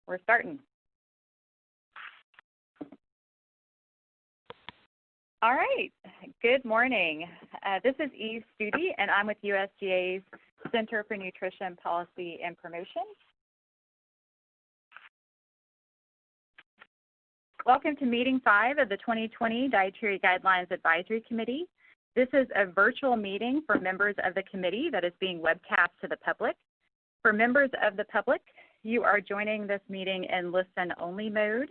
We're starting. All right. Good morning. This is Eve Studi, and I'm with USDA's Center for Nutrition Policy and Promotion. Welcome to Meeting 5 of the 2020 Dietary Guidelines Advisory Committee. This is a virtual meeting for members of the committee that is being webcast to the public. For members of the public, you are joining this meeting in listen-only mode.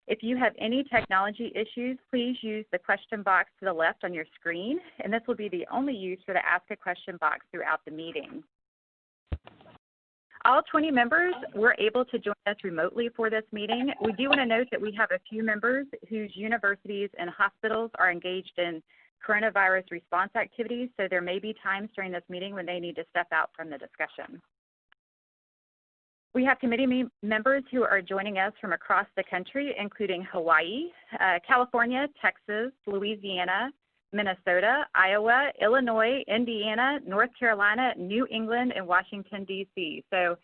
If you have any technology issues, please use the question box to the left on your screen, and this will be the only use for the Ask a Question box throughout the meeting. All 20 members were able to join us remotely for this meeting. We do want to note that we have a few members whose universities and hospitals are engaged in coronavirus response activities, so there may be times during this meeting when they need to step out from the discussion. We have committee members who are joining us from across the country, including Hawaii, California, Texas, Louisiana, Minnesota, Iowa, Illinois, Indiana, North Carolina, New England, and Washington, D.C. So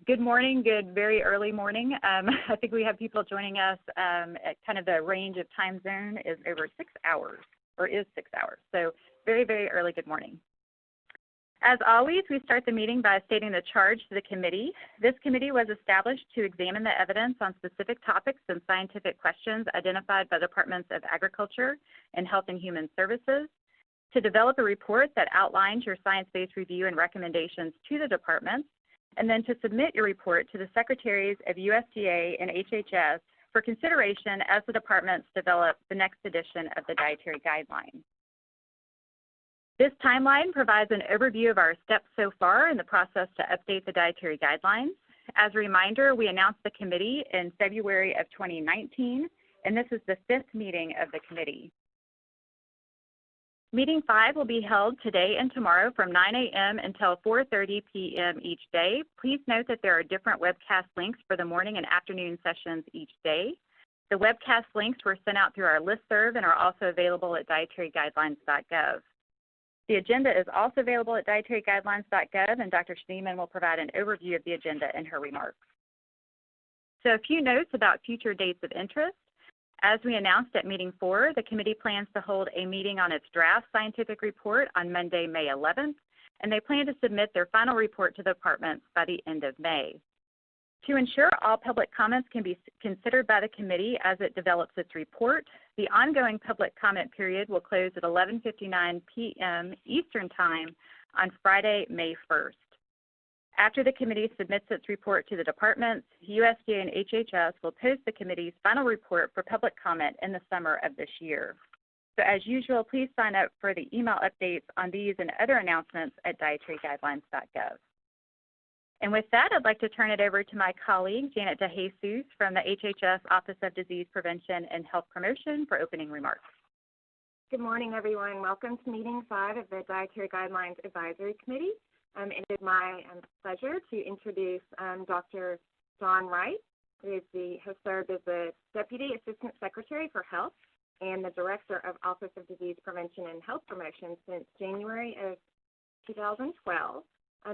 good morning, good very early morning. I think we have people joining us at kind of the range of time zone is over 6 hours, or is 6 hours. So very, very early good morning. As always, we start the meeting by stating the charge to the committee. This committee was established to examine the evidence on specific topics and scientific questions identified by the Departments of Agriculture and Health and Human Services, to develop a report that outlines your science-based review and recommendations to the departments, and then to submit your report to the Secretaries of USDA and HHS for consideration as the departments develop the next edition of the Dietary Guidelines. This timeline provides an overview of our steps so far in the process to update the Dietary Guidelines. As a reminder, we announced the committee in February of 2019, and this is the 5th meeting of the committee. Meeting 5 will be held today and tomorrow from 9 a.m. until 4:30 p.m. each day. Please note that there are different webcast links for the morning and afternoon sessions each day. The webcast links were sent out through our listserv and are also available at dietaryguidelines.gov. The agenda is also available at dietaryguidelines.gov, and Dr. Schneeman will provide an overview of the agenda in her remarks. So a few notes about future dates of interest. As we announced at Meeting 4, the committee plans to hold a meeting on its draft scientific report on Monday, May 11th, and they plan to submit their final report to the departments by the end of May. To ensure all public comments can be considered by the committee as it develops its report, the ongoing public comment period will close at 11:59 p.m. Eastern Time on Friday, May 1st. After the committee submits its report to the departments, USDA and HHS will post the committee's final report for public comment in the summer of this year. So as usual, please sign up for the email updates on these and other announcements at dietaryguidelines.gov. And with that, I'd like to turn it over to my colleague, Janet DeJesus from the HHS Office of Disease Prevention and Health Promotion for opening remarks. Good morning, everyone. Welcome to Meeting 5 of the Dietary Guidelines Advisory Committee. It is my pleasure to introduce Dr. John Wright, who has served as the Deputy Assistant Secretary for Health and the Director of Office of Disease Prevention and Health Promotion since January of 2012.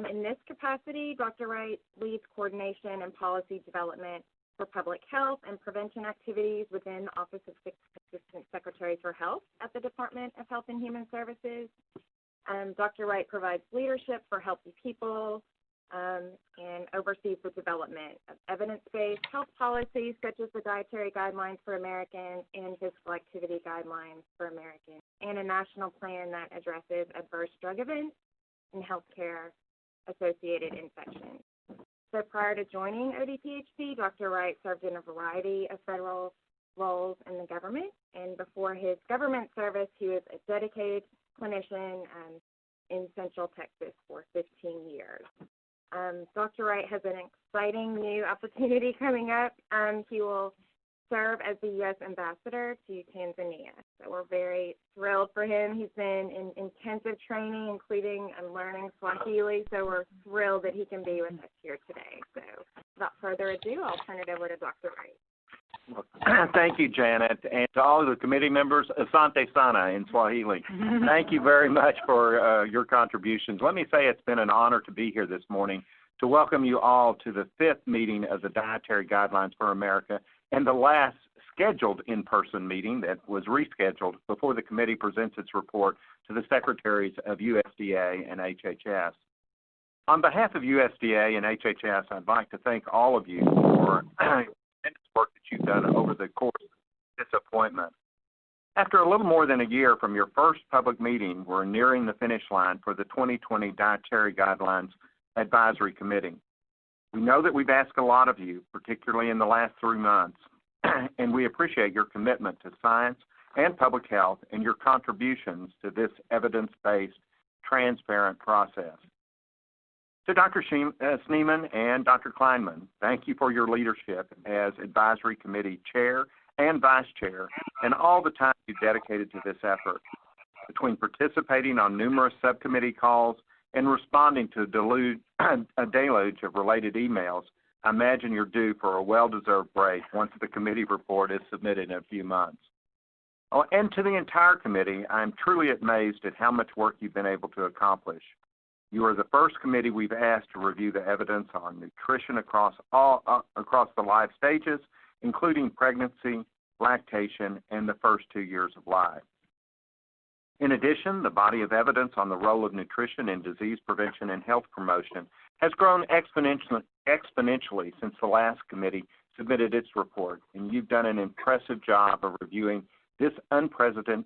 In this capacity, Dr. Wright leads coordination and policy development for public health and prevention activities within the Office of Assistant Secretary for Health at the Department of Health and Human Services. Dr. Wright provides leadership for healthy people and oversees the development of evidence-based health policies such as the Dietary Guidelines for Americans and Physical Activity Guidelines for Americans, and a national plan that addresses adverse drug events and healthcare associated infections. So prior to joining ODPHC, Dr. Wright served in a variety of federal roles in the government, and before his government service, he was a dedicated clinician in Central Texas for 15 years. Dr. Wright has an exciting new opportunity coming up. He will serve as the U.S. Ambassador to Tanzania. So we're very thrilled for him. He's been in intensive training, including learning Swahili, so we're thrilled that he can be with us here today. So without further ado, I'll turn it over to Dr. Wright. Well, thank you, Janet, and to all of the committee members, asante sana in Swahili. Thank you very much for your contributions. Let me say it's been an honor to be here this morning to welcome you all to the 5th meeting of the Dietary Guidelines for America and the last scheduled in-person meeting that was rescheduled before the committee presents its report to the Secretaries of USDA and HHS. On behalf of USDA and HHS, I'd like to thank all of you for the work that you've done over the course of this appointment. After a little more than a year from your first public meeting, we're nearing the finish line for the 2020 Dietary Guidelines Advisory Committee. We know that we've asked a lot of you, particularly in the last 3 months, and we appreciate your commitment to science and public health and your contributions to this evidence-based, transparent process. To Dr. Schneeman and Dr. Kleinman, thank you for your leadership as Advisory Committee Chair and Vice Chair and all the time you dedicated to this effort. Between participating on numerous subcommittee calls and responding to a deluge of related emails, I imagine you're due for a well-deserved break once the committee report is submitted in a few months. Oh, and to the entire committee, I'm truly amazed at how much work you've been able to accomplish. You are the first committee we've asked to review the evidence on nutrition across the life stages, including pregnancy, lactation, and the first 2 years of life. In addition, the body of evidence on the role of nutrition in disease prevention and health promotion has grown exponentially since the last committee submitted its report, and you've done an impressive job of reviewing this unprecedented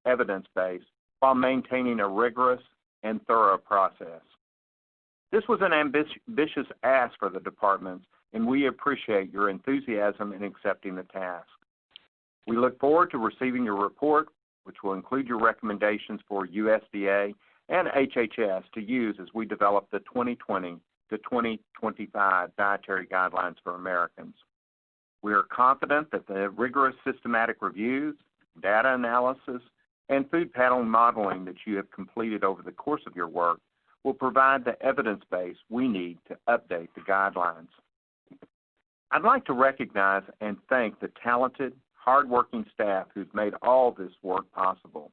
evidence base while maintaining a rigorous and thorough process. This was an ambitious ask for the departments, and we appreciate your enthusiasm in accepting the task. We look forward to receiving your report, which will include your recommendations for USDA and HHS to use as we develop the 2020 to 2025 Dietary Guidelines for Americans. We are confident that the rigorous systematic reviews, data analysis, and food pattern modeling that you have completed over the course of your work will provide the evidence base we need to update the guidelines. I'd like to recognize and thank the talented, hardworking staff who've made all this work possible.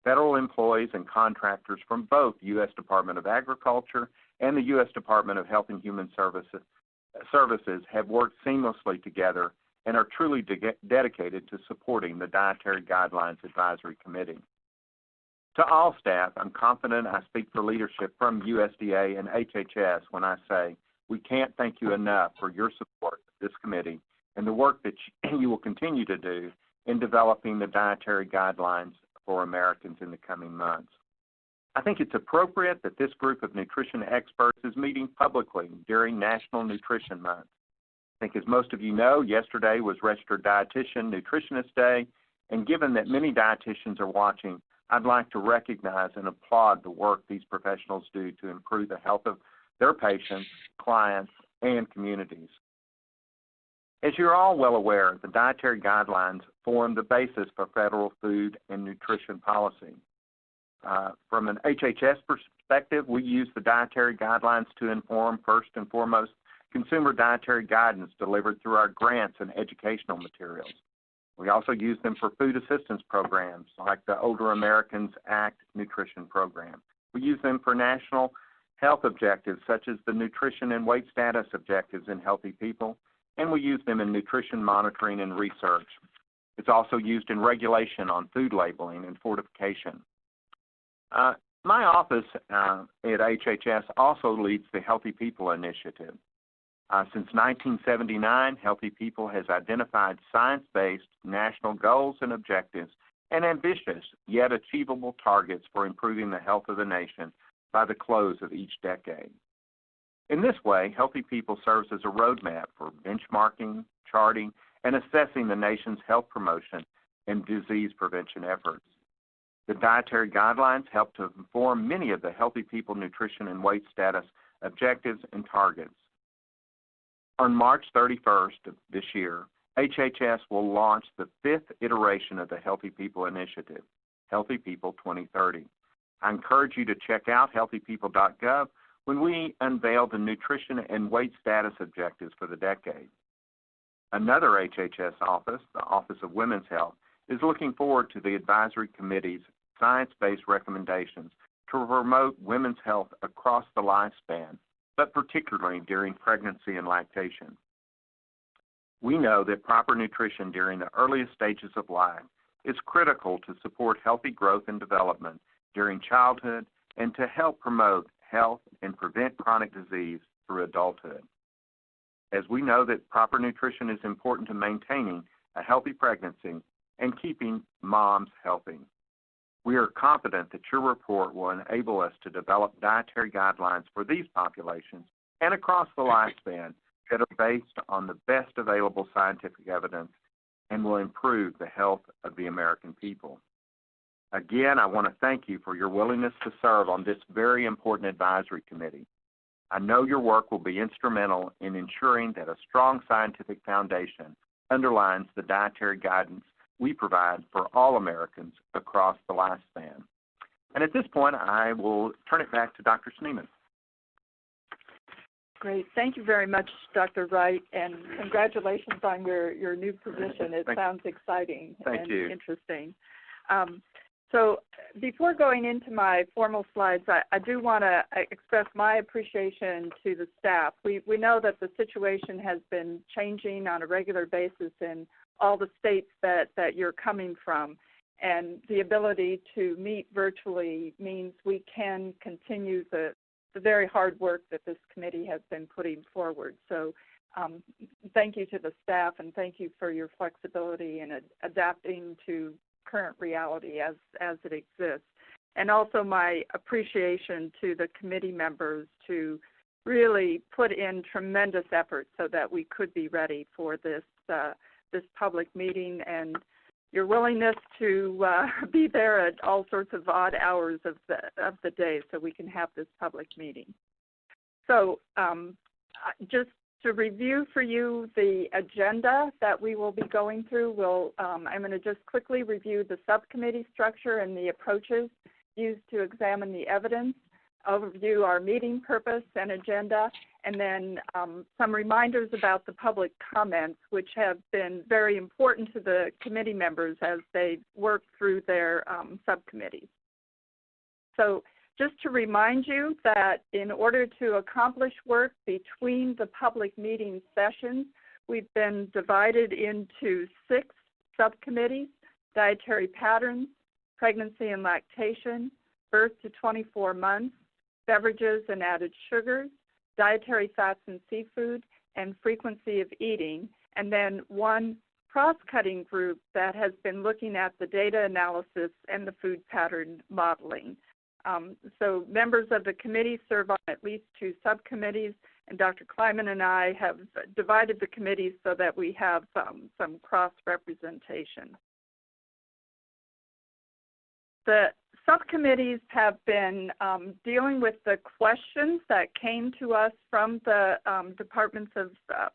Federal employees and contractors from both U.S. Department of Agriculture and the U.S. Department of Health and Human Services have worked seamlessly together and are truly dedicated to supporting the Dietary Guidelines Advisory Committee. To all staff, I'm confident I speak for leadership from USDA and HHS when I say we can't thank you enough for your support of this committee and the work that you will continue to do in developing the Dietary Guidelines for Americans in the coming months. I think it's appropriate that this group of nutrition experts is meeting publicly during National Nutrition Month. I think as most of you know, yesterday was Registered Dietitian Nutritionist Day, and given that many dietitians are watching, I'd like to recognize and applaud the work these professionals do to improve the health of their patients, clients, and communities. As you're all well aware, the dietary guidelines form the basis for federal food and nutrition policy. From an HHS perspective, we use the dietary guidelines to inform, first and foremost, consumer dietary guidance delivered through our grants and educational materials. We also use them for food assistance programs like the Older Americans Act nutrition program. We use them for national health objectives such as the nutrition and weight status objectives in healthy people, and we use them in nutrition monitoring and research. It's also used in regulation on food labeling and fortification. My office at HHS also leads the Healthy People Initiative. Since 1979, Healthy People has identified science-based national goals and objectives and ambitious yet achievable targets for improving the health of the nation by the close of each decade. In this way, Healthy People serves as a roadmap for benchmarking, charting, and assessing the nation's health promotion and disease prevention efforts. The dietary guidelines help to inform many of the Healthy People nutrition and weight status objectives and targets. On March 31st of this year, HHS will launch the 5th iteration of the Healthy People Initiative, Healthy People 2030. I encourage you to check out healthypeople.gov when we unveil the nutrition and weight status objectives for the decade. Another HHS office, the Office of Women's Health, is looking forward to the Advisory Committee's science-based recommendations to promote women's health across the lifespan, but particularly during pregnancy and lactation. We know that proper nutrition during the earliest stages of life is critical to support healthy growth and development during childhood and to help promote health and prevent chronic disease through adulthood. As we know that proper nutrition is important to maintaining a healthy pregnancy and keeping moms healthy. We are confident that your report will enable us to develop dietary guidelines for these populations and across the lifespan that are based on the best available scientific evidence and will improve the health of the American people. Again, I want to thank you for your willingness to serve on this very important advisory committee. I know your work will be instrumental in ensuring that a strong scientific foundation underlines the dietary guidance we provide for all Americans across the lifespan. And at this point, I will turn it back to Dr. Schneeman. Great. Thank you very much, Dr. Wright, and congratulations on your new position. It sounds exciting and interesting. So before going into my formal slides, I do want to express my appreciation to the staff. We know that the situation has been changing on a regular basis in all the states that you're coming from, and the ability to meet virtually means we can continue the very hard work that this committee has been putting forward. So thank you to the staff, and thank you for your flexibility in adapting to current reality as it exists. And also my appreciation to the committee members to really put in tremendous effort so that we could be ready for this public meeting, and your willingness to be there at all sorts of odd hours of the day so we can have this public meeting. So just to review for you the agenda that we will be going through, I'm going to just quickly review the subcommittee structure and the approaches used to examine the evidence, overview our meeting purpose and agenda, and then some reminders about the public comments, which have been very important to the committee members as they work through their subcommittees. So just to remind you that in order to accomplish work between the public meeting sessions, we've been divided into 6 subcommittees: dietary patterns, pregnancy and lactation, birth to 24 months, beverages and added sugars, dietary fats and seafood, and frequency of eating, and then 1 cross-cutting group that has been looking at the data analysis and the food pattern modeling. So members of the committee serve on at least 2 subcommittees, and Dr. Kleiman and I have divided the committees so that we have some cross-representation. The subcommittees have been dealing with the questions that came to us from the Departments of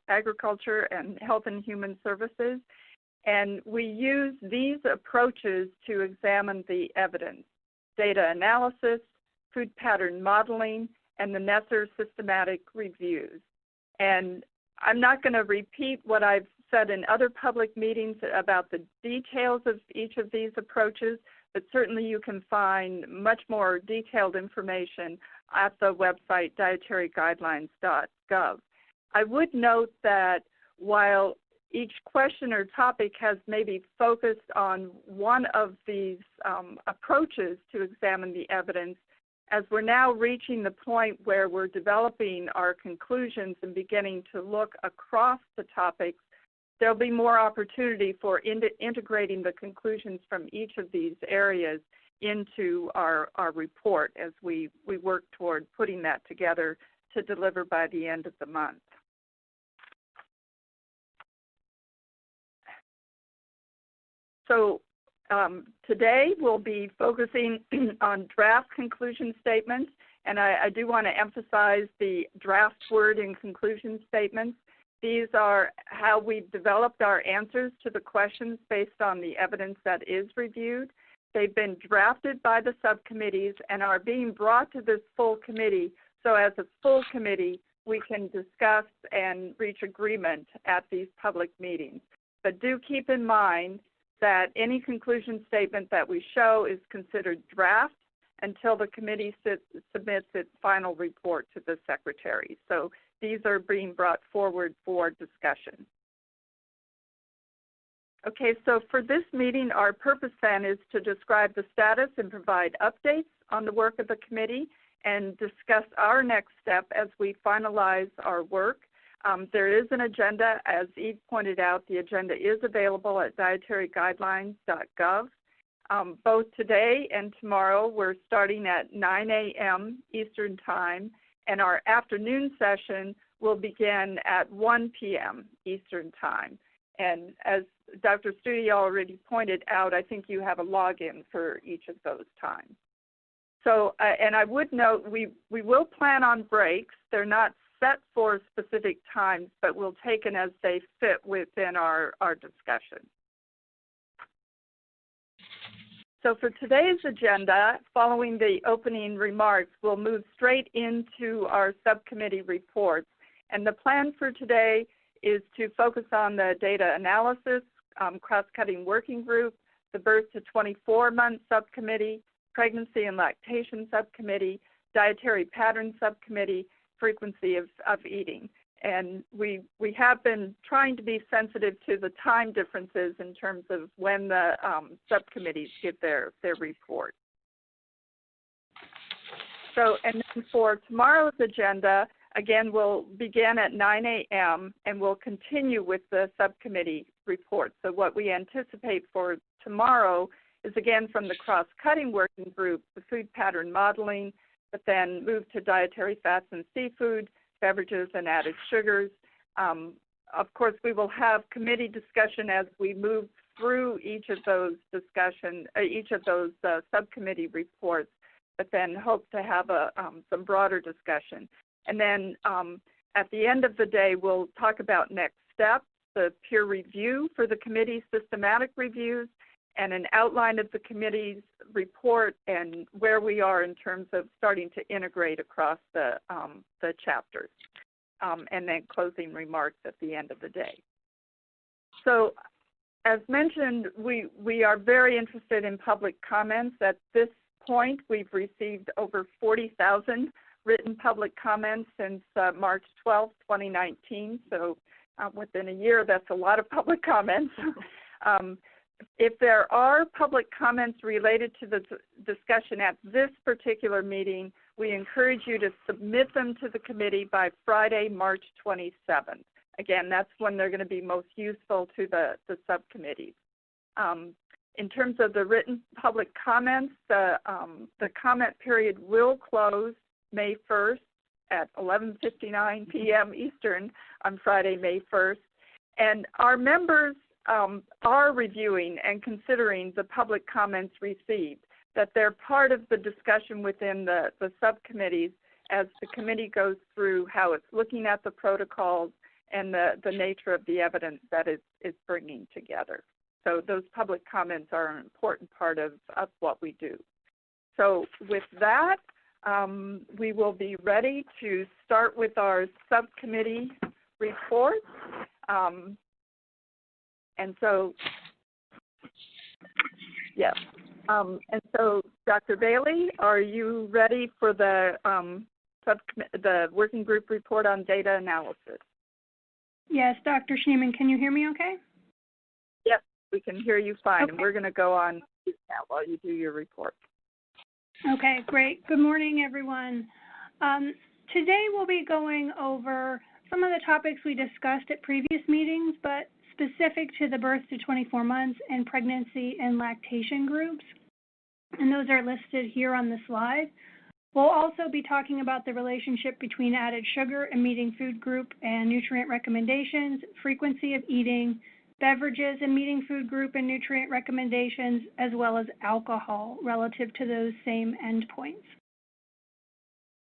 Agriculture and Health and Human Services, and we use these approaches to examine the evidence: data analysis, food pattern modeling, and the Nesser systematic reviews. And I'm not going to repeat what I've said in other public meetings about the details of each of these approaches, but certainly you can find much more detailed information at the website dietaryguidelines.gov. I would note that while each question or topic has maybe focused on one of these approaches to examine the evidence, as we're now reaching the point where we're developing our conclusions and beginning to look across the topics, there'll be more opportunity for integrating the conclusions from each of these areas into our report as we work toward putting that together to deliver by the end of the month. So today we'll be focusing on draft conclusion statements, and I do want to emphasize the draft word in conclusion statements. These are how we've developed our answers to the questions based on the evidence that is reviewed. They've been drafted by the subcommittees and are being brought to this full committee, so as a full committee we can discuss and reach agreement at these public meetings. But do keep in mind that any conclusion statement that we show is considered draft until the committee submits its final report to the Secretary. So these are being brought forward for discussion. Okay, so for this meeting, our purpose then is to describe the status and provide updates on the work of the committee and discuss our next step as we finalize our work. There is an agenda. As Eve pointed out, the agenda is available at dietaryguidelines.gov. Both today and tomorrow, we're starting at 9 a.m. Eastern Time, and our afternoon session will begin at 1 p.m. Eastern Time. And as Dr. Studi already pointed out, I think you have a login for each of those times. So, and I would note, we will plan on breaks. They're not set for specific times, but we'll take them as they fit within our discussion. So for today's agenda, following the opening remarks, we'll move straight into our subcommittee reports. And the plan for today is to focus on the data analysis, cross-cutting working group, the birth to 24-month subcommittee, pregnancy and lactation subcommittee, dietary pattern subcommittee, frequency of eating. And we have been trying to be sensitive to the time differences in terms of when the subcommittees give their report. So, and then for tomorrow's agenda, again, we'll begin at 9 a.m. and we'll continue with the subcommittee report. So what we anticipate for tomorrow is, again, from the cross-cutting working group, the food pattern modeling, but then move to dietary fats and seafood, beverages and added sugars. Of course, we will have committee discussion as we move through each of those subcommittee reports, but then hope to have some broader discussion. And then at the end of the day, we'll talk about next steps, the peer review for the committee's systematic reviews, and an outline of the committee's report and where we are in terms of starting to integrate across the chapters, and then closing remarks at the end of the day. So as mentioned, we are very interested in public comments. At this point, we've received over 40,000 written public comments since March 12, 2019. So within a year, that's a lot of public comments. If there are public comments related to the discussion at this particular meeting, we encourage you to submit them to the committee by Friday, March 27th. Again, that's when they're going to be most useful to the subcommittees. In terms of the written public comments, the comment period will close May 1st at 11:59 p.m. Eastern on Friday, May 1st. And our members are reviewing and considering the public comments received, that they're part of the discussion within the subcommittees as the committee goes through how it's looking at the protocols and the nature of the evidence that it's bringing together. So those public comments are an important part of what we do. So with that, we will be ready to start with our subcommittee report. And so, yes. And so, Dr. Bailey, are you ready for the working group report on data analysis? Yes, Dr. Schneeman, can you hear me okay? Yes, we can hear you fine. Okay. And we're going to go on now while you do your report. Okay, great. Good morning, everyone. Today we'll be going over some of the topics we discussed at previous meetings, but specific to the birth to 24 months and pregnancy and lactation groups. And those are listed here on the slide. We'll also be talking about the relationship between added sugar and meeting food group and nutrient recommendations, frequency of eating, beverages and meeting food group and nutrient recommendations, as well as alcohol relative to those same endpoints.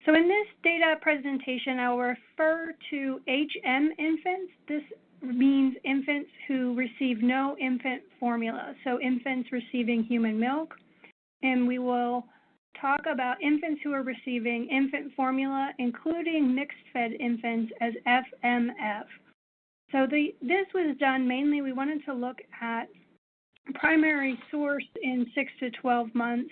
So in this data presentation, I'll refer to HM infants. This means infants who receive no infant formula, so infants receiving human milk. And we will talk about infants who are receiving infant formula, including mixed-fed infants, as FMF. So this was done mainly, we wanted to look at primary source in 6 to 12 months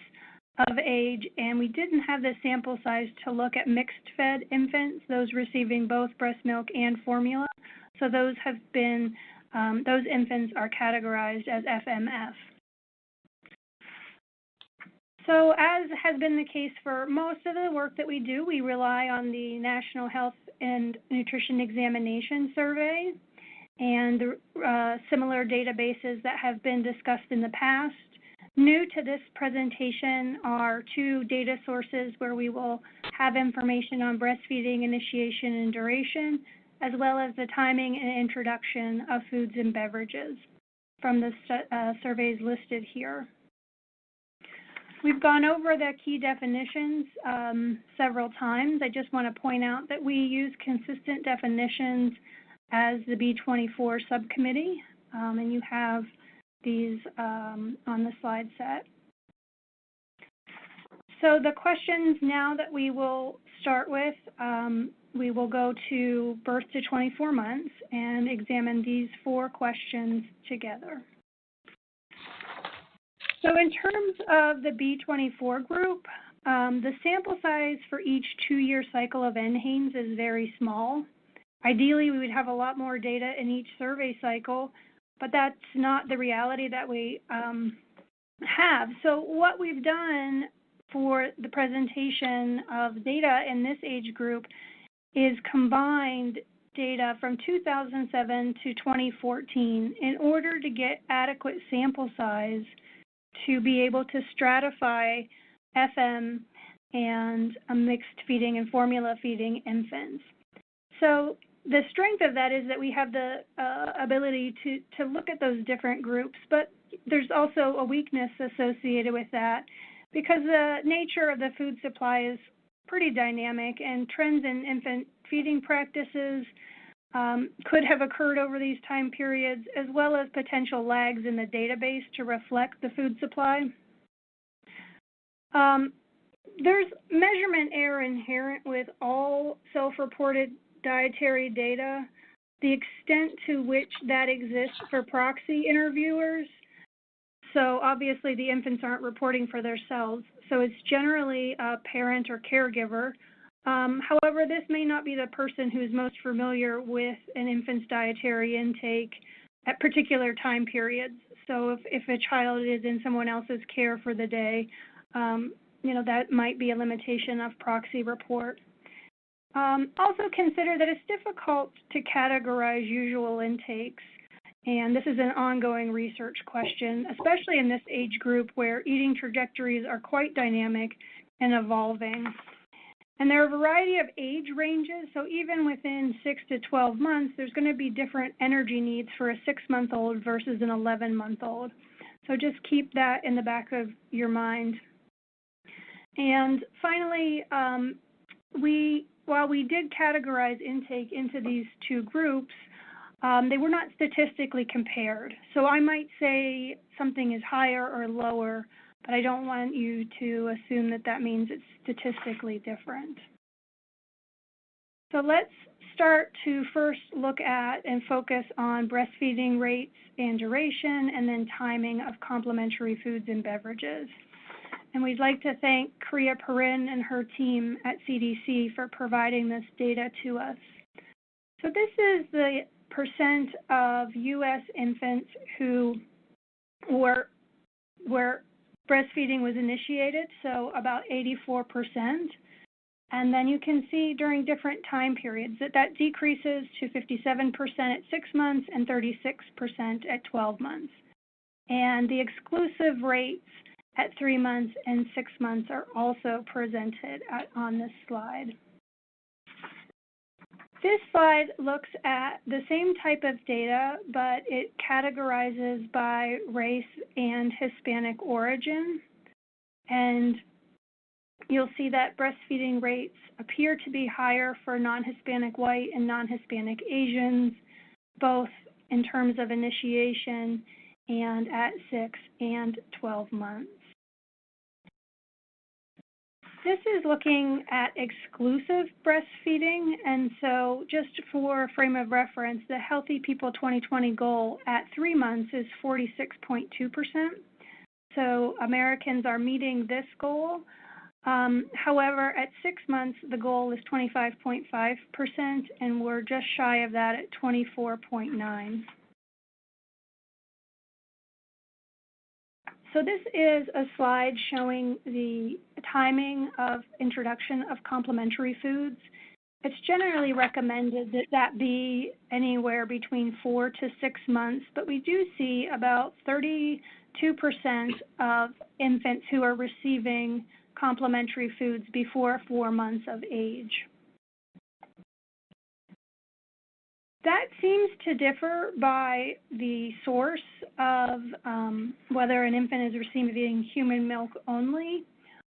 of age, and we didn't have the sample size to look at mixed-fed infants, those receiving both breast milk and formula. So those have been, those infants are categorized as FMF. So as has been the case for most of the work that we do, we rely on the National Health and Nutrition Examination Survey and similar databases that have been discussed in the past. New to this presentation are two data sources where we will have information on breastfeeding initiation and duration, as well as the timing and introduction of foods and beverages from the surveys listed here. We've gone over the key definitions several times. I just want to point out that we use consistent definitions as the B24 subcommittee, and you have these on the slide set. So the questions now that we will start with, we will go to birth to 24 months and examine these 4 questions together. So in terms of the B24 group, the sample size for each 2-year cycle of NHANES is very small. Ideally, we would have a lot more data in each survey cycle, but that's not the reality that we have. So what we've done for the presentation of data in this age group is combined data from 2007 to 2014 in order to get adequate sample size to be able to stratify FM and mixed feeding and formula feeding infants. So the strength of that is that we have the ability to look at those different groups, but there's also a weakness associated with that because the nature of the food supply is pretty dynamic, and trends in infant feeding practices could have occurred over these time periods, as well as potential lags in the database to reflect the food supply. There's measurement error inherent with all self-reported dietary data. The extent to which that exists for proxy interviewers, so obviously the infants aren't reporting for themselves, so it's generally a parent or caregiver. However, this may not be the person who is most familiar with an infant's dietary intake at particular time periods. So if a child is in someone else's care for the day, that might be a limitation of proxy report. Also consider that it's difficult to categorize usual intakes, and this is an ongoing research question, especially in this age group where eating trajectories are quite dynamic and evolving. And there are a variety of age ranges, so even within 6 to 12 months, there's going to be different energy needs for a 6-month-old versus an 11-month-old. So just keep that in the back of your mind. And finally, while we did categorize intake into these 2 groups, they were not statistically compared. So I might say something is higher or lower, but I don't want you to assume that that means it's statistically different. So let's start to first look at and focus on breastfeeding rates and duration, and then timing of complementary foods and beverages. And we'd like to thank Kriya Parin and her team at CDC for providing this data to us. So this is the percent of U.S. infants where breastfeeding was initiated, so about 84%. And then you can see during different time periods that decreases to 57% at 6 months and 36% at 12 months. And the exclusive rates at 3 months and 6 months are also presented on this slide. This slide looks at the same type of data, but it categorizes by race and Hispanic origin. And you'll see that breastfeeding rates appear to be higher for non-Hispanic white and non-Hispanic Asians, both in terms of initiation and at 6 and 12 months. This is looking at exclusive breastfeeding, and so just for frame of reference, the Healthy People 2020 goal at 3 months is 46.2%. So Americans are meeting this goal. However, at 6 months, the goal is 25.5%, and we're just shy of that at 24.9%. So this is a slide showing the timing of introduction of complementary foods. It's generally recommended that that be anywhere between 4 to 6 months, but we do see about 32% of infants who are receiving complementary foods before 4 months of age. That seems to differ by the source of whether an infant is receiving human milk only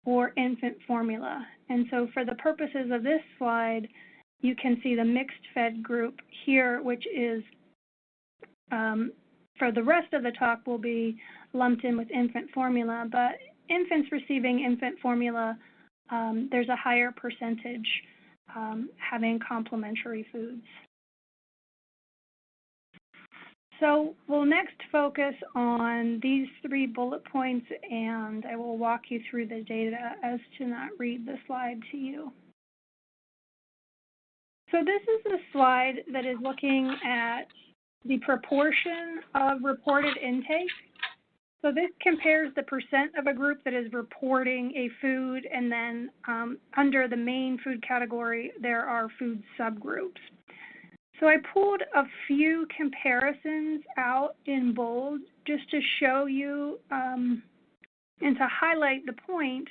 or infant formula. And so for the purposes of this slide, you can see the mixed fed group here, which is, for the rest of the talk, will be lumped in with infant formula. But infants receiving infant formula, there's a higher percentage having complementary foods. So we'll next focus on these 3 bullet points, and I will walk you through the data as to not read the slide to you. So this is a slide that is looking at the proportion of reported intake. So this compares the percent of a group that is reporting a food, and then under the main food category, there are food subgroups. So I pulled a few comparisons out in bold just to show you and to highlight the point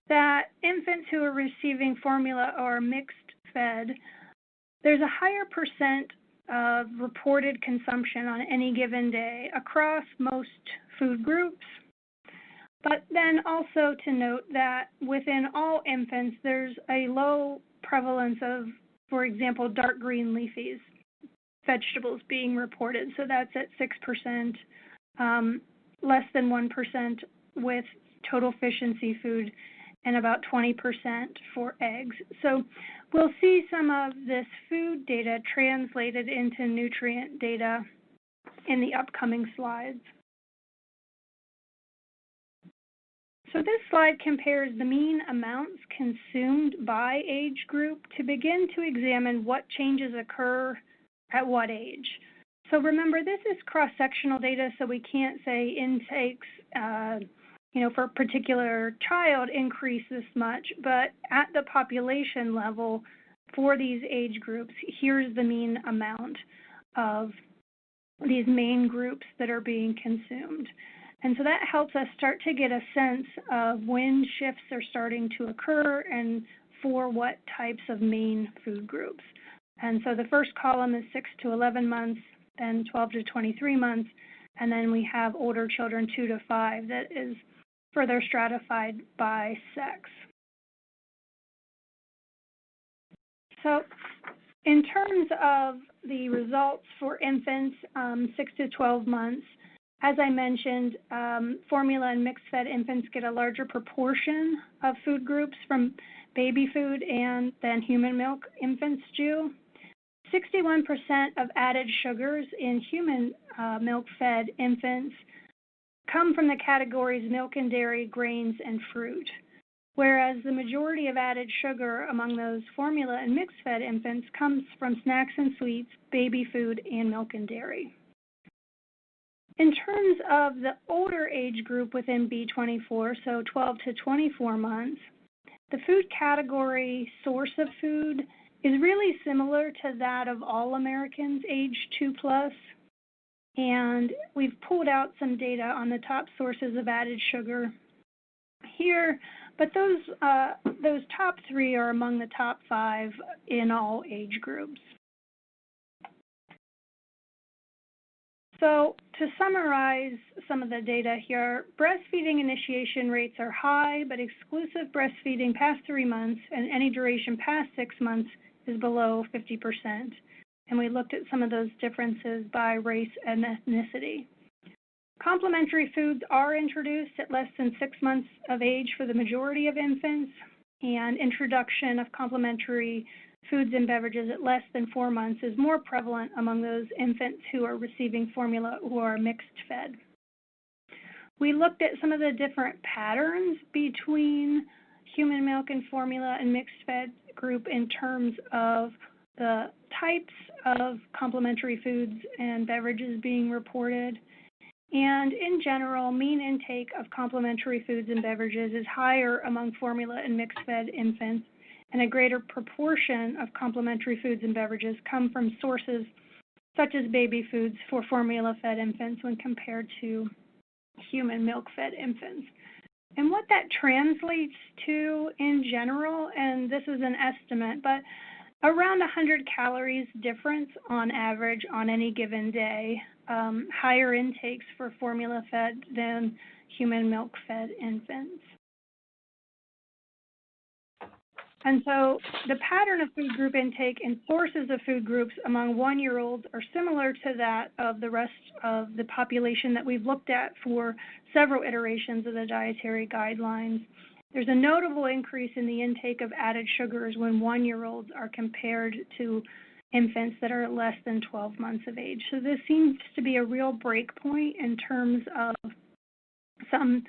that infants who are receiving formula or mixed fed, there's a higher percent of reported consumption on any given day across most food groups. But then also to note that within all infants, there's a low prevalence of, for example, dark green leafies, vegetables being reported. So that's at 6%, less than 1% with total fish and seafood, and about 20% for eggs. So we'll see some of this food data translated into nutrient data in the upcoming slides. So this slide compares the mean amounts consumed by age group to begin to examine what changes occur at what age. So remember, this is cross-sectional data, so we can't say intakes, for a particular child increase this much, but at the population level for these age groups, here's the mean amount of these main groups that are being consumed. And so that helps us start to get a sense of when shifts are starting to occur and for what types of main food groups. And so the first column is 6 to 11 months, then 12 to 23 months, and then we have older children 2 to 5 that is further stratified by sex. So in terms of the results for infants 6 to 12 months, as I mentioned, formula and mixed-fed infants get a larger proportion of food groups from baby food and than human milk infants do. 61% of added sugars in human milk-fed infants come from the categories milk and dairy, grains, and fruit, whereas the majority of added sugar among those formula and mixed-fed infants comes from snacks and sweets, baby food, and milk and dairy. In terms of the older age group within B24, so 12 to 24 months, the food category source of food is really similar to that of all Americans age 2+, and we've pulled out some data on the top sources of added sugar here, but those top 3 are among the top 5 in all age groups. So to summarize some of the data here, breastfeeding initiation rates are high, but exclusive breastfeeding past 3 months and any duration past 6 months is below 50%. And we looked at some of those differences by race and ethnicity. Complementary foods are introduced at less than 6 months of age for the majority of infants, and introduction of complementary foods and beverages at less than 4 months is more prevalent among those infants who are receiving formula or mixed fed. We looked at some of the different patterns between human milk and formula and mixed fed group in terms of the types of complementary foods and beverages being reported. And in general, mean intake of complementary foods and beverages is higher among formula and mixed fed infants, and a greater proportion of complementary foods and beverages come from sources such as baby foods for formula-fed infants when compared to human milk-fed infants. And what that translates to in general, and this is an estimate, but around 100 calories difference on average on any given day, higher intakes for formula-fed than human milk-fed infants. And so the pattern of food group intake and sources of food groups among 1-year-olds are similar to that of the rest of the population that we've looked at for several iterations of the dietary guidelines. There's a notable increase in the intake of added sugars when 1-year-olds are compared to infants that are less than 12 months of age. So this seems to be a real break point in terms of some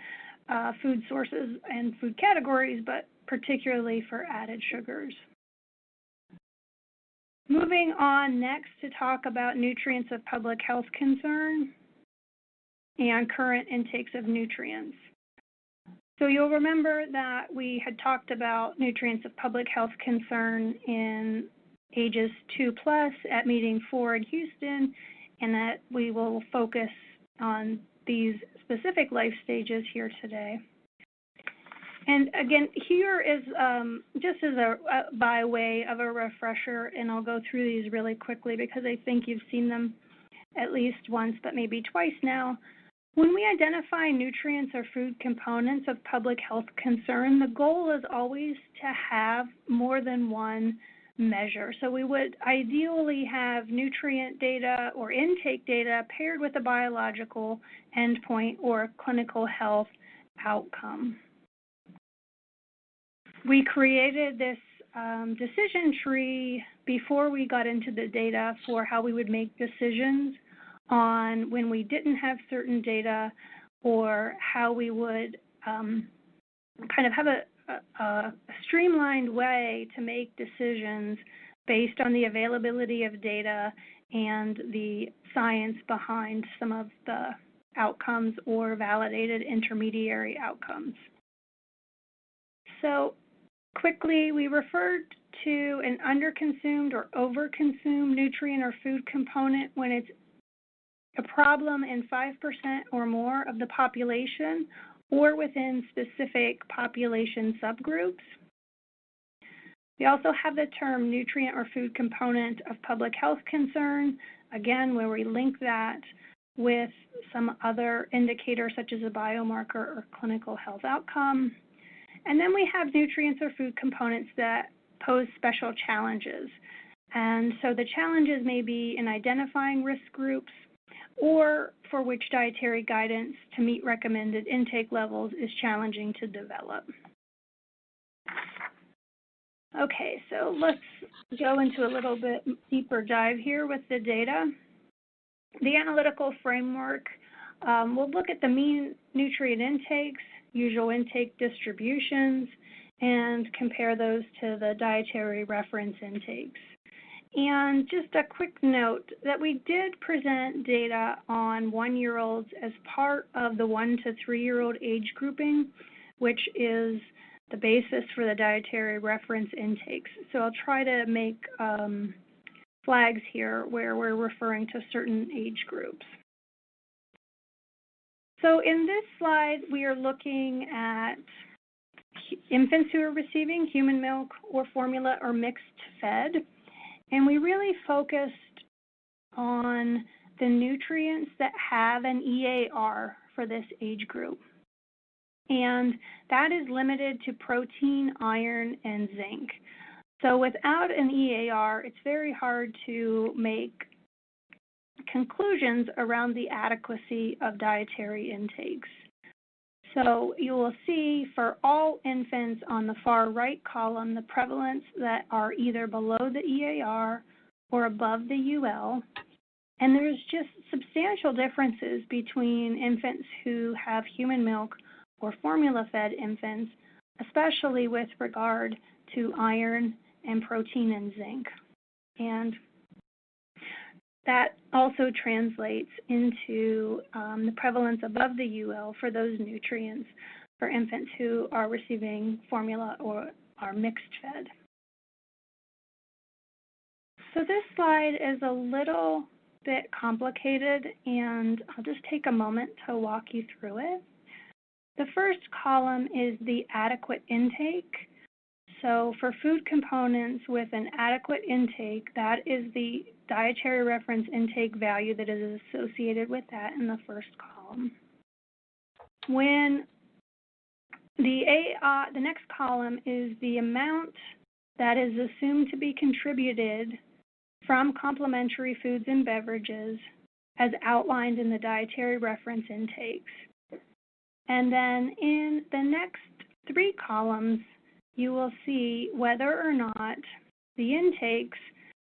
food sources and food categories, but particularly for added sugars. Moving on next to talk about nutrients of public health concern and current intakes of nutrients. So you'll remember that we had talked about nutrients of public health concern in ages 2+ at meeting 4 in Houston, and that we will focus on these specific life stages here today. And again, here is just as by way of a refresher, and I'll go through these really quickly because I think you've seen them at least once, but maybe twice now. When we identify nutrients or food components of public health concern, the goal is always to have more than one measure. So we would ideally have nutrient data or intake data paired with a biological endpoint or a clinical health outcome. We created this decision tree before we got into the data for how we would make decisions on when we didn't have certain data, or how we would kind of have a streamlined way to make decisions based on the availability of data and the science behind some of the outcomes or validated intermediary outcomes. So quickly, we referred to an underconsumed or overconsumed nutrient or food component when it's a problem in 5% or more of the population or within specific population subgroups. We also have the term nutrient or food component of public health concern, again, where we link that with some other indicator such as a biomarker or clinical health outcome. And then we have nutrients or food components that pose special challenges. And so the challenges may be in identifying risk groups, or for which dietary guidance to meet recommended intake levels is challenging to develop. Okay, so let's go into a little bit deeper dive here with the data. The analytical framework will look at the mean nutrient intakes, usual intake distributions, and compare those to the dietary reference intakes. And just a quick note that we did present data on 1-year-olds as part of the 1 to 3-year-old age grouping, which is the basis for the dietary reference intakes. So I'll try to make flags here where we're referring to certain age groups. So in this slide, we are looking at infants who are receiving human milk or formula or mixed fed. And we really focused on the nutrients that have an EAR for this age group. And that is limited to protein, iron, and zinc. So without an EAR, it's very hard to make conclusions around the adequacy of dietary intakes. So you will see for all infants on the far right column the prevalence that are either below the EAR or above the UL. And there's just substantial differences between infants who have human milk or formula-fed infants, especially with regard to iron and protein and zinc. And that also translates into the prevalence above the UL for those nutrients for infants who are receiving formula or are mixed fed. So this slide is a little bit complicated, and I'll just take a moment to walk you through it. The first column is the adequate intake. So for food components with an adequate intake, that is the dietary reference intake value that is associated with that in the first column. When the next column is the amount that is assumed to be contributed from complementary foods and beverages as outlined in the dietary reference intakes. And then in the next three columns, you will see whether or not the intakes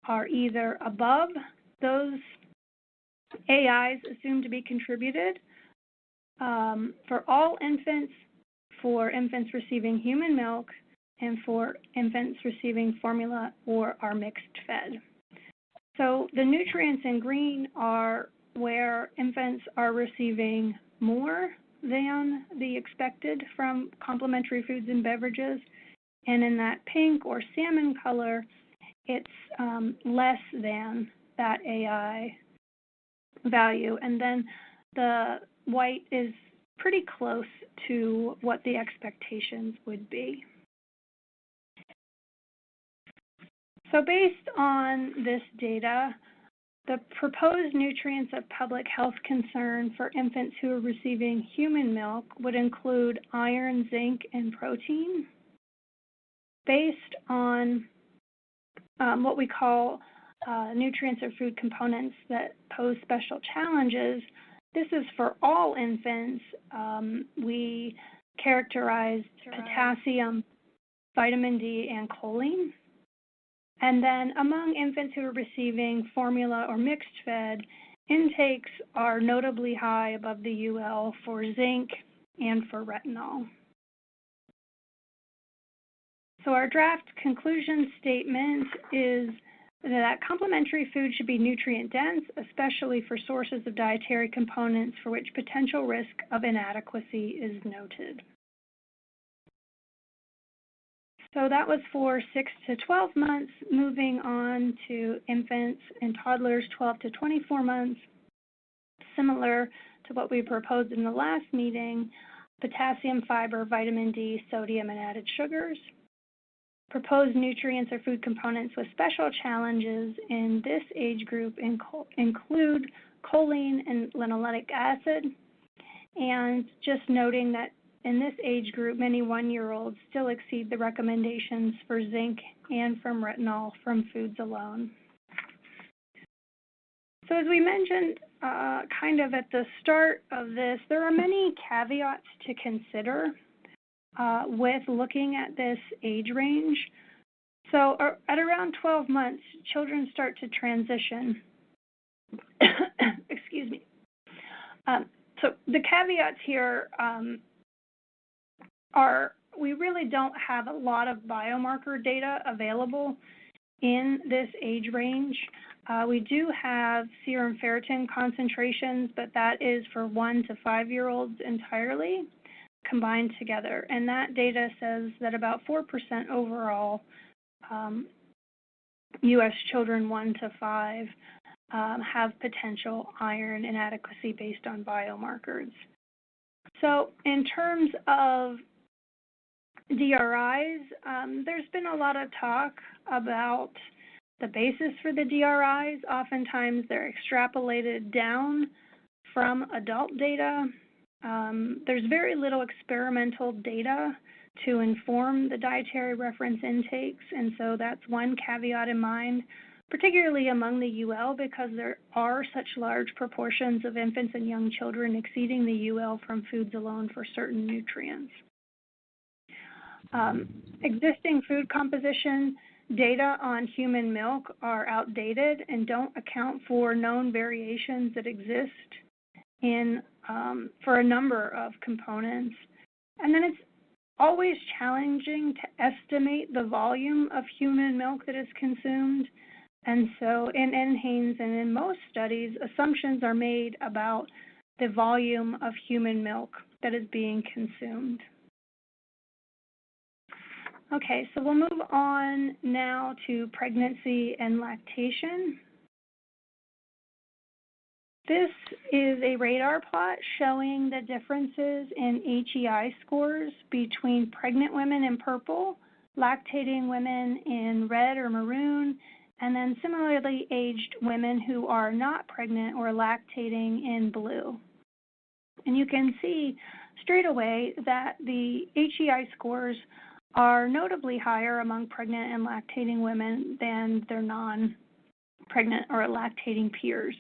are either above those AIs assumed to be contributed for all infants, for infants receiving human milk, and for infants receiving formula or are mixed fed. So the nutrients in green are where infants are receiving more than the expected from complementary foods and beverages. And in that pink or salmon color, it's less than that AI value. And then the white is pretty close to what the expectations would be. So based on this data, the proposed nutrients of public health concern for infants who are receiving human milk would include iron, zinc, and protein. Based on what we call nutrients or food components that pose special challenges, this is for all infants. We characterized potassium, vitamin D, and choline. And then among infants who are receiving formula or mixed fed, intakes are notably high above the UL for zinc and for retinol. So our draft conclusion statement is that complementary food should be nutrient dense, especially for sources of dietary components for which potential risk of inadequacy is noted. So that was for 6 to 12 months, moving on to infants and toddlers 12 to 24 months. Similar to what we proposed in the last meeting, potassium, fiber, vitamin D, sodium, and added sugars. Proposed nutrients or food components with special challenges in this age group include choline and linoleic acid. And just noting that in this age group, many 1-year-olds still exceed the recommendations for zinc and from retinol from foods alone. So as we mentioned kind of at the start of this, there are many caveats to consider with looking at this age range. So at around 12 months, children start to transition. Excuse me. So the caveats here are we really don't have a lot of biomarker data available in this age range. We do have serum ferritin concentrations, but that is for 1 to 5-year-olds entirely combined together. And that data says that about 4% overall U.S. children 1 to 5 have potential iron inadequacy based on biomarkers. So in terms of DRIs, there's been a lot of talk about the basis for the DRIs. Oftentimes they're extrapolated down from adult data. There's very little experimental data to inform the dietary reference intakes, and so that's one caveat in mind, particularly among the UL, because there are such large proportions of infants and young children exceeding the UL from foods alone for certain nutrients. Existing food composition data on human milk are outdated and don't account for known variations that exist in for a number of components. And then it's always challenging to estimate the volume of human milk that is consumed. And so in NHANES and in most studies, assumptions are made about the volume of human milk that is being consumed. Okay, so we'll move on now to pregnancy and lactation. This is a radar plot showing the differences in HEI scores between pregnant women in purple, lactating women in red or maroon, and then similarly aged women who are not pregnant or lactating in blue. And you can see straight away that the HEI scores are notably higher among pregnant and lactating women than their non-pregnant or lactating peers.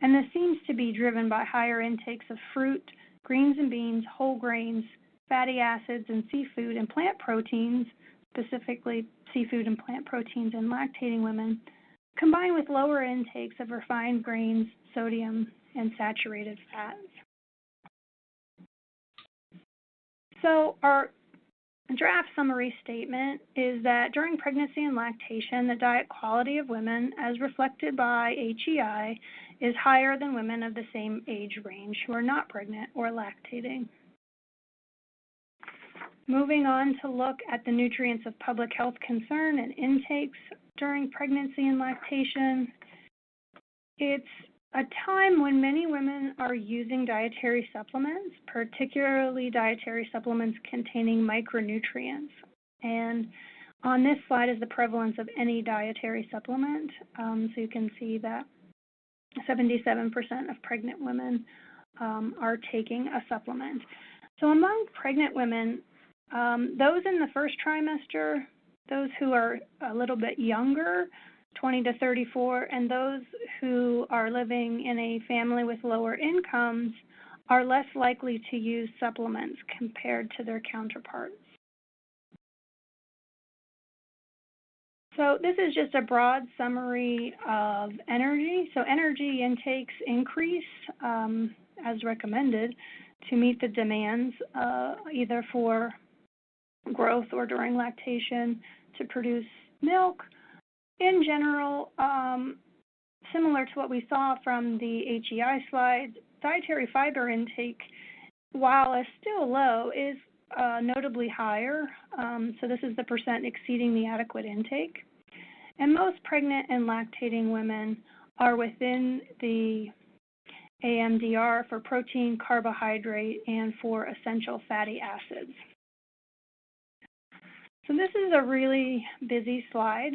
And this seems to be driven by higher intakes of fruit, greens and beans, whole grains, fatty acids, and seafood and plant proteins, specifically seafood and plant proteins in lactating women, combined with lower intakes of refined grains, sodium, and saturated fats. So our draft summary statement is that during pregnancy and lactation, the diet quality of women, as reflected by HEI, is higher than women of the same age range who are not pregnant or lactating. Moving on to look at the nutrients of public health concern and intakes during pregnancy and lactation. It's a time when many women are using dietary supplements, particularly dietary supplements containing micronutrients. And on this slide is the prevalence of any dietary supplement. So you can see that 77% of pregnant women are taking a supplement. So among pregnant women, those in the first trimester, those who are a little bit younger, 20 to 34, and those who are living in a family with lower incomes are less likely to use supplements compared to their counterparts. So this is just a broad summary of energy. So energy intakes increase as recommended to meet the demands either for growth or during lactation to produce milk. In general, similar to what we saw from the HEI slide, dietary fiber intake, while it's still low, is notably higher. So this is the percent exceeding the adequate intake. And most pregnant and lactating women are within the AMDR for protein, carbohydrate, and for essential fatty acids. So this is a really busy slide,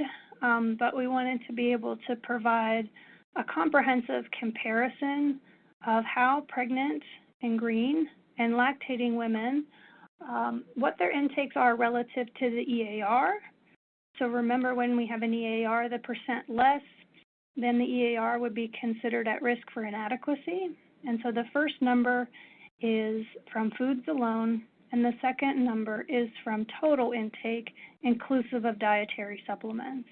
but we wanted to be able to provide a comprehensive comparison of how pregnant and green and lactating women, what their intakes are relative to the EAR. So remember, when we have an EAR, the percent less than the EAR would be considered at risk for inadequacy. And so the first number is from foods alone, and the second number is from total intake, inclusive of dietary supplements.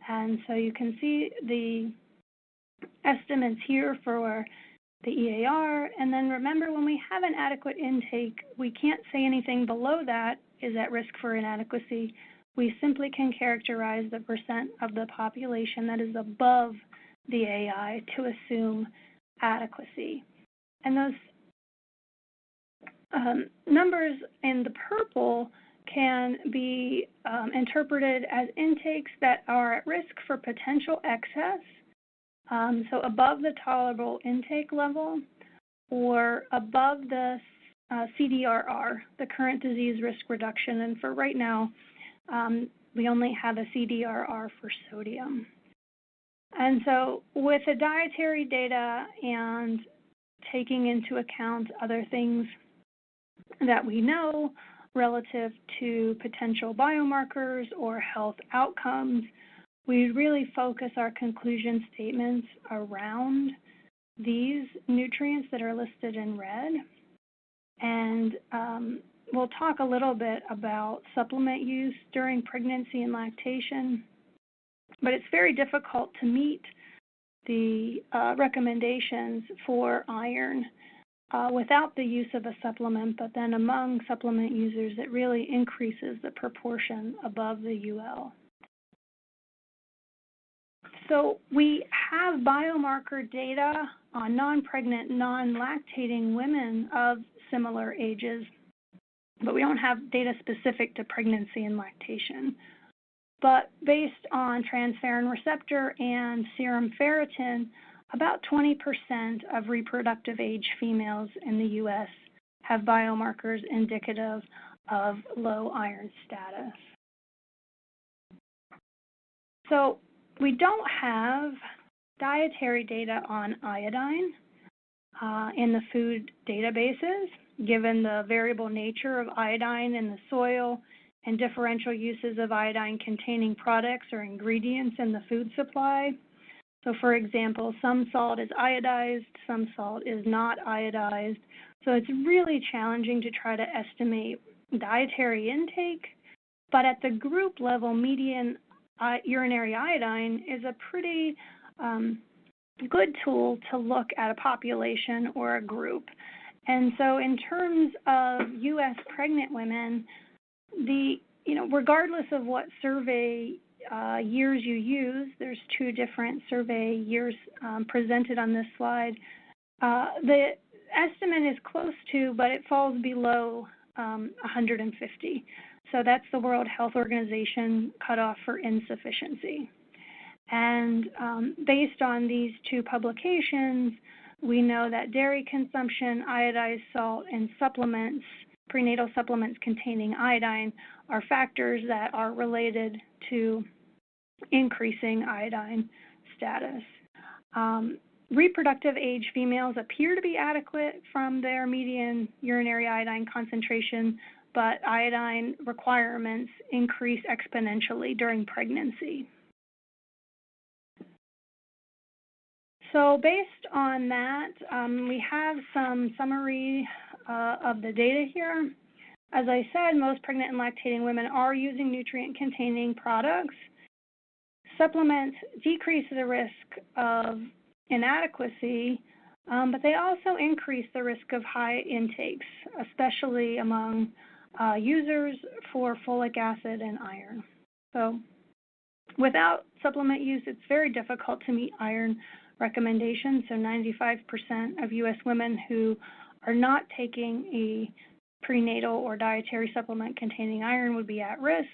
And so you can see the estimates here for the EAR, and then remember, when we have an adequate intake, we can't say anything below that is at risk for inadequacy. We simply can characterize the percent of the population that is above the AI to assume adequacy. And those numbers in the purple can be interpreted as intakes that are at risk for potential excess, so above the tolerable intake level, or above the CDRR, the current disease risk reduction. And for right now, we only have a CDRR for sodium. And so with the dietary data and taking into account other things that we know relative to potential biomarkers or health outcomes, we really focus our conclusion statements around these nutrients that are listed in red. And we'll talk a little bit about supplement use during pregnancy and lactation but it's very difficult to meet the recommendations for iron without the use of a supplement, but then among supplement users, it really increases the proportion above the UL. So we have biomarker data on non-pregnant, non-lactating women of similar ages, but we don't have data specific to pregnancy and lactation. But based on transferrin receptor and serum ferritin, about 20% of reproductive age females in the U.S. have biomarkers indicative of low iron status. So we don't have dietary data on iodine in the food databases, given the variable nature of iodine in the soil and differential uses of iodine-containing products or ingredients in the food supply. So, for example, some salt is iodized, some salt is not iodized. So it's really challenging to try to estimate dietary intake, but at the group level, median urinary iodine is a pretty good tool to look at a population or a group. And so in terms of U.S. pregnant women, regardless of what survey years you use, there's two different survey years presented on this slide. The estimate is close to, but it falls below 150. So that's the World Health Organization cutoff for insufficiency. And based on these two publications, we know that dairy consumption, iodized salt, and supplements, prenatal supplements containing iodine, are factors that are related to increasing iodine status. Reproductive age females appear to be adequate from their median urinary iodine concentration, but iodine requirements increase exponentially during pregnancy. So based on that, we have some summary of the data here. As I said, most pregnant and lactating women are using nutrient-containing products. Supplements decrease the risk of inadequacy, but they also increase the risk of high intakes, especially among users for folic acid and iron. So without supplement use, it's very difficult to meet iron recommendations. So 95% of U.S. women who are not taking a prenatal or dietary supplement containing iron would be at risk.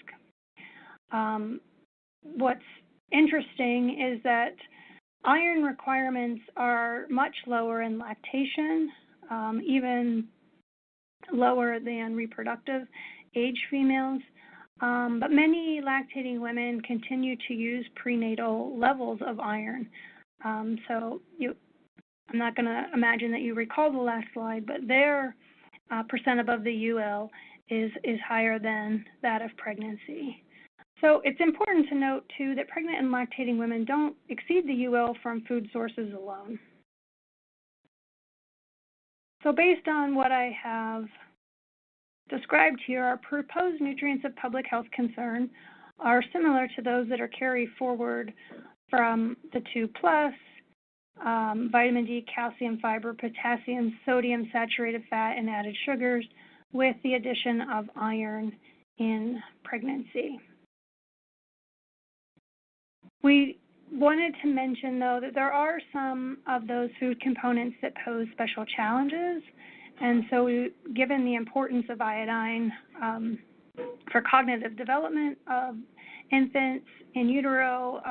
What's interesting is that iron requirements are much lower in lactation, even lower than reproductive age females. But many lactating women continue to use prenatal levels of iron. So I'm not going to imagine that you recall the last slide, but their percent above the UL is higher than that of pregnancy. So it's important to note, too, that pregnant and lactating women don't exceed the UL from food sources alone. So based on what I have described here, our proposed nutrients of public health concern are similar to those that are carried forward from the 2+, vitamin D, calcium, fiber, potassium, sodium, saturated fat, and added sugars, with the addition of iron in pregnancy. We wanted to mention, though, that there are some of those food components that pose special challenges. And so given the importance of iodine for cognitive development of infants in utero,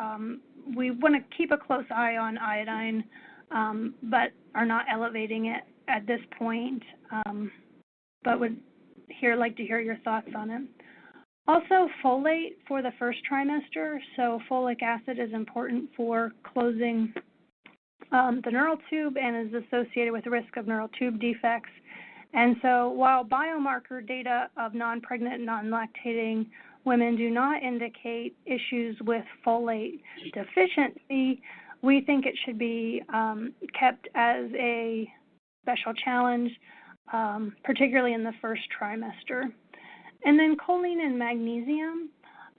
we want to keep a close eye on iodine, but are not elevating it at this point, but would like to hear your thoughts on it. Also, folate for the first trimester. So folic acid is important for closing the neural tube and is associated with the risk of neural tube defects. And so while biomarker data of non-pregnant and non-lactating women do not indicate issues with folate deficiency, we think it should be kept as a special challenge, particularly in the first trimester. And then choline and magnesium.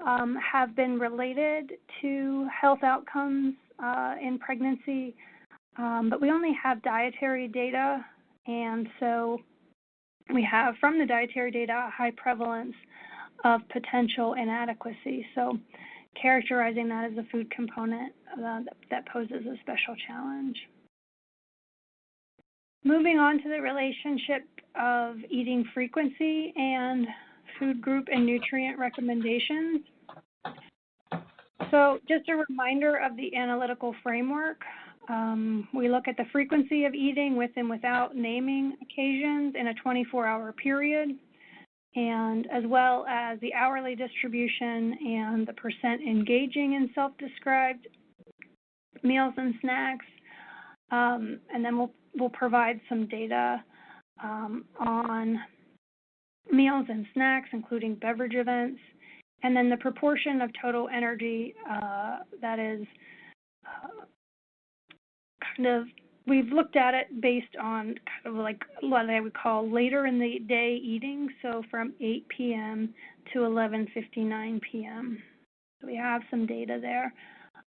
have been related to health outcomes in pregnancy, but we only have dietary data, and so we have from the dietary data a high prevalence of potential inadequacy. So characterizing that as a food component that poses a special challenge. Moving on to the relationship of eating frequency and food group and nutrient recommendations. So just a reminder of the analytical framework. We look at the frequency of eating with and without naming occasions in a 24-hour period, and as well as the hourly distribution and the percent engaging in self-described meals and snacks. And then we'll provide some data on meals and snacks, including beverage events, and then the proportion of total energy that is we've looked at it based on kind of like what I would call later in the day eating, so from 8 p.m. to 11:59 p.m. So we have some data there.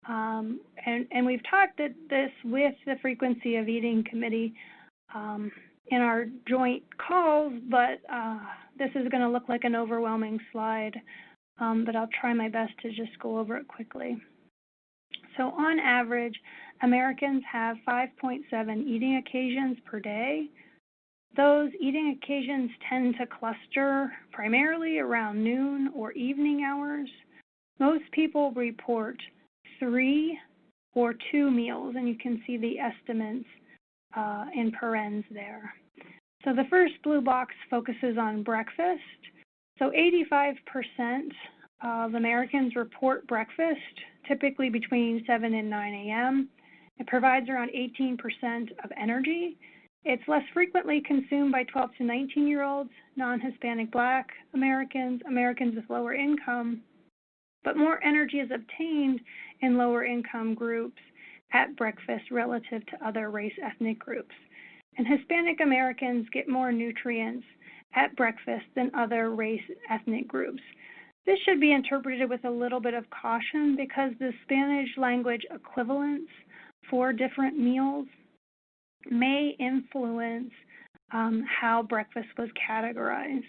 And we've talked this with the frequency of eating committee in our joint calls, but this is going to look like an overwhelming slide, but I'll try my best to just go over it quickly. So on average, Americans have 5.7 eating occasions per day. Those eating occasions tend to cluster primarily around noon or evening hours. Most people report 3 or 2 meals, and you can see the estimates in parens there. So the first blue box focuses on breakfast. So 85% of Americans report breakfast, typically between 7 and 9 a.m. It provides around 18% of energy. It's less frequently consumed by 12 to 19-year-olds, non-Hispanic Black Americans, Americans with lower income, but more energy is obtained in lower income groups at breakfast relative to other race ethnic groups. And Hispanic Americans get more nutrients at breakfast than other race ethnic groups. This should be interpreted with a little bit of caution because the Spanish language equivalents for different meals may influence how breakfast was categorized.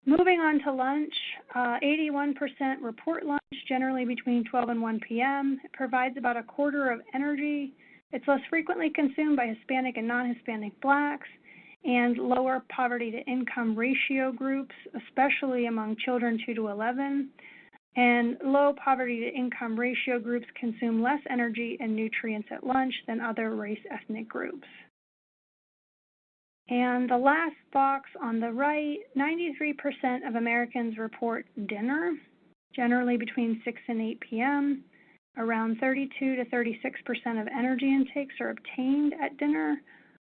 Moving on to lunch, 81% report lunch generally between 12 and 1 p.m. It provides about a quarter of energy. It's less frequently consumed by Hispanic and non-Hispanic Blacks and lower poverty to income ratio groups, especially among children 2 to 11. And low poverty to income ratio groups consume less energy and nutrients at lunch than other race ethnic groups. And the last box on the right, 93% of Americans report dinner, generally between 6 and 8 p.m. Around 32 to 36% of energy intakes are obtained at dinner.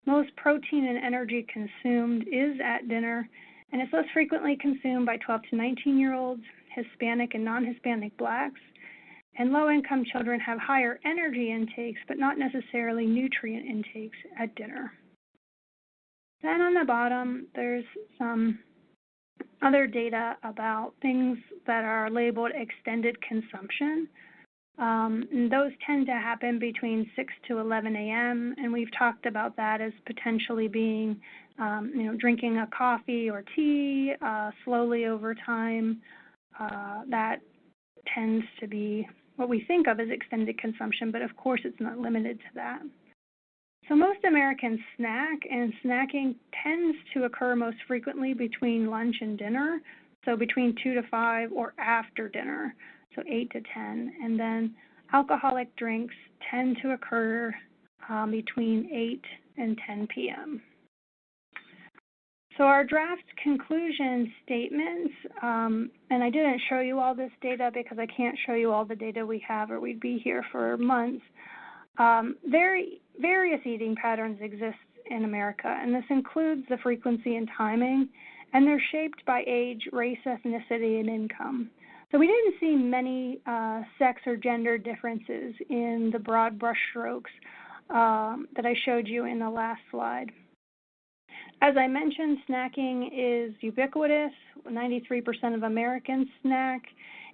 Most protein and energy consumed is at dinner, and it's less frequently consumed by 12 to 19-year-olds, Hispanic and non-Hispanic Blacks, and low-income children have higher energy intakes, but not necessarily nutrient intakes at dinner. Then on the bottom, there's some other data about things that are labeled extended consumption. And those tend to happen between 6 to 11 a.m., and we've talked about that as potentially being, drinking a coffee or tea slowly over time. That tends to be what we think of as extended consumption, but of course it's not limited to that. So most Americans snack, and snacking tends to occur most frequently between lunch and dinner, so between 2 to 5 or after dinner, so 8 to 10. And then alcoholic drinks tend to occur between 8 and 10 p.m. So our draft conclusion statements, and I didn't show you all this data because I can't show you all the data we have or we'd be here for months. Various eating patterns exist in America, and this includes the frequency and timing, and they're shaped by age, race, ethnicity, and income. So we didn't see many sex or gender differences in the broad brushstrokes that I showed you in the last slide. As I mentioned, snacking is ubiquitous. 93% of Americans snack,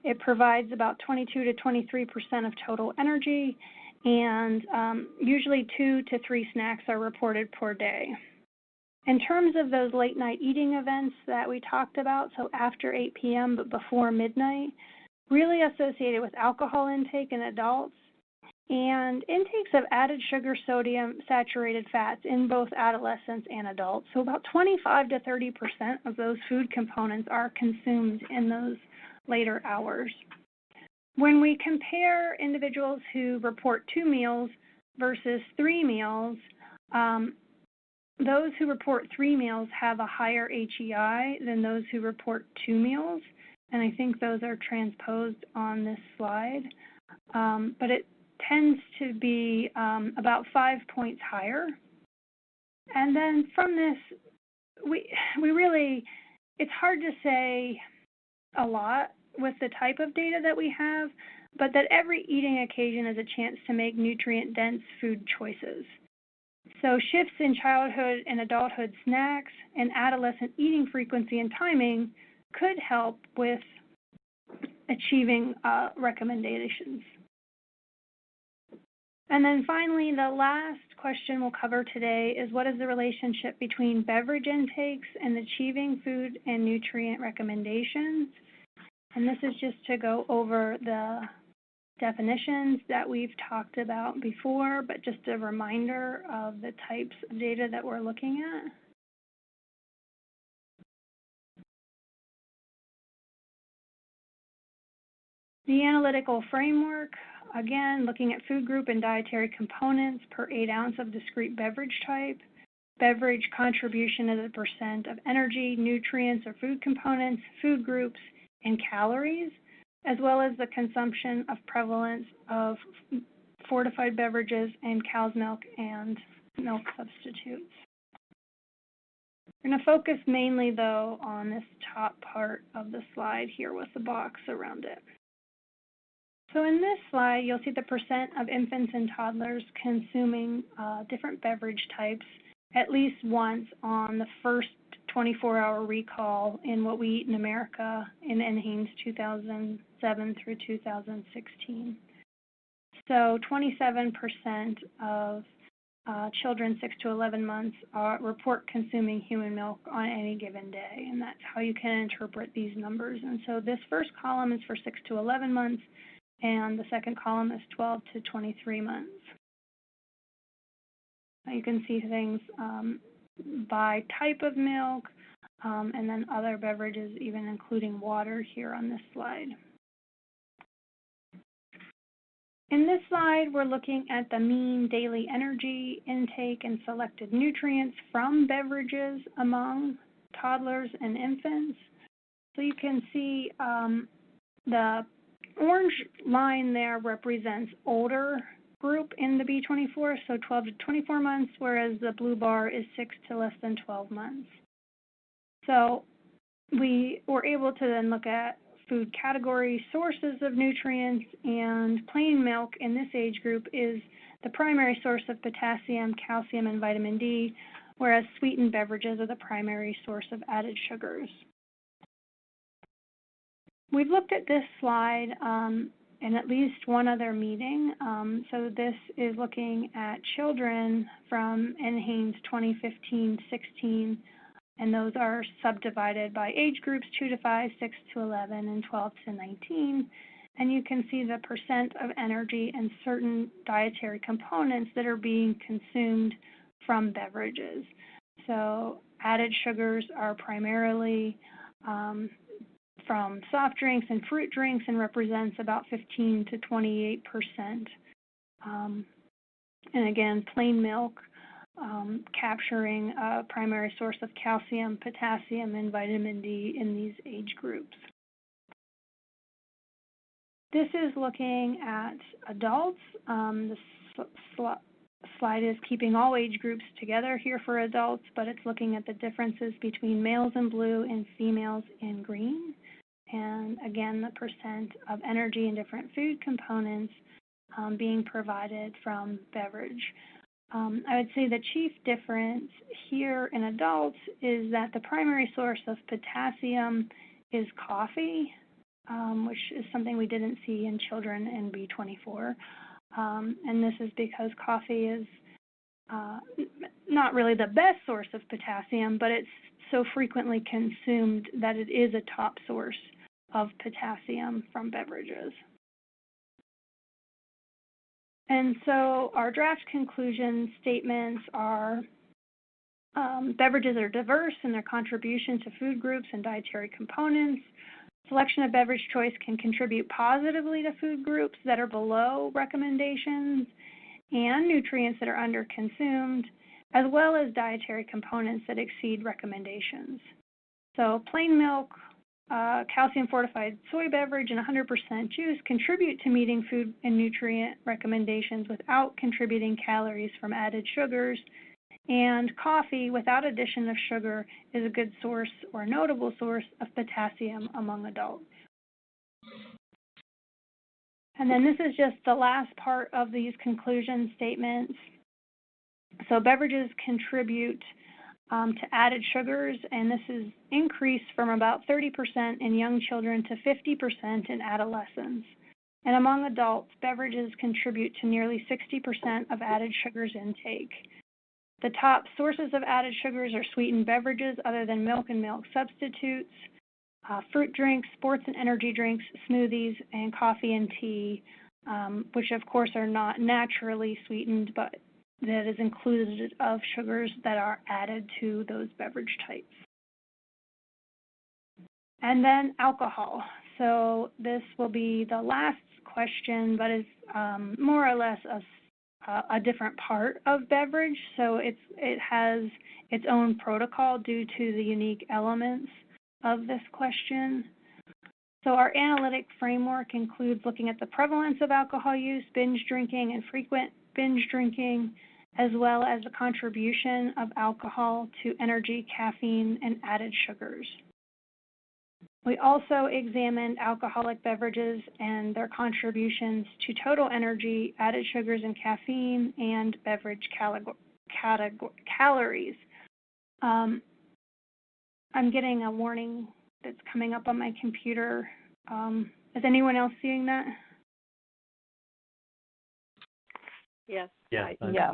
It provides about 22 to 23% of total energy, and usually 2 to 3 snacks are reported per day. In terms of those late night eating events that we talked about, so after 8 p.m. but before midnight, really associated with alcohol intake in adults and intakes of added sugar, sodium, saturated fats in both adolescents and adults. So about 25 to 30% of those food components are consumed in those later hours. When we compare individuals who report 2 meals versus 3 meals, those who report 3 meals have a higher HEI than those who report 2 meals, and I think those are transposed on this slide. But it tends to be about 5 points higher. And then from this, we really, it's hard to say a lot with the type of data that we have, but that every eating occasion is a chance to make nutrient-dense food choices. So shifts in childhood and adulthood snacks and adolescent eating frequency and timing could help with achieving recommendations. And then finally, the last question we'll cover today is what is the relationship between beverage intakes and achieving food and nutrient recommendations? And this is just to go over the definitions that we've talked about before, but just a reminder of the types of data that we're looking at. The analytical framework, again, looking at food group and dietary components per 8 ounce of discrete beverage type, beverage contribution as a percent of energy, nutrients or food components, food groups, and calories, as well as the consumption of prevalence of fortified beverages and cow's milk and milk substitutes. We're going to focus mainly, though, on this top part of the slide here with the box around it. So in this slide, you'll see the percent of infants and toddlers consuming different beverage types at least once on the first 24-hour recall in What We Eat in America in NHANES 2007 through 2016. So 27% of children 6 to 11 months report consuming human milk on any given day, and that's how you can interpret these numbers. And so this first column is for 6 to 11 months, and the second column is 12 to 23 months. You can see things by type of milk, and then other beverages, even including water here on this slide. In this slide, we're looking at the mean daily energy intake and selected nutrients from beverages among toddlers and infants. So you can see the orange line there represents older group in the B24, so 12 to 24 months, whereas the blue bar is 6 to less than 12 months. So we were able to then look at food category sources of nutrients, and plain milk in this age group is the primary source of potassium, calcium, and vitamin D, whereas sweetened beverages are the primary source of added sugars. We've looked at this slide in at least one other meeting. So this is looking at children from NHANES 2015-16, and those are subdivided by age groups 2 to 5, 6 to 11, and 12 to 19. And you can see the percent of energy and certain dietary components that are being consumed from beverages. So added sugars are primarily from soft drinks and fruit drinks and represents about 15 to 28%. And again, plain milk capturing a primary source of calcium, potassium, and vitamin D in these age groups. This is looking at adults. The slide is keeping all age groups together here for adults, but it's looking at the differences between males in blue and females in green. And again, the percent of energy and different food components being provided from beverage. I would say the chief difference here in adults is that the primary source of potassium is coffee, which is something we didn't see in children in B24. And this is because coffee is not really the best source of potassium, but it's so frequently consumed that it is a top source of potassium from beverages. And so our draft conclusion statements are beverages are diverse in their contribution to food groups and dietary components. Selection of beverage choice can contribute positively to food groups that are below recommendations and nutrients that are underconsumed, as well as dietary components that exceed recommendations. So plain milk, calcium-fortified soy beverage, and 100% juice contribute to meeting food and nutrient recommendations without contributing calories from added sugars. And coffee, without addition of sugar, is a good source or a notable source of potassium among adults. And then this is just the last part of these conclusion statements. So beverages contribute to added sugars, and this is increased from about 30% in young children to 50% in adolescents. And among adults, beverages contribute to nearly 60% of added sugars intake. The top sources of added sugars are sweetened beverages other than milk and milk substitutes, fruit drinks, sports and energy drinks, smoothies, and coffee and tea, which of course are not naturally sweetened, but that is included of sugars that are added to those beverage types. And then alcohol. So this will be the last question, but is more or less a different part of beverage. So it has its own protocol due to the unique elements of this question. So our analytic framework includes looking at the prevalence of alcohol use, binge drinking, and frequent binge drinking, as well as the contribution of alcohol to energy, caffeine, and added sugars. We also examined alcoholic beverages and their contributions to total energy, added sugars and caffeine, and beverage calories. I'm getting a warning that's coming up on my computer. Is anyone else seeing that? Yes. Yeah. Yeah.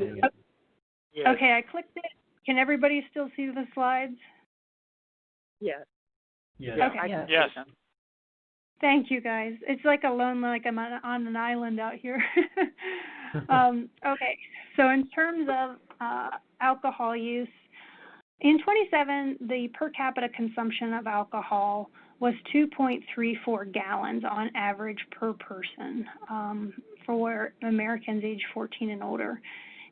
Okay, I clicked it. Can everybody still see the slides? Yes. Yes. Okay. Yes. Thank you, guys. It's like alone, like I'm on an island out here. Okay, so in terms of alcohol use, in 2007, the per capita consumption of alcohol was 2.34 gallons on average per person for Americans age 14 and older.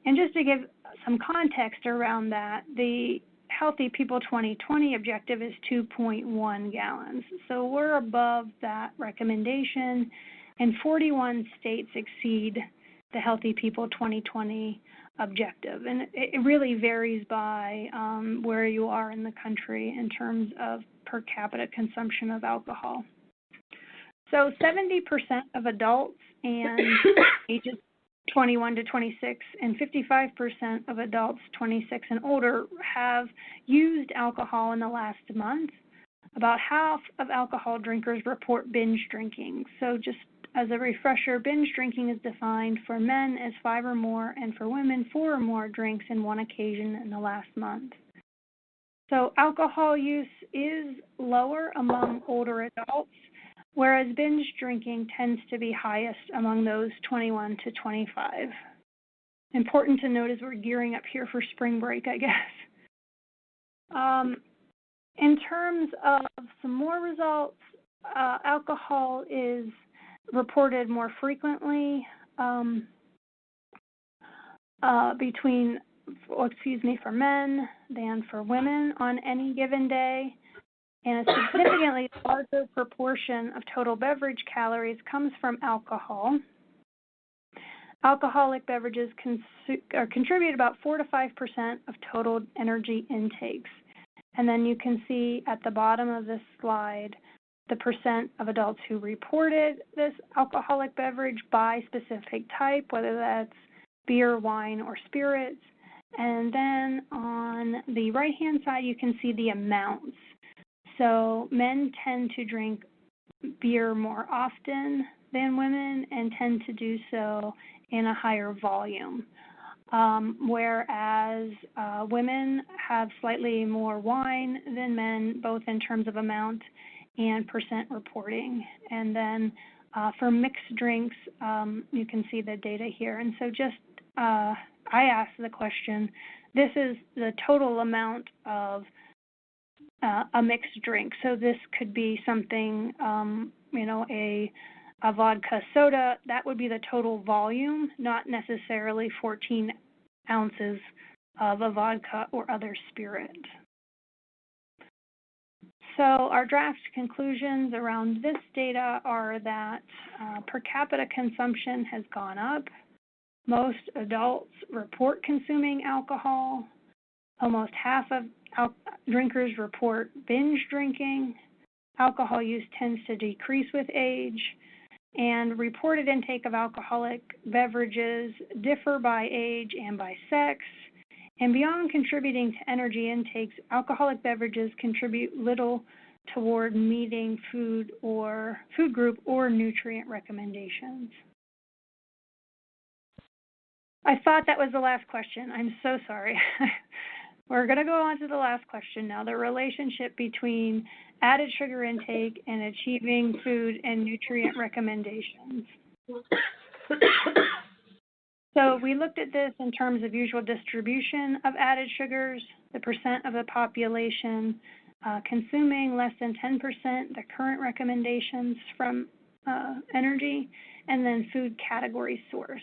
And just to give some context around that, the Healthy People 2020 objective is 2.1 gallons. So we're above that recommendation, and 41 states exceed the Healthy People 2020 objective. And it really varies by where you are in the country in terms of per capita consumption of alcohol. So 70% of adults and ages 21 to 26 and 55% of adults 26 and older have used alcohol in the last month. About half of alcohol drinkers report binge drinking. So just as a refresher, binge drinking is defined for men as 5 or more and for women 4 or more drinks in one occasion in the last month. So alcohol use is lower among older adults, whereas binge drinking tends to be highest among those 21 to 25. Important to note as we're gearing up here for spring break, I guess. In terms of some more results, alcohol is reported more frequently for men than for women on any given day. And a significantly larger proportion of total beverage calories comes from alcohol. Alcoholic beverages contribute about 4 to 5% of total energy intakes. And then you can see at the bottom of this slide the percent of adults who reported this alcoholic beverage by specific type, whether that's beer, wine, or spirits. And then on the right-hand side, you can see the amounts. So men tend to drink beer more often than women and tend to do so in a higher volume, whereas women have slightly more wine than men, both in terms of amount and percent reporting. And then for mixed drinks, you can see the data here. And so just I asked the question, this is the total amount of a mixed drink. So this could be something, a vodka soda. That would be the total volume, not necessarily 14 ounces of a vodka or other spirit. So our draft conclusions around this data are that per capita consumption has gone up. Most adults report consuming alcohol. Almost half of drinkers report binge drinking. Alcohol use tends to decrease with age. And reported intake of alcoholic beverages differ by age and by sex. And beyond contributing to energy intakes, alcoholic beverages contribute little toward meeting food group or nutrient recommendations. I thought that was the last question. I'm so sorry. We're going to go on to the last question now, the relationship between added sugar intake and achieving food and nutrient recommendations. So we looked at this in terms of usual distribution of added sugars, the percent of the population consuming less than 10%, the current recommendations from energy, and then food category source.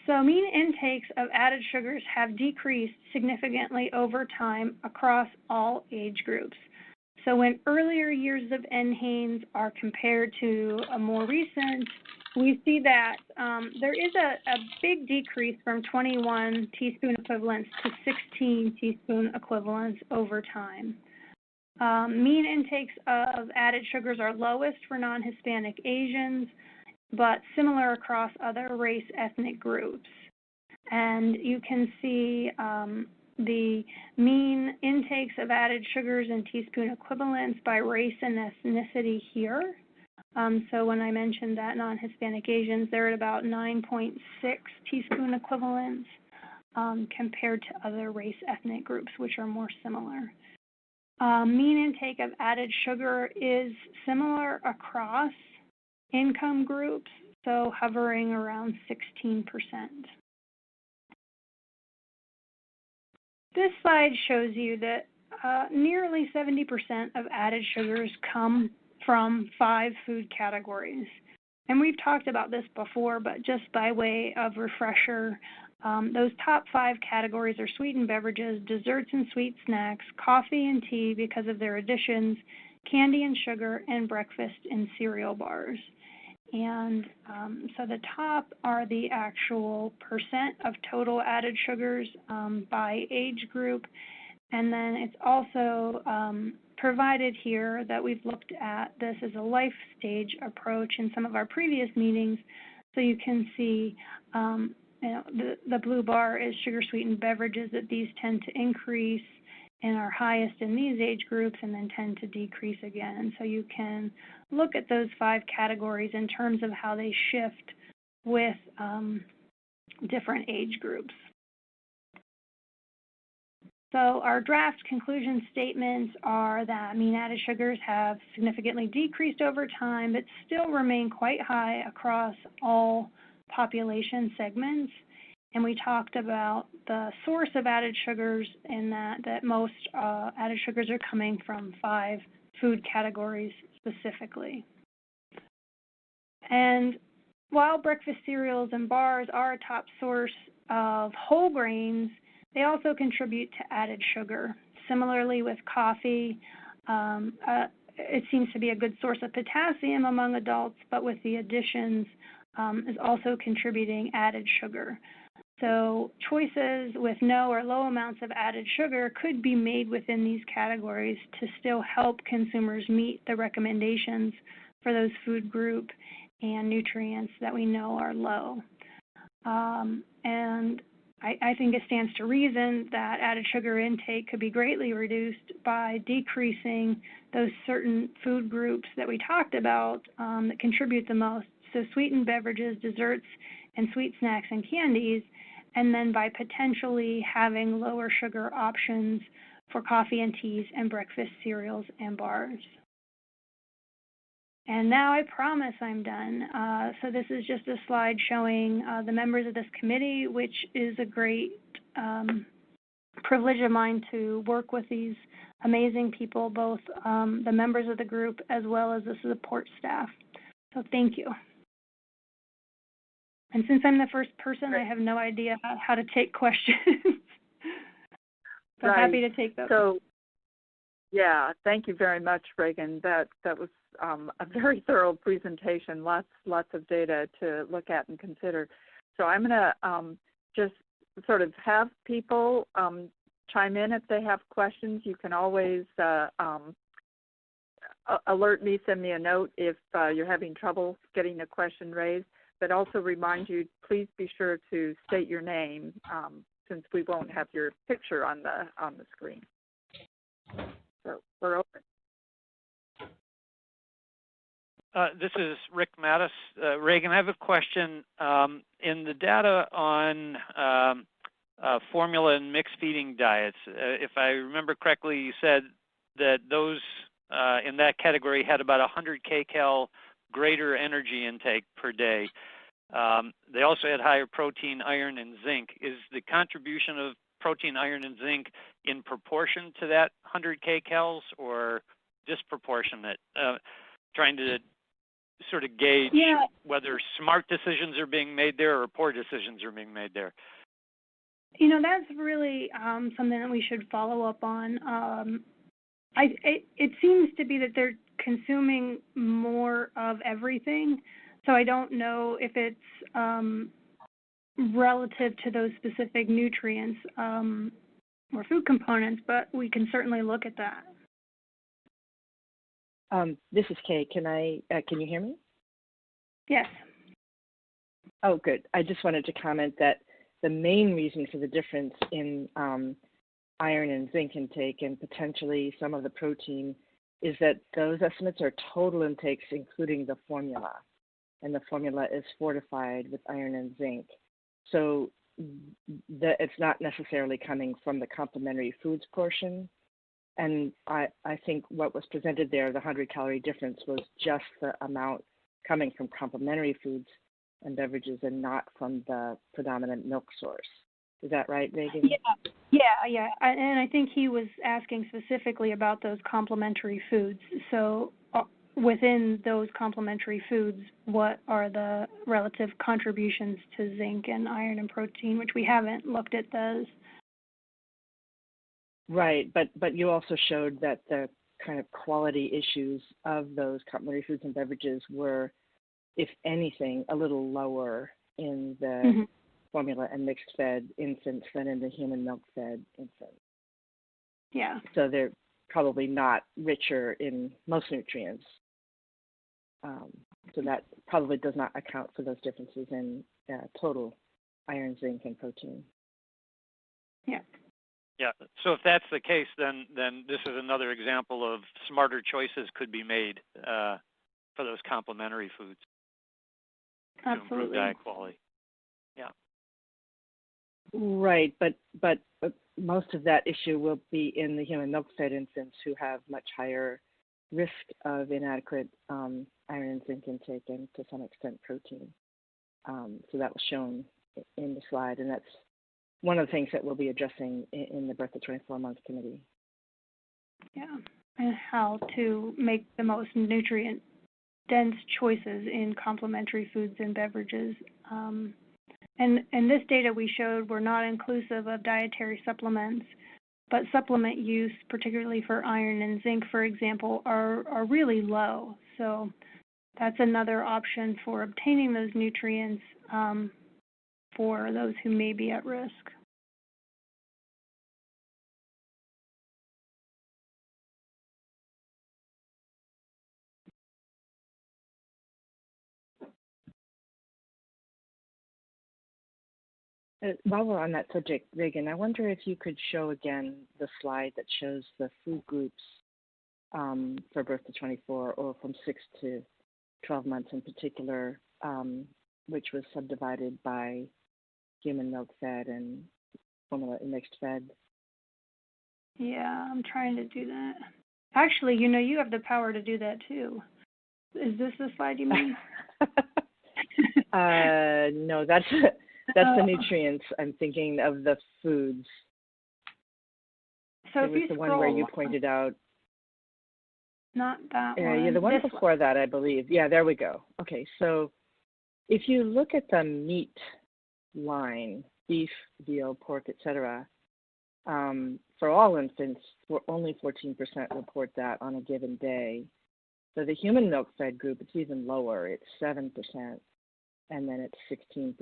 So mean intakes of added sugars have decreased significantly over time across all age groups. So when earlier years of NHANES are compared to a more recent, we see that there is a big decrease from 21 teaspoon equivalents to 16 teaspoon equivalents over time. Mean intakes of added sugars are lowest for non-Hispanic Asians, but similar across other race ethnic groups. And you can see the mean intakes of added sugars and teaspoon equivalents by race and ethnicity here. So when I mentioned that non-Hispanic Asians, they're at about 9.6 teaspoon equivalents compared to other race ethnic groups, which are more similar. Mean intake of added sugar is similar across income groups, so hovering around 16%. This slide shows you that nearly 70% of added sugars come from 5 food categories. And we've talked about this before, but just by way of refresher, those top 5 categories are sweetened beverages, desserts and sweet snacks, coffee and tea because of their additions, candy and sugar, and breakfast and cereal bars. And so the top are the actual percent of total added sugars by age group. And then it's also provided here that we've looked at this as a life stage approach in some of our previous meetings. So you can see the blue bar is sugar sweetened beverages, that these tend to increase and are highest in these age groups and then tend to decrease again. And so you can look at those 5 categories in terms of how they shift with different age groups. So our draft conclusion statements are that mean added sugars have significantly decreased over time, but still remain quite high across all population segments. And we talked about the source of added sugars in that most added sugars are coming from 5 food categories specifically. And while breakfast cereals and bars are a top source of whole grains, they also contribute to added sugar. Similarly with coffee, it seems to be a good source of potassium among adults, but with the additions is also contributing added sugar. So choices with no or low amounts of added sugar could be made within these categories to still help consumers meet the recommendations for those food group and nutrients that we know are low. And I think it stands to reason that added sugar intake could be greatly reduced by decreasing those certain food groups that we talked about that contribute the most. So sweetened beverages, desserts, and sweet snacks and candies, and then by potentially having lower sugar options for coffee and teas and breakfast cereals and bars. And now I promise I'm done. So this is just a slide showing the members of this committee, which is a great privilege of mine to work with these amazing people, both the members of the group as well as the support staff. So thank you. And since I'm the first person, I have no idea how to take questions. So right. Happy to take those. So, yeah, thank you very much, Reagan. That was a very thorough presentation, lots of data to look at and consider. So I'm going to just sort of have people chime in if they have questions. You can always alert me, send me a note if you're having trouble getting a question raised, but also remind you, please be sure to state your name since we won't have your picture on the screen. So we're open. This is Rick Mattis. Reagan, I have a question. In the data on formula and mixed feeding diets, if I remember correctly, you said that those in that category had about 100 kcal greater energy intake per day. They also had higher protein, iron, and zinc. Is the contribution of protein, iron, and zinc in proportion to that 100 kcals or disproportionate? Trying to sort of gauge whether smart decisions are being made there or poor decisions are being made there. You know, that's really something that we should follow up on. It seems to be that they're consuming more of everything, so I don't know if it's relative to those specific nutrients or food components, but we can certainly look at that. This is Kay. Can you hear me? Yes. Oh, good. I just wanted to comment that the main reason for the difference in iron and zinc intake and potentially some of the protein is that those estimates are total intakes, including the formula. And the formula is fortified with iron and zinc. So it's not necessarily coming from the complementary foods portion. And I think what was presented there, the 100-calorie difference, was just the amount coming from complementary foods and beverages and not from the predominant milk source. Is that right, Reagan? Yeah. And I think he was asking specifically about those complementary foods. So within those complementary foods, what are the relative contributions to zinc and iron and protein, which we haven't looked at those. Right, but you also showed that the kind of quality issues of those complementary foods and beverages were, if anything, a little lower in the formula and mixed-fed infants than in the human milk-fed infants. Yeah. So they're probably not richer in most nutrients. So that probably does not account for those differences in total iron, zinc, and protein. Yeah. Yeah. So if that's the case, then this is another example of smarter choices could be made for those complementary foods. Absolutely. To improve diet quality. Yeah. Right, but most of that issue will be in the human milk-fed infants who have much higher risk of inadequate iron and zinc intake and to some extent protein. So that was shown in the slide, and that's one of the things that we'll be addressing in the Birth to 24-month committee. Yeah, and how to make the most nutrient-dense choices in complementary foods and beverages. And this data we showed were not inclusive of dietary supplements, but supplement use, particularly for iron and zinc, for example, are really low. So that's another option for obtaining those nutrients for those who may be at risk. While we're on that subject, Reagan, I wonder if you could show again the slide that shows the food groups for birth to 24 or from 6 to 12 months in particular, which was subdivided by human milk fed and formula and mixed fed. Yeah, I'm trying to do that. Actually, you know, you have the power to do that too. Is this the slide you mean? No, that's the nutrients. I'm thinking of the foods. So it was the one where you pointed out. Not that one. Yeah, the one before that, I believe. Yeah, there we go. Okay, so if you look at the meat line, beef, veal, pork, etc., for all infants, only 14% report that on a given day. So the human milk-fed group, it's even lower. It's 7%, and then it's 16%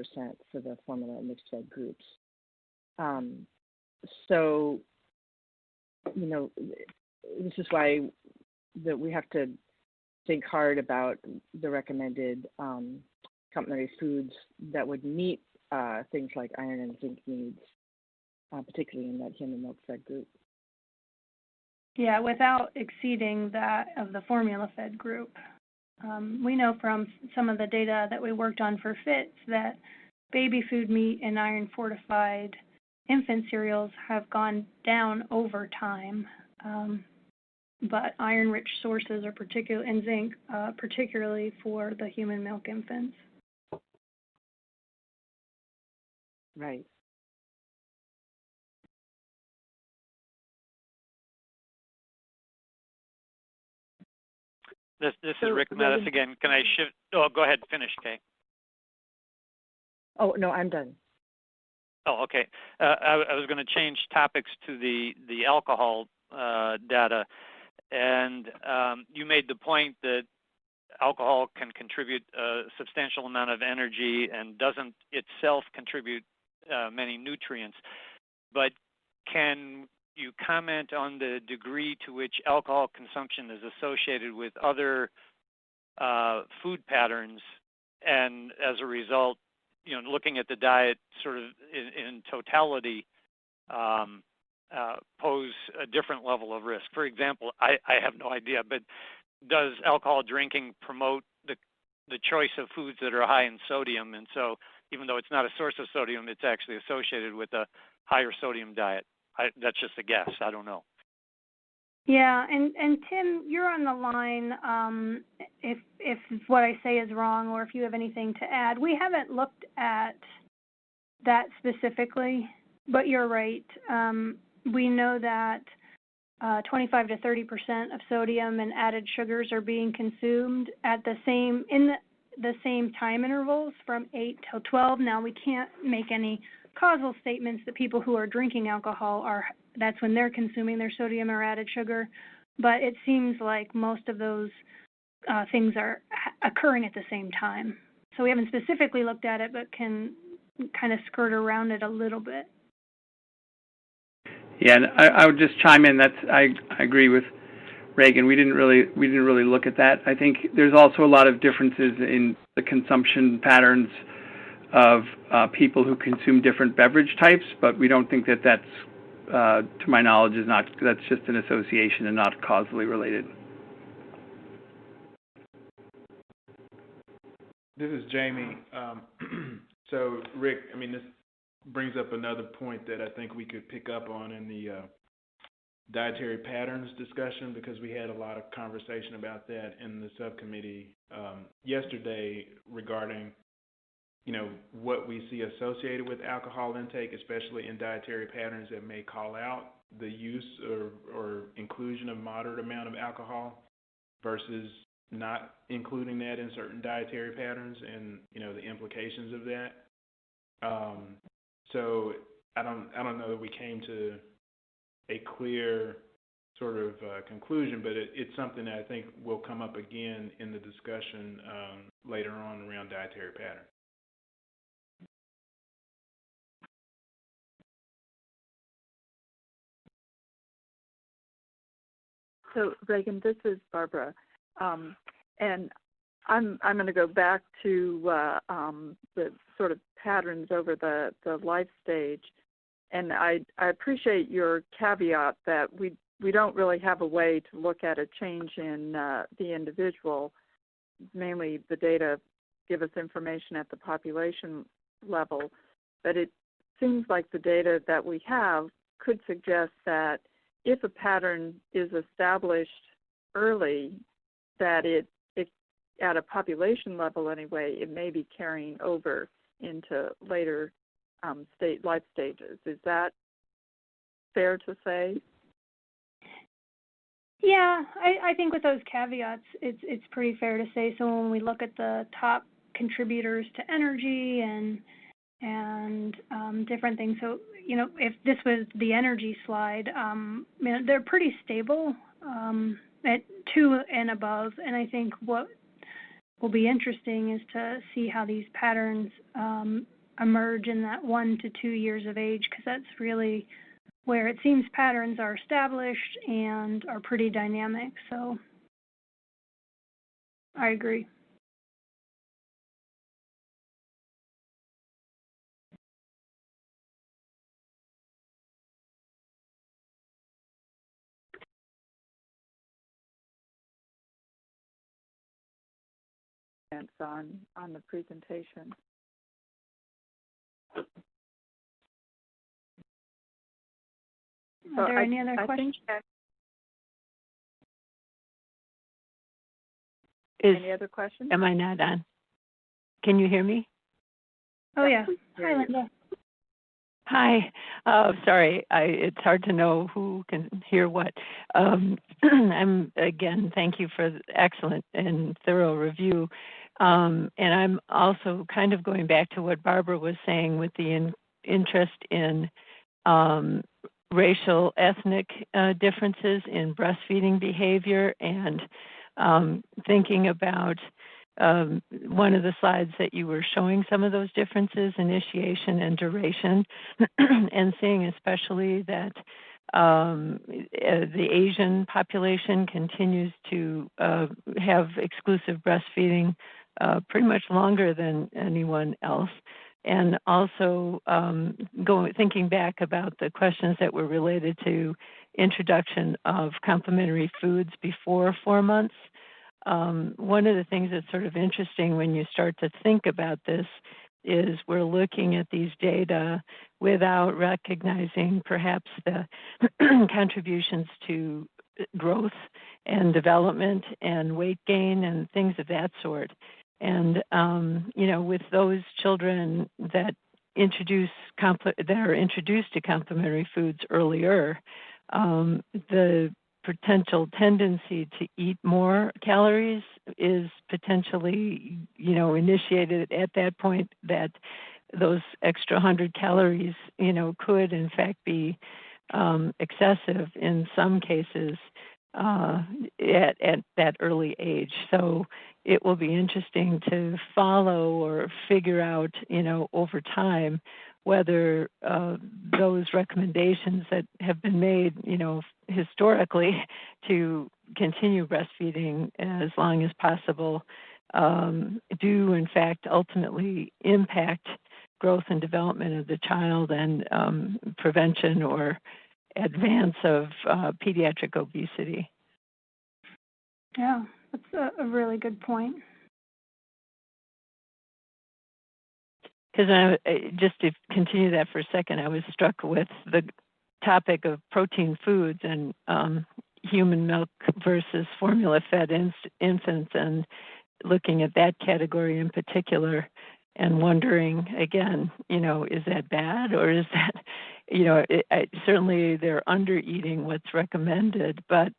for the formula and mixed-fed groups. So, you know, this is why that we have to think hard about the recommended complementary foods that would meet things like iron and zinc needs, particularly in that human milk-fed group. Yeah, without exceeding that of the formula-fed group. We know from some of the data that we worked on for FITS that baby food meat and iron-fortified infant cereals have gone down over time. But iron-rich sources are and zinc, particularly for the human milk infants. Right. This is Rick Mattis again. Can I shift? Oh, go ahead. Finish, Kay. Oh, no, I'm done. Oh, okay. I was going to change topics to the alcohol data. And you made the point that alcohol can contribute a substantial amount of energy and doesn't itself contribute many nutrients. But can you comment on the degree to which alcohol consumption is associated with other food patterns, and as a result, you know, looking at the diet sort of in totality, pose a different level of risk? For example, I have no idea, but does alcohol drinking promote the choice of foods that are high in sodium? And so even though it's not a source of sodium, it's actually associated with a higher sodium diet. That's just a guess. I don't know. Yeah, and Tim, you're on the line. If what I say is wrong or if you have anything to add. We haven't looked at that specifically, but you're right. We know that 25 to 30% of sodium and added sugars are being consumed at the same time intervals from 8 till 12. Now, we can't make any causal statements that people who are drinking alcohol that's when they're consuming their sodium or added sugar, but it seems like most of those things are occurring at the same time. So we haven't specifically looked at it, but can kind of skirt around it a little bit. Yeah, and I would just chime in. I agree with Reagan. We didn't really look at that. I think there's also a lot of differences in the consumption patterns of people who consume different beverage types, but we don't think that that's, to my knowledge, that's just an association and not causally related. This is Jamie. So, Rick, I mean, this brings up another point that I think we could pick up on in the dietary patterns discussion, because we had a lot of conversation about that in the subcommittee yesterday regarding, you know, what we see associated with alcohol intake, especially in dietary patterns that may call out the use or inclusion of moderate amount of alcohol versus not including that in certain dietary patterns, and, you know, the implications of that. So I don't know that we came to a clear sort of conclusion, but it's something that I think will come up again in the discussion later on around dietary patterns. So, Reagan, this is Barbara. And I'm going to go back to the sort of patterns over the life stage, and I appreciate your caveat that we don't really have a way to look at a change in the individual. Mainly the data give us information at the population level, but it seems like the data that we have could suggest that if a pattern is established early, that it at a population level anyway, it may be carrying over into later life stages. Is that fair to say? Yeah, I think with those caveats, it's pretty fair to say. So when we look at the top contributors to energy and different things, so if this was the energy slide, they're pretty stable at 2 and above. And I think what will be interesting is to see how these patterns emerge in that 1 to 2 years of age, because that's really where it seems patterns are established and are pretty dynamic. So I agree. On the presentation. Are there any other questions? Any other questions? Am I not on? Can you hear me? Oh, yeah. Hi, Linda. Hi. Sorry, it's hard to know who can hear what. Again, thank you for the excellent and thorough review. And I'm also kind of going back to what Barbara was saying with the interest in racial, ethnic differences in breastfeeding behavior, and thinking about one of the slides that you were showing some of those differences, initiation and duration, and seeing especially that the Asian population continues to have exclusive breastfeeding pretty much longer than anyone else. And also thinking back about the questions that were related to introduction of complementary foods before 4 months. One of the things that's sort of interesting when you start to think about this is we're looking at these data without recognizing perhaps the contributions to growth and development and weight gain and things of that sort. And, with those children that are introduced to complementary foods earlier, the potential tendency to eat more calories is potentially, initiated at that point, that those extra 100 calories, could in fact be excessive in some cases at that early age. So it will be interesting to follow or figure out, over time, whether those recommendations that have been made, historically to continue breastfeeding as long as possible do in fact ultimately impact growth and development of the child and prevention or advance of pediatric obesity. Yeah, that's a really good point. Because just to continue that for a second, I was struck with the topic of protein foods and human milk versus formula-fed infants, and looking at that category in particular and wondering, again, is that bad, or is that, certainly they're under-eating what's recommended, but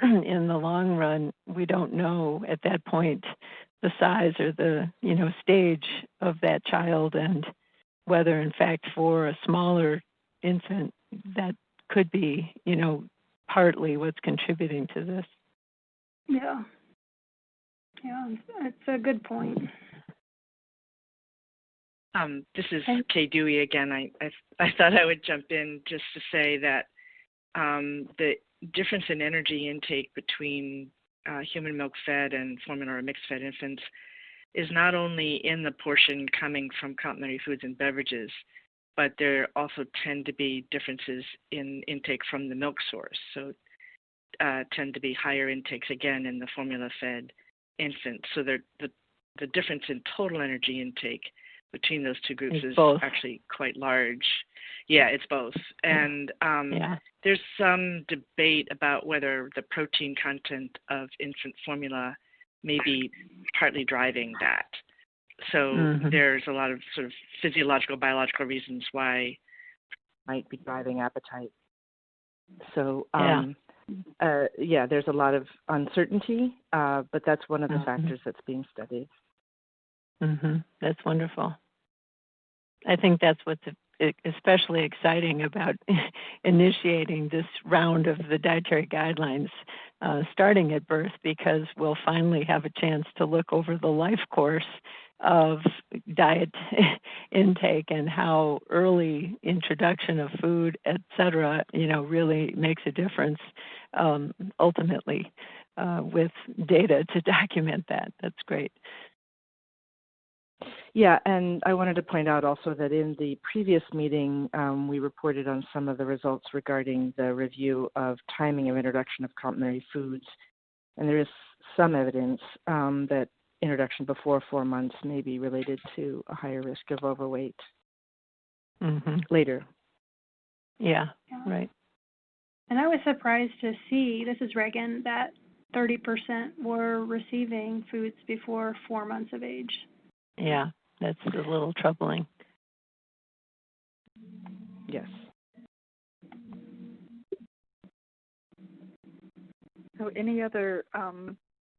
in the long run, we don't know at that point the size or the, stage of that child, and whether, in fact, for a smaller infant, that could be, partly what's contributing to this. Yeah. Yeah, that's a good point. This is Kay Dewey again. I thought I would jump in just to say that the difference in energy intake between human milk fed and formula or mixed fed infants is not only in the portion coming from complementary foods and beverages, but there also tend to be differences in intake from the milk source. So tend to be higher intakes again in the formula fed infants. So the difference in total energy intake between those two groups is both. Actually quite large. Yeah, it's both. And there's some debate about whether the protein content of infant formula may be partly driving that. So there's a lot of sort of physiological, biological reasons why it might be driving appetite. So there's a lot of uncertainty, but that's one of the factors that's being studied. That's wonderful. I think that's what's especially exciting about initiating this round of the dietary guidelines starting at birth, because we'll finally have a chance to look over the life course of diet intake and how early introduction of food, et cetera, really makes a difference ultimately with data to document that. That's great. Yeah, and I wanted to point out also that in the previous meeting, we reported on some of the results regarding the review of timing of introduction of complementary foods. And there is some evidence that introduction before 4 months may be related to a higher risk of overweight later. Yeah, right. And I was surprised to see, this is Reagan, that 30% were receiving foods before 4 months of age. Yeah, that's a little troubling. Yes. So any other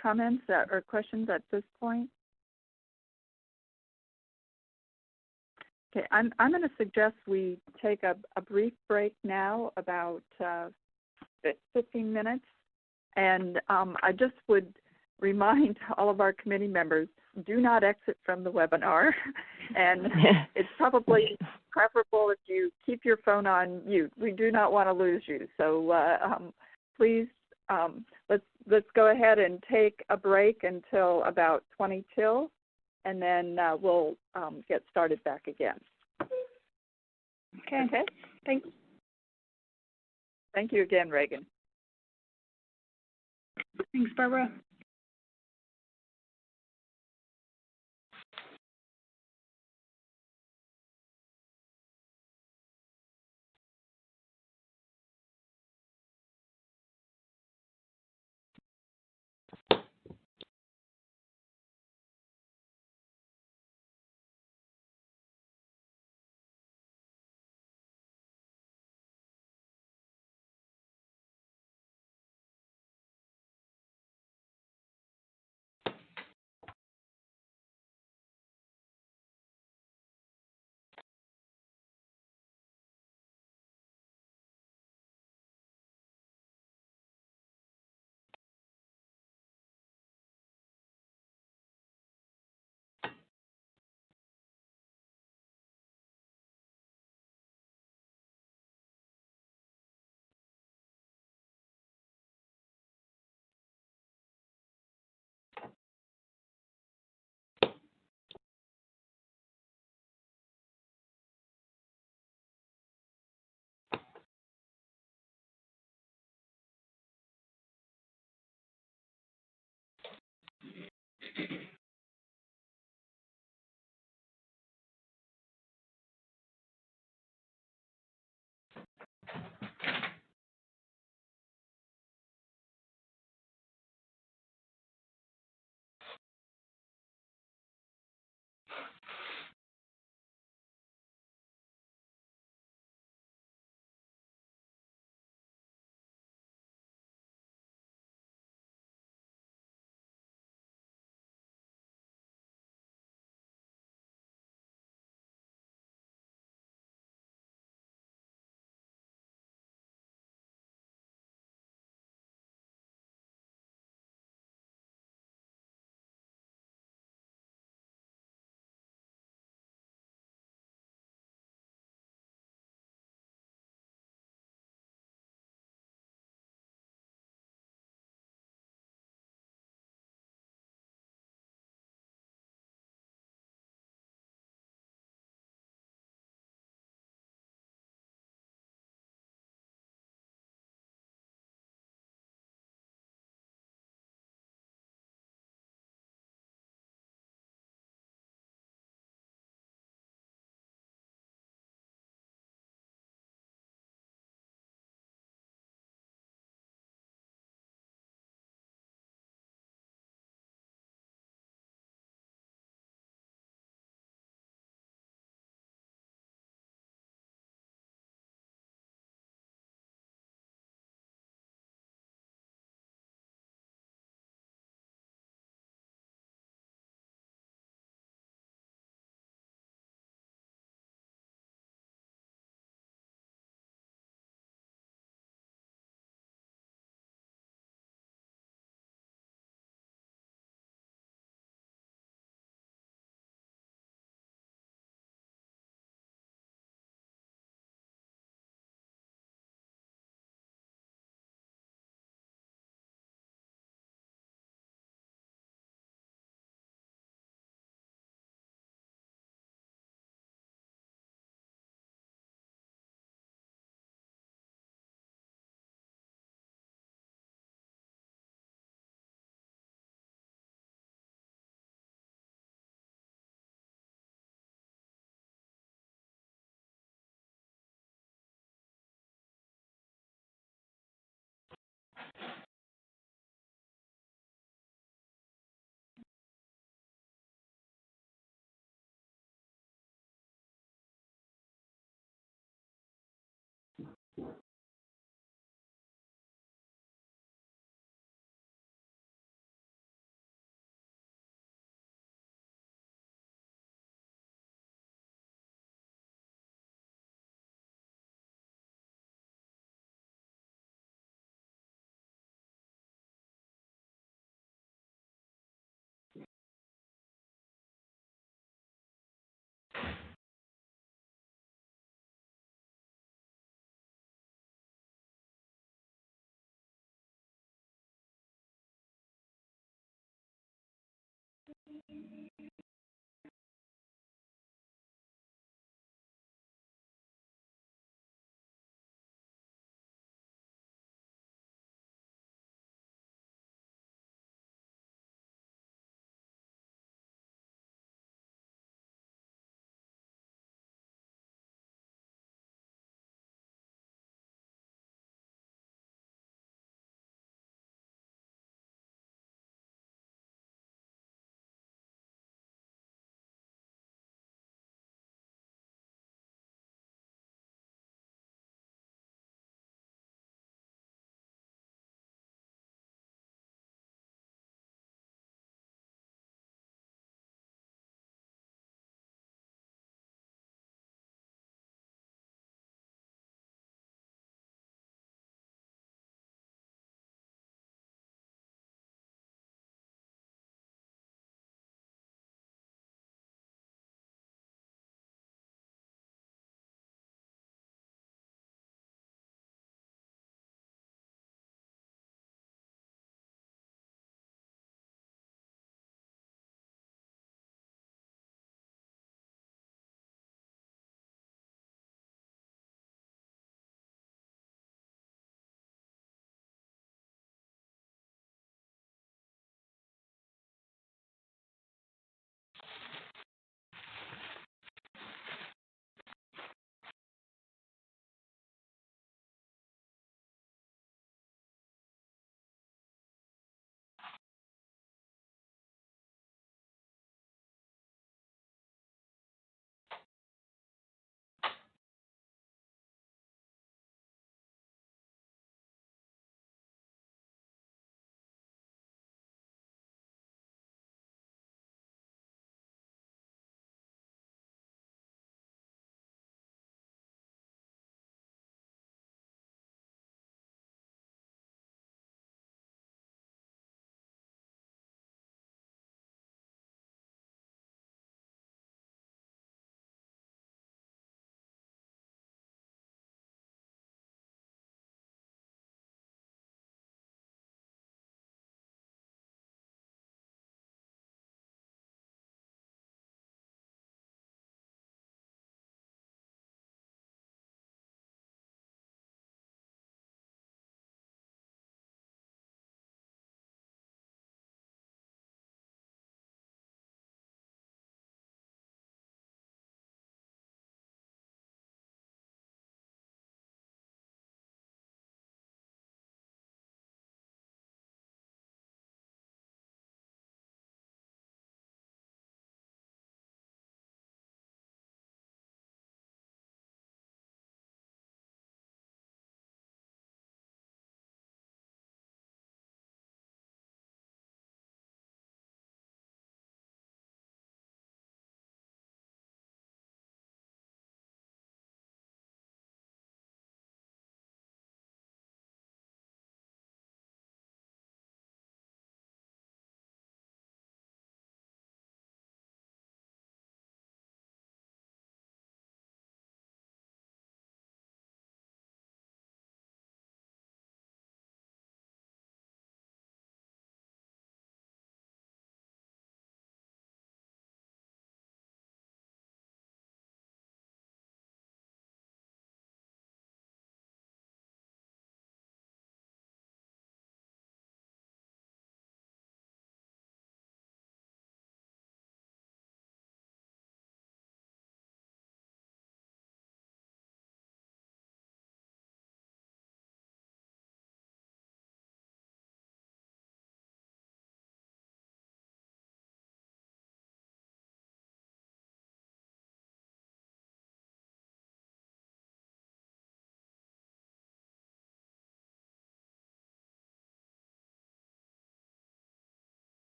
comments or questions at this point? Okay, I'm going to suggest we take a brief break now, about 15 minutes. And I just would remind all of our committee members, do not exit from the webinar. And it's probably preferable if you keep your phone on mute. We do not want to lose you. So please, let's go ahead and take a break until about 20 till, and then we'll get started back again. Okay. Thanks. Thank you again, Reagan. Thanks, Barbara.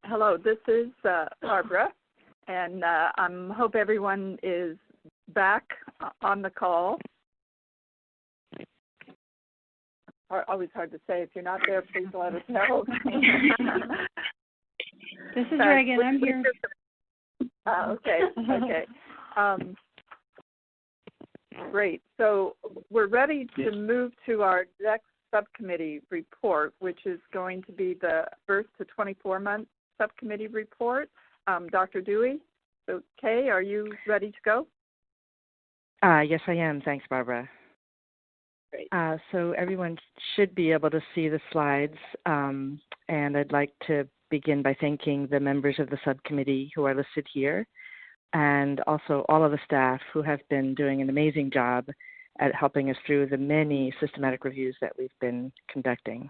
Hello, this is Barbara, and I hope everyone is back on the call. Always hard to say. If you're not there, please let us know. This is Reagan. I'm here. Okay. Great. So we're ready to move to our next subcommittee report, which is going to be the birth to 24-month subcommittee report. Dr. Dewey, okay, are you ready to go? Yes, I am. Thanks, Barbara. Great. So everyone should be able to see the slides, and I'd like to begin by thanking the members of the subcommittee who are listed here, and also all of the staff who have been doing an amazing job at helping us through the many systematic reviews that we've been conducting.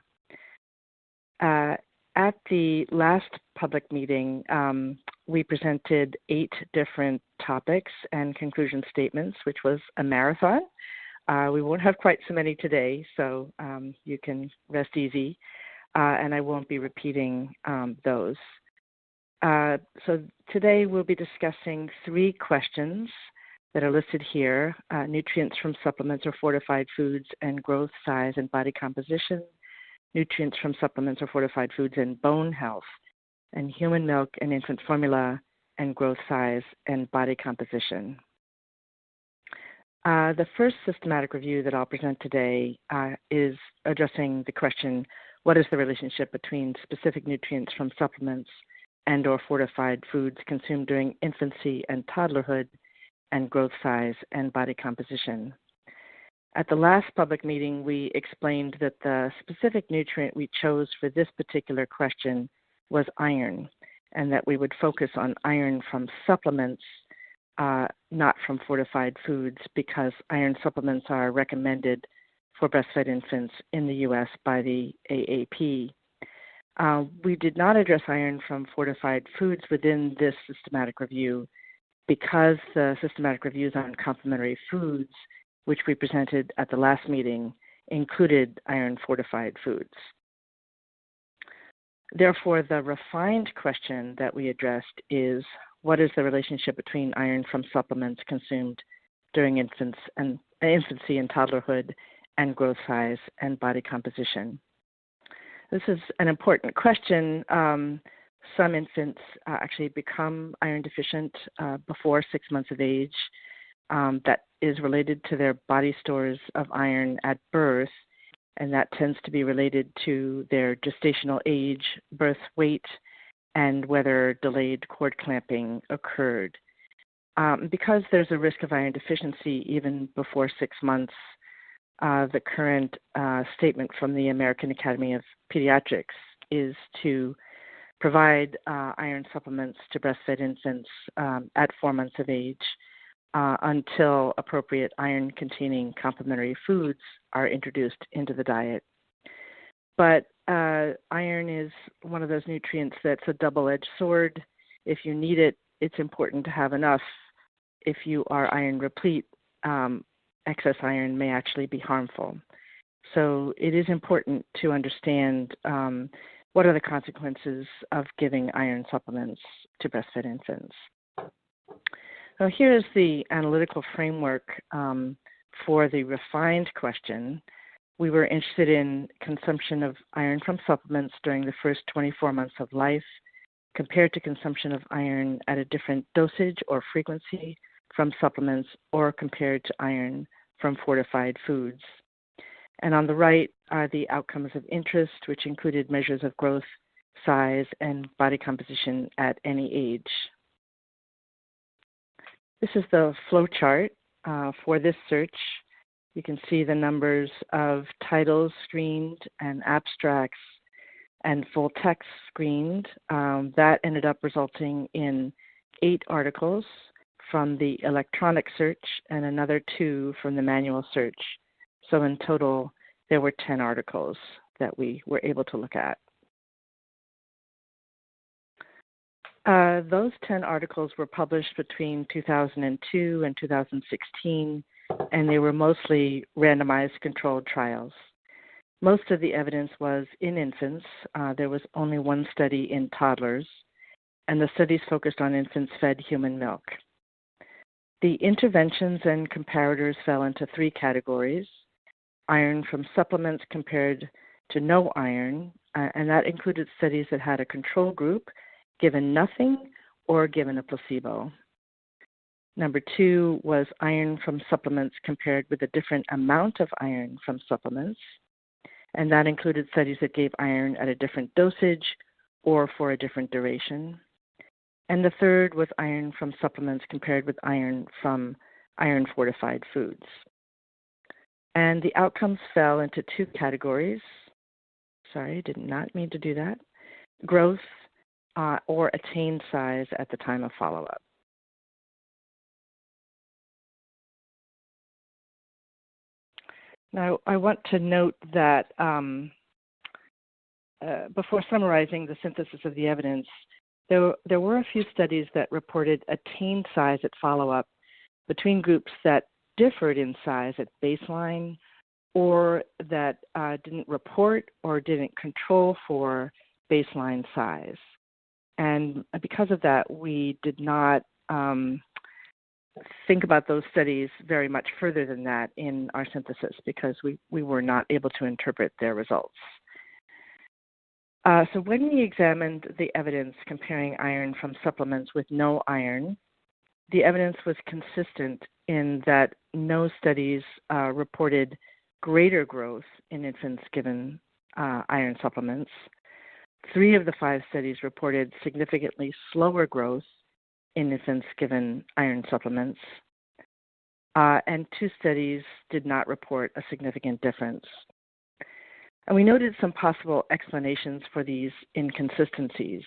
At the last public meeting, we presented 8 different topics and conclusion statements, which was a marathon. We won't have quite so many today, so you can rest easy, and I won't be repeating those. So today we'll be discussing 3 questions that are listed here: nutrients from supplements or fortified foods and growth, size, and body composition, nutrients from supplements or fortified foods and bone health, and human milk and infant formula and growth, size, and body composition. The first systematic review that I'll present today is addressing the question, what is the relationship between specific nutrients from supplements and or fortified foods consumed during infancy and toddlerhood and growth size and body composition? At the last public meeting, we explained that the specific nutrient we chose for this particular question was iron, and that we would focus on iron from supplements, not from fortified foods, because iron supplements are recommended for breastfed infants in the U.S. by the AAP. We did not address iron from fortified foods within this systematic review because the systematic reviews on complementary foods, which we presented at the last meeting, included iron-fortified foods. Therefore, the refined question that we addressed is, what is the relationship between iron from supplements consumed during infancy and toddlerhood and growth size and body composition? This is an important question. Some infants actually become iron deficient before 6 months of age. That is related to their body stores of iron at birth, and that tends to be related to their gestational age, birth weight, and whether delayed cord clamping occurred. Because there's a risk of iron deficiency even before 6 months, the current statement from the American Academy of Pediatrics is to provide iron supplements to breastfed infants at 4 months of age until appropriate iron-containing complementary foods are introduced into the diet. But iron is one of those nutrients that's a double-edged sword. If you need it, it's important to have enough. If you are iron replete, excess iron may actually be harmful. So it is important to understand what are the consequences of giving iron supplements to breastfed infants. So here's the analytical framework for the refined question. We were interested in consumption of iron from supplements during the first 24 months of life compared to consumption of iron at a different dosage or frequency from supplements or compared to iron from fortified foods. And on the right are the outcomes of interest, which included measures of growth, size, and body composition at any age. This is the flow chart for this search. You can see the numbers of titles screened and abstracts and full text screened. That ended up resulting in 8 articles from the electronic search and another 2 from the manual search. So in total, there were 10 articles that we were able to look at. Those 10 articles were published between 2002 and 2016, and they were mostly randomized controlled trials. Most of the evidence was in infants. There was only one study in toddlers, and the studies focused on infants fed human milk. The interventions and comparators fell into 3 categories: iron from supplements compared to no iron, and that included studies that had a control group given nothing or given a placebo. Number 2 was iron from supplements compared with a different amount of iron from supplements, and that included studies that gave iron at a different dosage or for a different duration. And the third was iron from supplements compared with iron from iron-fortified foods. And the outcomes fell into 2 categories. Sorry, did not mean to do that. Growth or attained size at the time of follow-up. Now, I want to note that before summarizing the synthesis of the evidence, there were a few studies that reported attained size at follow-up between groups that differed in size at baseline or that didn't report or didn't control for baseline size. And because of that, we did not think about those studies very much further than that in our synthesis because we were not able to interpret their results. So when we examined the evidence comparing iron from supplements with no iron the evidence was consistent in that no studies reported greater growth in infants given iron supplements. 3 of the 5 studies reported significantly slower growth in infants given iron supplements, and 2 studies did not report a significant difference. And we noted some possible explanations for these inconsistencies.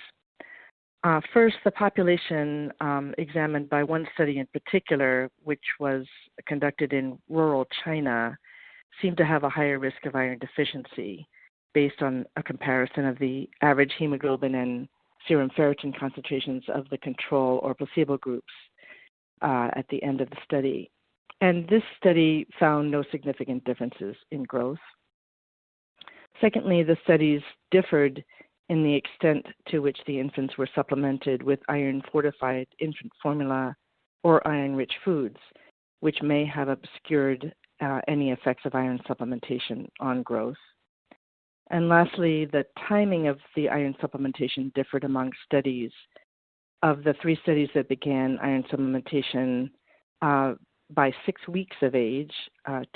First, the population examined by one study in particular, which was conducted in rural China, seemed to have a higher risk of iron deficiency based on a comparison of the average hemoglobin and serum ferritin concentrations of the control or placebo groups at the end of the study. And this study found no significant differences in growth. Secondly, the studies differed in the extent to which the infants were supplemented with iron-fortified infant formula or iron-rich foods, which may have obscured any effects of iron supplementation on growth. And lastly, the timing of the iron supplementation differed among studies. Of the 3 studies that began iron supplementation by 6 weeks of age,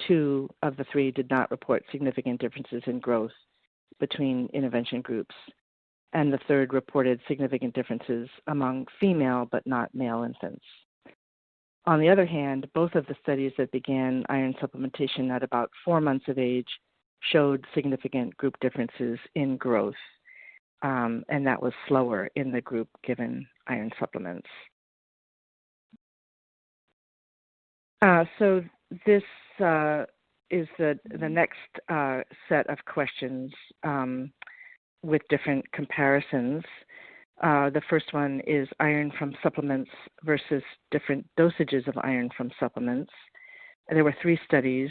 2 of the 3 did not report significant differences in growth between intervention groups, and the 3rd reported significant differences among female but not male infants. On the other hand, both of the studies that began iron supplementation at about 4 months of age showed significant group differences in growth, and that was slower in the group given iron supplements. So this is the next set of questions with different comparisons. The first one is iron from supplements versus different dosages of iron from supplements. There were 3 studies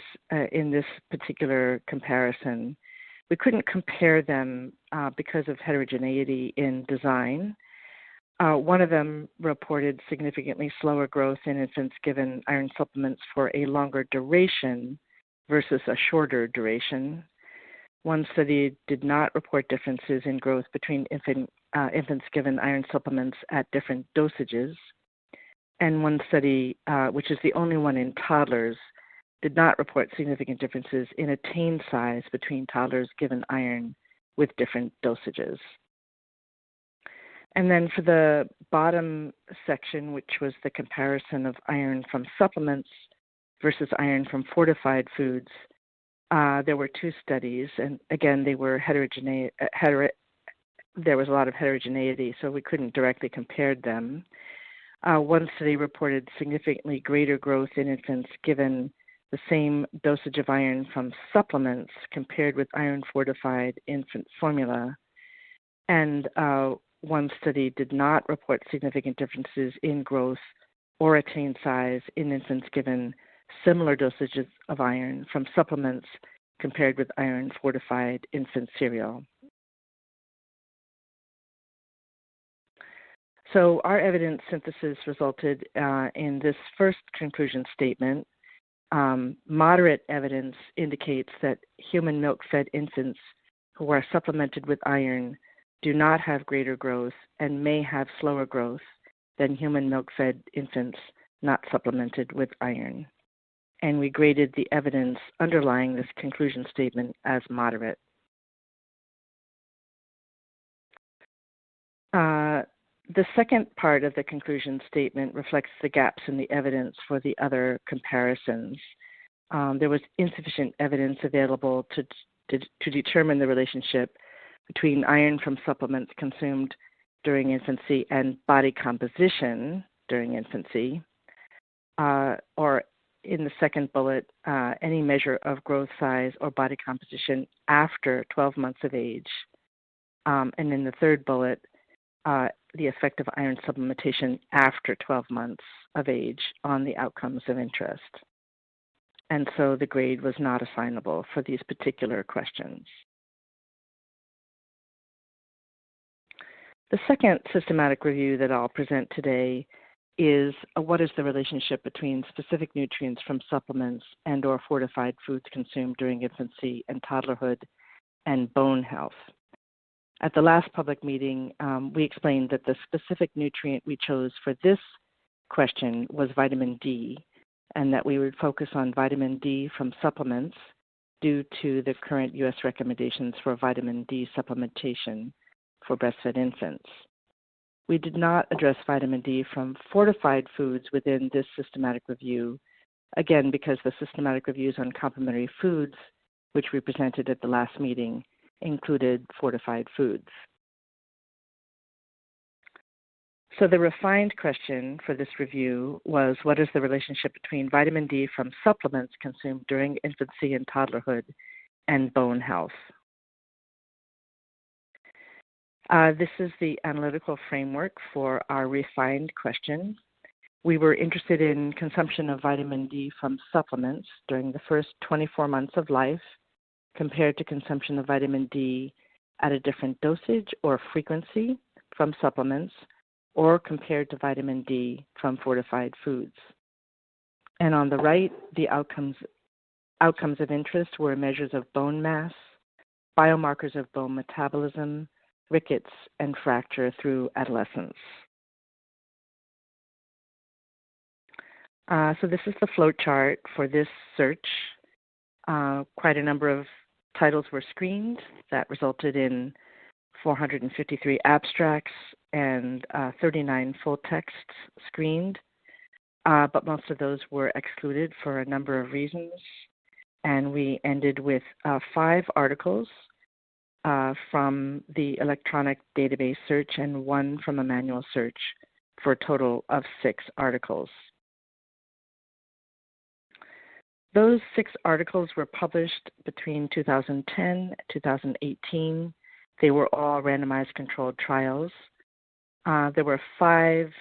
in this particular comparison. We couldn't compare them because of heterogeneity in design. One of them reported significantly slower growth in infants given iron supplements for a longer duration versus a shorter duration. One study did not report differences in growth between infants given iron supplements at different dosages. And one study, which is the only one in toddlers, did not report significant differences in attained size between toddlers given iron with different dosages. And then for the bottom section, which was the comparison of iron from supplements versus iron from fortified foods, there were 2 studies, and again, they were there was a lot of heterogeneity, so we couldn't directly compare them. One study reported significantly greater growth in infants given the same dosage of iron from supplements compared with iron-fortified infant formula, and one study did not report significant differences in growth or attained size in infants given similar dosages of iron from supplements compared with iron-fortified infant cereal. So our evidence synthesis resulted in this first conclusion statement. Moderate evidence indicates that human milk-fed infants who are supplemented with iron do not have greater growth and may have slower growth than human milk-fed infants not supplemented with iron. And we graded the evidence underlying this conclusion statement as moderate. The second part of the conclusion statement reflects the gaps in the evidence for the other comparisons. There was insufficient evidence available to determine the relationship between iron from supplements consumed during infancy and body composition during infancy, or in the second bullet, any measure of growth size or body composition after 12 months of age. And in the third bullet, the effect of iron supplementation after 12 months of age on the outcomes of interest. And so the grade was not assignable for these particular questions. The second systematic review that I'll present today is what is the relationship between specific nutrients from supplements and or fortified foods consumed during infancy and toddlerhood and bone health. At the last public meeting, we explained that the specific nutrient we chose for this question was vitamin D, and that we would focus on vitamin D from supplements due to the current U.S. recommendations for vitamin D supplementation for breastfed infants. We did not address vitamin D from fortified foods within this systematic review, again because the systematic reviews on complementary foods, which we presented at the last meeting, included fortified foods. So the refined question for this review was, what is the relationship between vitamin D from supplements consumed during infancy and toddlerhood and bone health? This is the analytical framework for our refined question. We were interested in consumption of vitamin D from supplements during the first 24 months of life compared to consumption of vitamin D at a different dosage or frequency from supplements, or compared to vitamin D from fortified foods. And on the right, the outcomes of interest were measures of bone mass, biomarkers of bone metabolism, rickets, and fracture through adolescence. So this is the flow chart for this search. Quite a number of titles were screened. That resulted in 453 abstracts and 39 full texts screened, but most of those were excluded for a number of reasons. And we ended with 5 articles from the electronic database search and 1 from a manual search for a total of 6 articles. Those 6 articles were published between 2010 and 2018. They were all randomized controlled trials. There were 5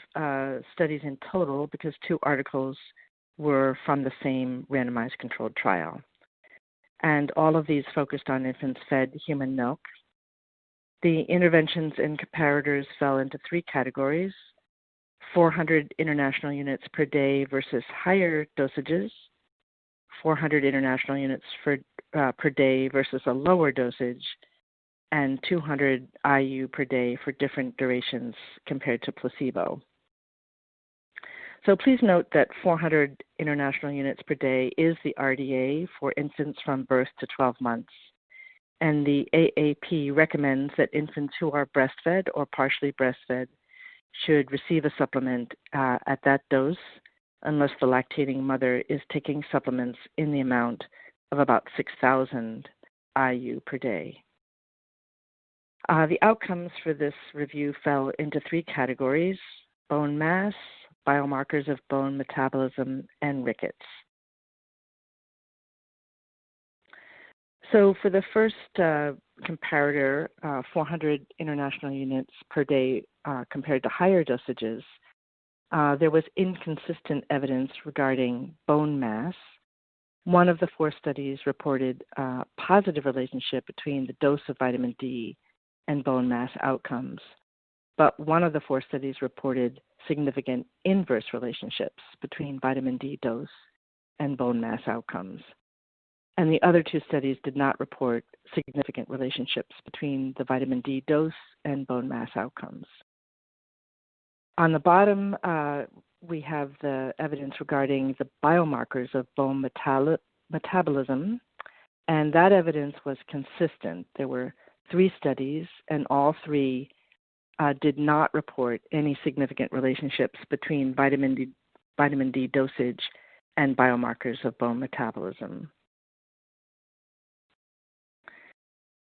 studies in total because 2 articles were from the same randomized controlled trial. And all of these focused on infants fed human milk. The interventions and comparators fell into 3 categories: 400 international units per day versus higher dosages, 400 international units per day versus a lower dosage, and 200 IU per day for different durations compared to placebo. So please note that 400 international units per day is the RDA for infants from birth to 12 months. And the AAP recommends that infants who are breastfed or partially breastfed should receive a supplement at that dose unless the lactating mother is taking supplements in the amount of about 6,000 IU per day. The outcomes for this review fell into 3 categories: bone mass, biomarkers of bone metabolism, and rickets. So for the first comparator, 400 international units per day compared to higher dosages, there was inconsistent evidence regarding bone mass. One of the 4 studies reported a positive relationship between the dose of vitamin D and bone mass outcomes, but one of the 4 studies reported significant inverse relationships between vitamin D dose and bone mass outcomes. And the other 2 studies did not report significant relationships between the vitamin D dose and bone mass outcomes. On the bottom, we have the evidence regarding the biomarkers of bone metabolism, and that evidence was consistent. There were 3 studies, and all 3 did not report any significant relationships between vitamin D dosage and biomarkers of bone metabolism.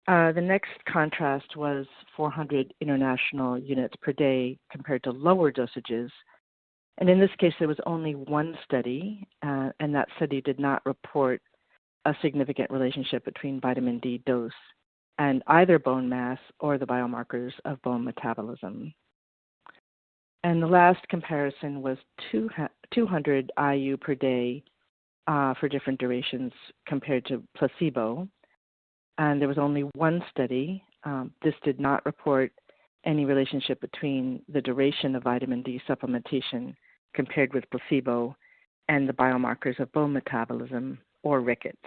The next contrast was 400 international units per day compared to lower dosages. And in this case, there was only 1 study, and that study did not report a significant relationship between vitamin D dose and either bone mass or the biomarkers of bone metabolism. And the last comparison was 200 IU per day for different durations compared to placebo. And there was only 1 study. This did not report any relationship between the duration of vitamin D supplementation compared with placebo and the biomarkers of bone metabolism or rickets.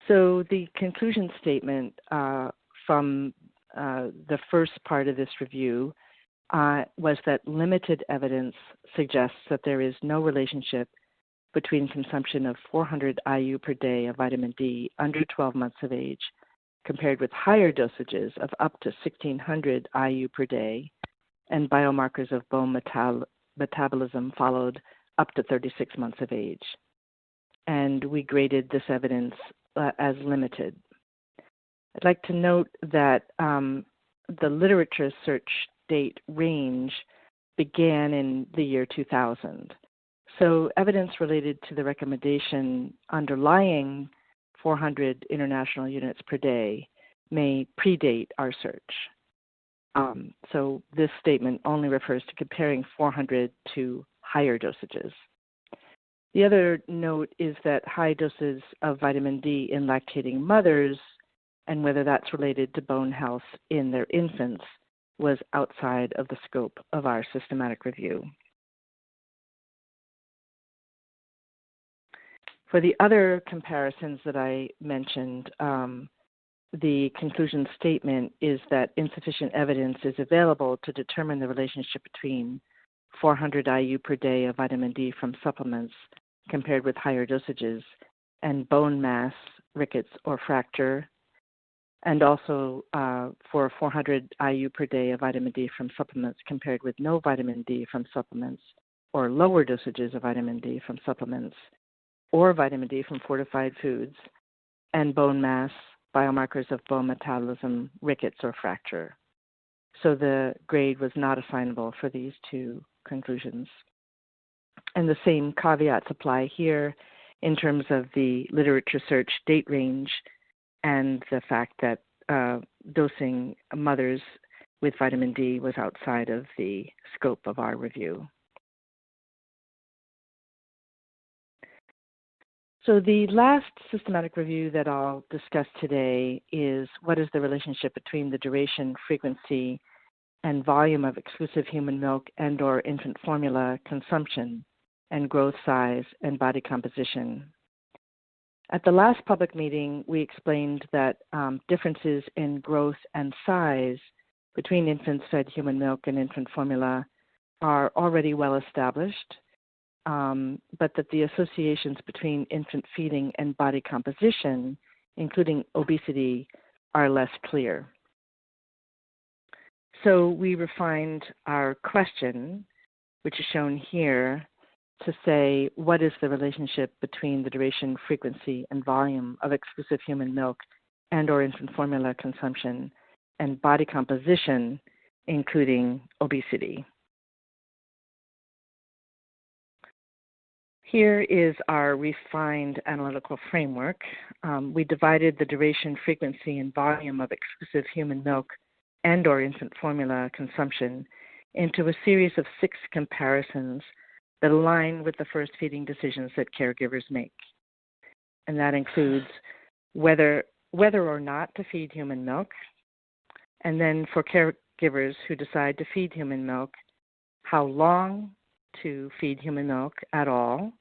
So the conclusion statement from the first part of this review was that limited evidence suggests that there is no relationship between consumption of 400 IU per day of vitamin D under 12 months of age compared with higher dosages of up to 1,600 IU per day and biomarkers of bone metabolism followed up to 36 months of age. And we graded this evidence as limited. I'd like to note that the literature search date range began in the year 2000. So evidence related to the recommendation underlying 400 international units per day may predate our search. So this statement only refers to comparing 400 to higher dosages. The other note is that high doses of vitamin D in lactating mothers and whether that's related to bone health in their infants was outside of the scope of our systematic review. For the other comparisons that I mentioned, the conclusion statement is that insufficient evidence is available to determine the relationship between 400 IU per day of vitamin D from supplements compared with higher dosages and bone mass, rickets, or fracture, and also for 400 IU per day of vitamin D from supplements compared with no vitamin D from supplements or lower dosages of vitamin D from supplements or vitamin D from fortified foods, and bone mass, biomarkers of bone metabolism, rickets, or fracture. So the grade was not assignable for these two conclusions. And the same caveats apply here in terms of the literature search date range and the fact that dosing mothers with vitamin D was outside of the scope of our review. So the last systematic review that I'll discuss today is what is the relationship between the duration, frequency, and volume of exclusive human milk and/or infant formula consumption and growth size and body composition. At the last public meeting, we explained that differences in growth and size between infants fed human milk and infant formula are already well established, but that the associations between infant feeding and body composition, including obesity, are less clear. So we refined our question, which is shown here, to say what is the relationship between the duration, frequency, and volume of exclusive human milk and/or infant formula consumption and body composition, including obesity. Here is our refined analytical framework. We divided the duration, frequency, and volume of exclusive human milk and/or infant formula consumption into a series of 6 comparisons that align with the first feeding decisions that caregivers make. And that includes whether or not to feed human milk, and then for caregivers who decide to feed human milk, how long to feed human milk at all,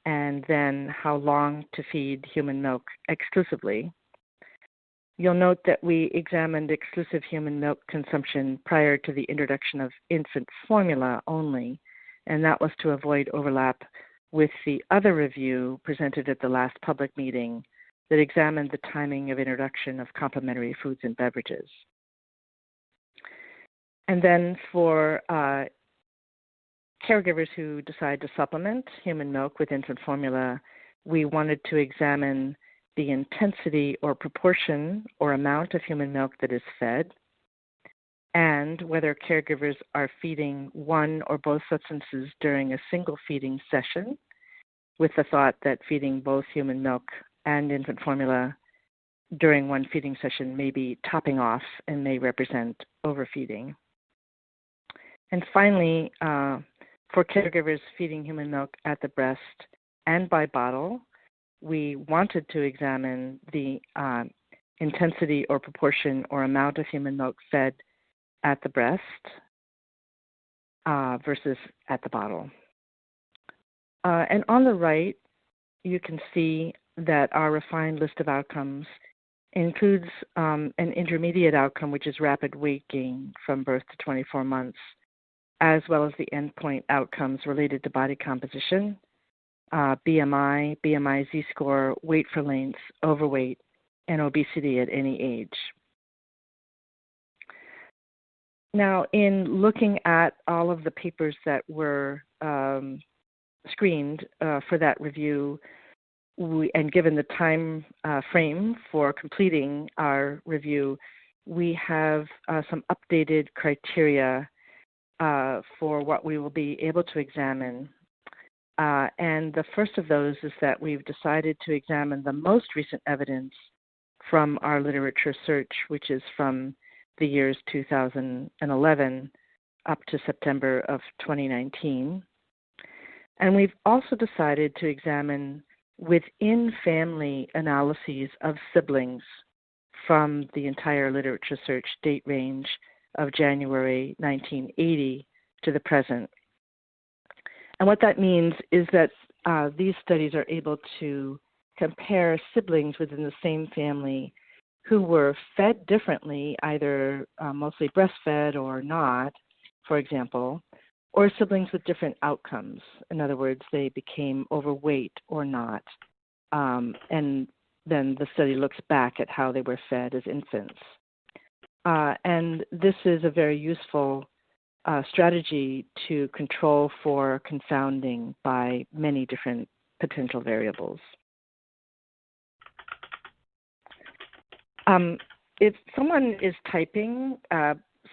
and then how long to feed human milk exclusively. You'll note that we examined exclusive human milk consumption prior to the introduction of infant formula only, and that was to avoid overlap with the other review presented at the last public meeting that examined the timing of introduction of complementary foods and beverages. And then for caregivers who decide to supplement human milk with infant formula, we wanted to examine the intensity or proportion or amount of human milk that is fed, and whether caregivers are feeding one or both substances during a single feeding session, with the thought that feeding both human milk and infant formula during one feeding session may be topping off and may represent overfeeding. And finally, for caregivers feeding human milk at the breast and by bottle, we wanted to examine the intensity or proportion or amount of human milk fed at the breast versus at the bottle. And on the right, you can see that our refined list of outcomes includes an intermediate outcome, which is rapid weight gain from birth to 24 months, as well as the endpoint outcomes related to body composition, BMI, BMI Z-score, weight for length, overweight, and obesity at any age. Now, in looking at all of the papers that were screened for that review, and given the time frame for completing our review, we have some updated criteria for what we will be able to examine. And the first of those is that we've decided to examine the most recent evidence from our literature search, which is from the years 2011 up to September of 2019. And we've also decided to examine within family analyses of siblings from the entire literature search date range of January 1980 to the present. And what that means is that these studies are able to compare siblings within the same family who were fed differently, either mostly breastfed or not, for example, or siblings with different outcomes. In other words, they became overweight or not. And then the study looks back at how they were fed as infants. And this is a very useful strategy to control for confounding by many different potential variables. If someone is typing,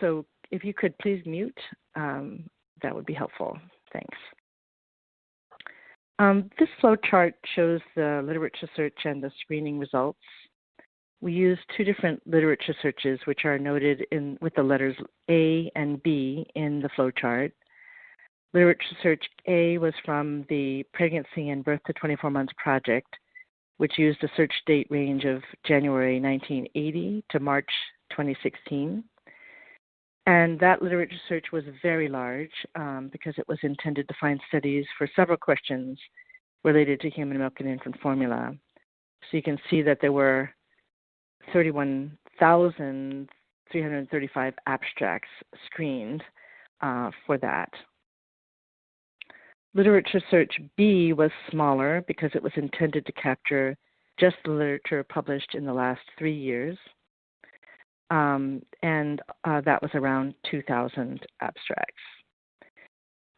so if you could please mute, that would be helpful. Thanks. This flow chart shows the literature search and the screening results. We used two different literature searches, which are noted with the letters A and B in the flow chart. Literature search A was from the Pregnancy and Birth to 24 Months project, which used a search date range of January 1980 to March 2016. And that literature search was very large because it was intended to find studies for several questions related to human milk and infant formula. So you can see that there were 31,335 abstracts screened for that. Literature search B was smaller because it was intended to capture just the literature published in the last 3 years. And that was around 2,000 abstracts.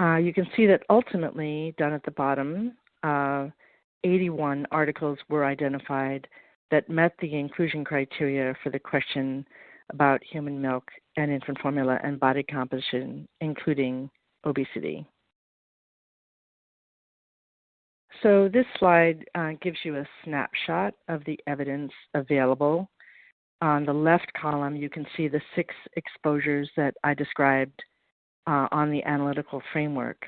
You can see that ultimately, down at the bottom, 81 articles were identified that met the inclusion criteria for the question about human milk and infant formula and body composition, including obesity. So this slide gives you a snapshot of the evidence available. On the left column, you can see the 6 exposures that I described on the analytical framework.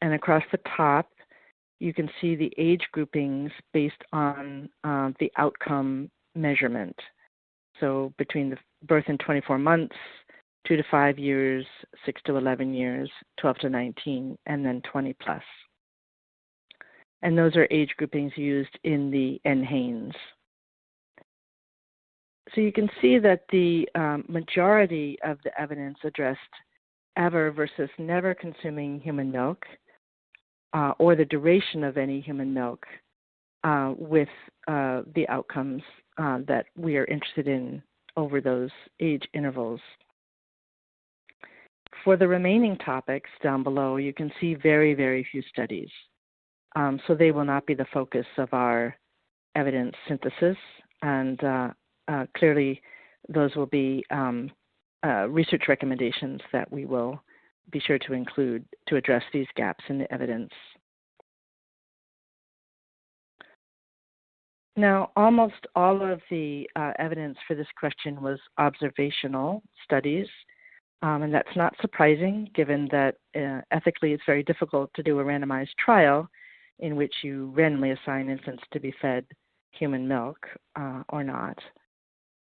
And across the top, you can see the age groupings based on the outcome measurement. So between the birth and 24 months, 2 to 5 years, 6 to 11 years, 12 to 19, and then 20 plus. And those are age groupings used in the NHANES. So you can see that the majority of the evidence addressed ever versus never consuming human milk or the duration of any human milk with the outcomes that we are interested in over those age intervals. For the remaining topics down below, you can see very, very few studies. So they will not be the focus of our evidence synthesis, and clearly those will be research recommendations that we will be sure to include to address these gaps in the evidence. Now, almost all of the evidence for this question was observational studies, and that's not surprising given that ethically it's very difficult to do a randomized trial in which you randomly assign infants to be fed human milk or not.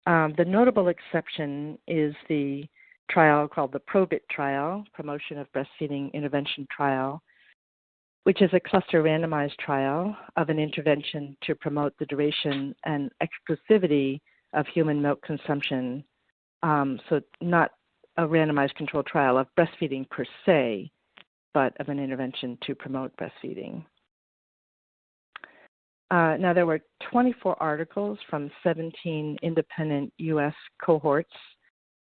The notable exception is the trial called the PROBIT trial, Promotion of Breastfeeding Intervention Trial, which is a cluster randomized trial of an intervention to promote the duration and exclusivity of human milk consumption, so not a randomized controlled trial of breastfeeding per se, but of an intervention to promote breastfeeding. Now, there were 24 articles from 17 independent U.S. cohorts,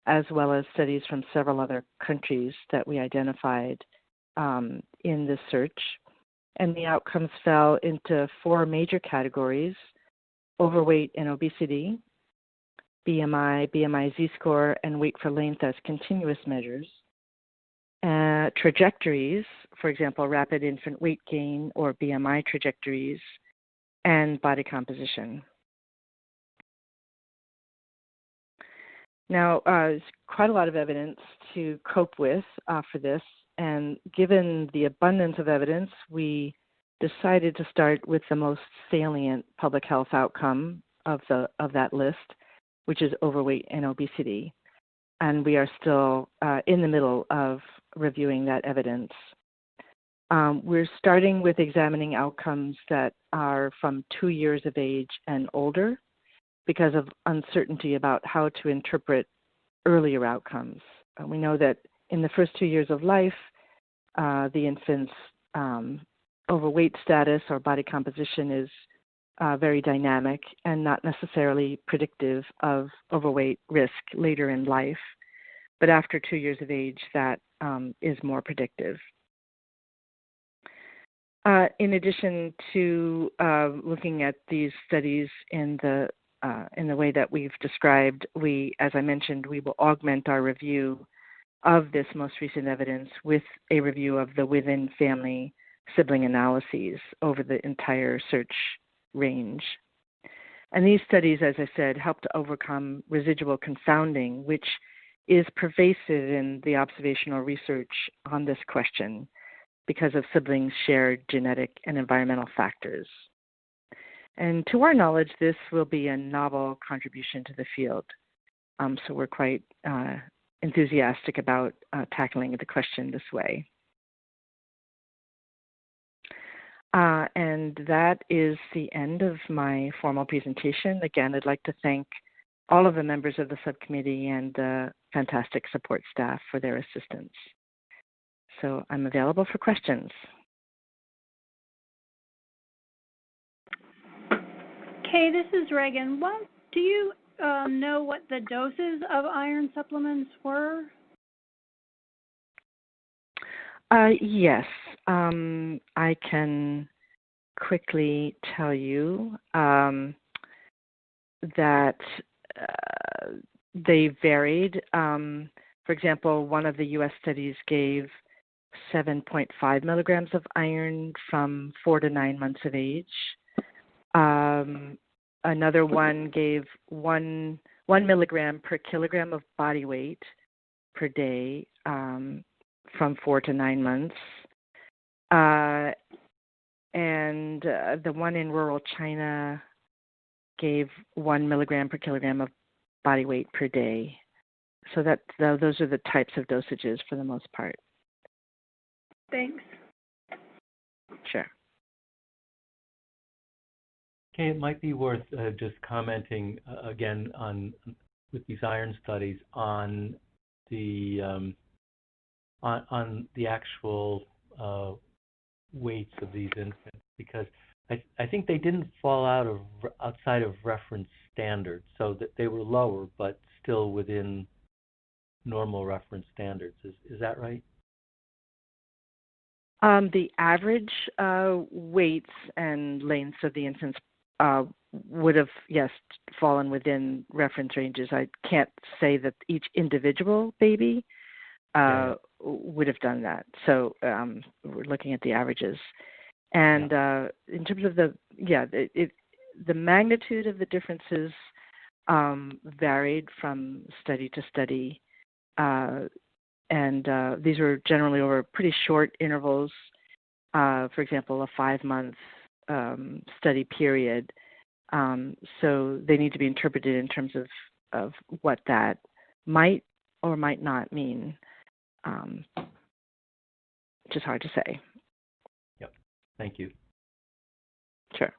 as well as studies from several other countries that we identified in this search. And the outcomes fell into 4 major categories: overweight and obesity, BMI, BMI Z-score, and weight for length as continuous measures, trajectories, for example, rapid infant weight gain or BMI trajectories, and body composition. Now, there's quite a lot of evidence to cope with for this, and given the abundance of evidence, we decided to start with the most salient public health outcome of that list, which is overweight and obesity. And we are still in the middle of reviewing that evidence. We're starting with examining outcomes that are from 2 years of age and older because of uncertainty about how to interpret earlier outcomes. We know that in the first 2 years of life, the infant's overweight status or body composition is very dynamic and not necessarily predictive of overweight risk later in life. But after 2 years of age, that is more predictive. In addition to looking at these studies in the way that we've described, as I mentioned, we will augment our review of this most recent evidence with a review of the within-family sibling analyses over the entire search range. And these studies, as I said, help to overcome residual confounding, which is pervasive in the observational research on this question because of siblings' shared genetic and environmental factors. And to our knowledge, this will be a novel contribution to the field. So we're quite enthusiastic about tackling the question this way. And that is the end of my formal presentation. Again, I'd like to thank all of the members of the subcommittee and the fantastic support staff for their assistance. So I'm available for questions. Kay, this is Reagan. Do you know what the doses of iron supplements were? Yes, I can quickly tell you that they varied. For example, one of the U.S. studies gave 7.5 milligrams of iron from 4 to 9 months of age. Another one gave 1 milligram per kilogram of body weight per day from 4 to 9 months. And the one in rural China gave 1 milligram per kilogram of body weight per day. So those are the types of dosages for the most part. Thanks. Sure. Okay, it might be worth just commenting again with these iron studies on the actual weights of these infants, because I think they didn't fall outside of reference standards, so that they were lower but still within normal reference standards. Is that right? The average weights and lengths of the infants would have, yes, fallen within reference ranges. I can't say that each individual baby would have done that. So we're looking at the averages. And in terms of the magnitude of the differences varied from study to study. And these were generally over pretty short intervals. For example, a 5-month study period. So they need to be interpreted in terms of what that might or might not mean, which is hard to say. Yep. Thank you. Sure.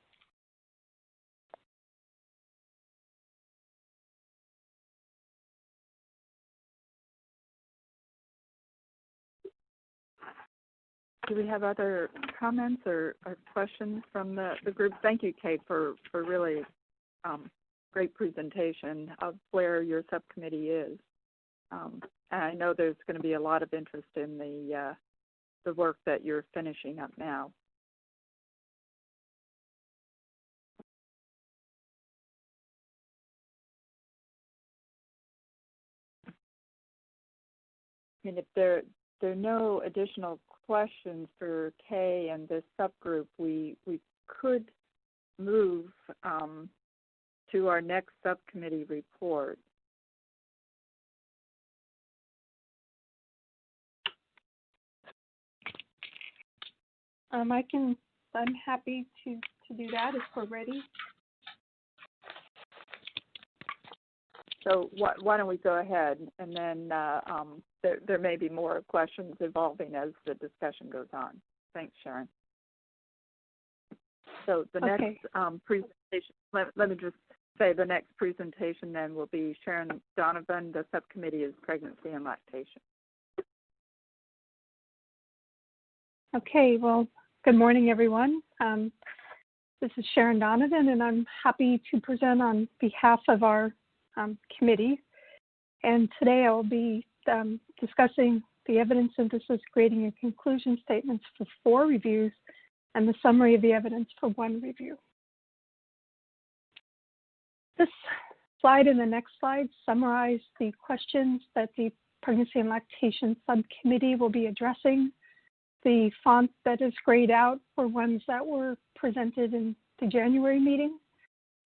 do we have other comments or questions from the group? Thank you, Kate, for really great presentation of where your subcommittee is. And I know there's going to be a lot of interest in the work that you're finishing up now. And if there are no additional questions for Kay and this subgroup, we could move to our next subcommittee report. I'm happy to do that if we're ready. So why don't we go ahead, and then there may be more questions evolving as the discussion goes on. Thanks, Sharon. So the next presentation, let me just say the next presentation then will be Sharon Donovan. The subcommittee is pregnancy and lactation. Okay, well, good morning, everyone. This is Sharon Donovan, and I'm happy to present on behalf of our committee. And today I will be discussing the evidence synthesis, grading, and conclusion statements for 4 reviews and the summary of the evidence for 1 review. This slide and the next slide summarize the questions that the Pregnancy and Lactation Subcommittee will be addressing. The font that is grayed out were ones that were presented in the January meeting.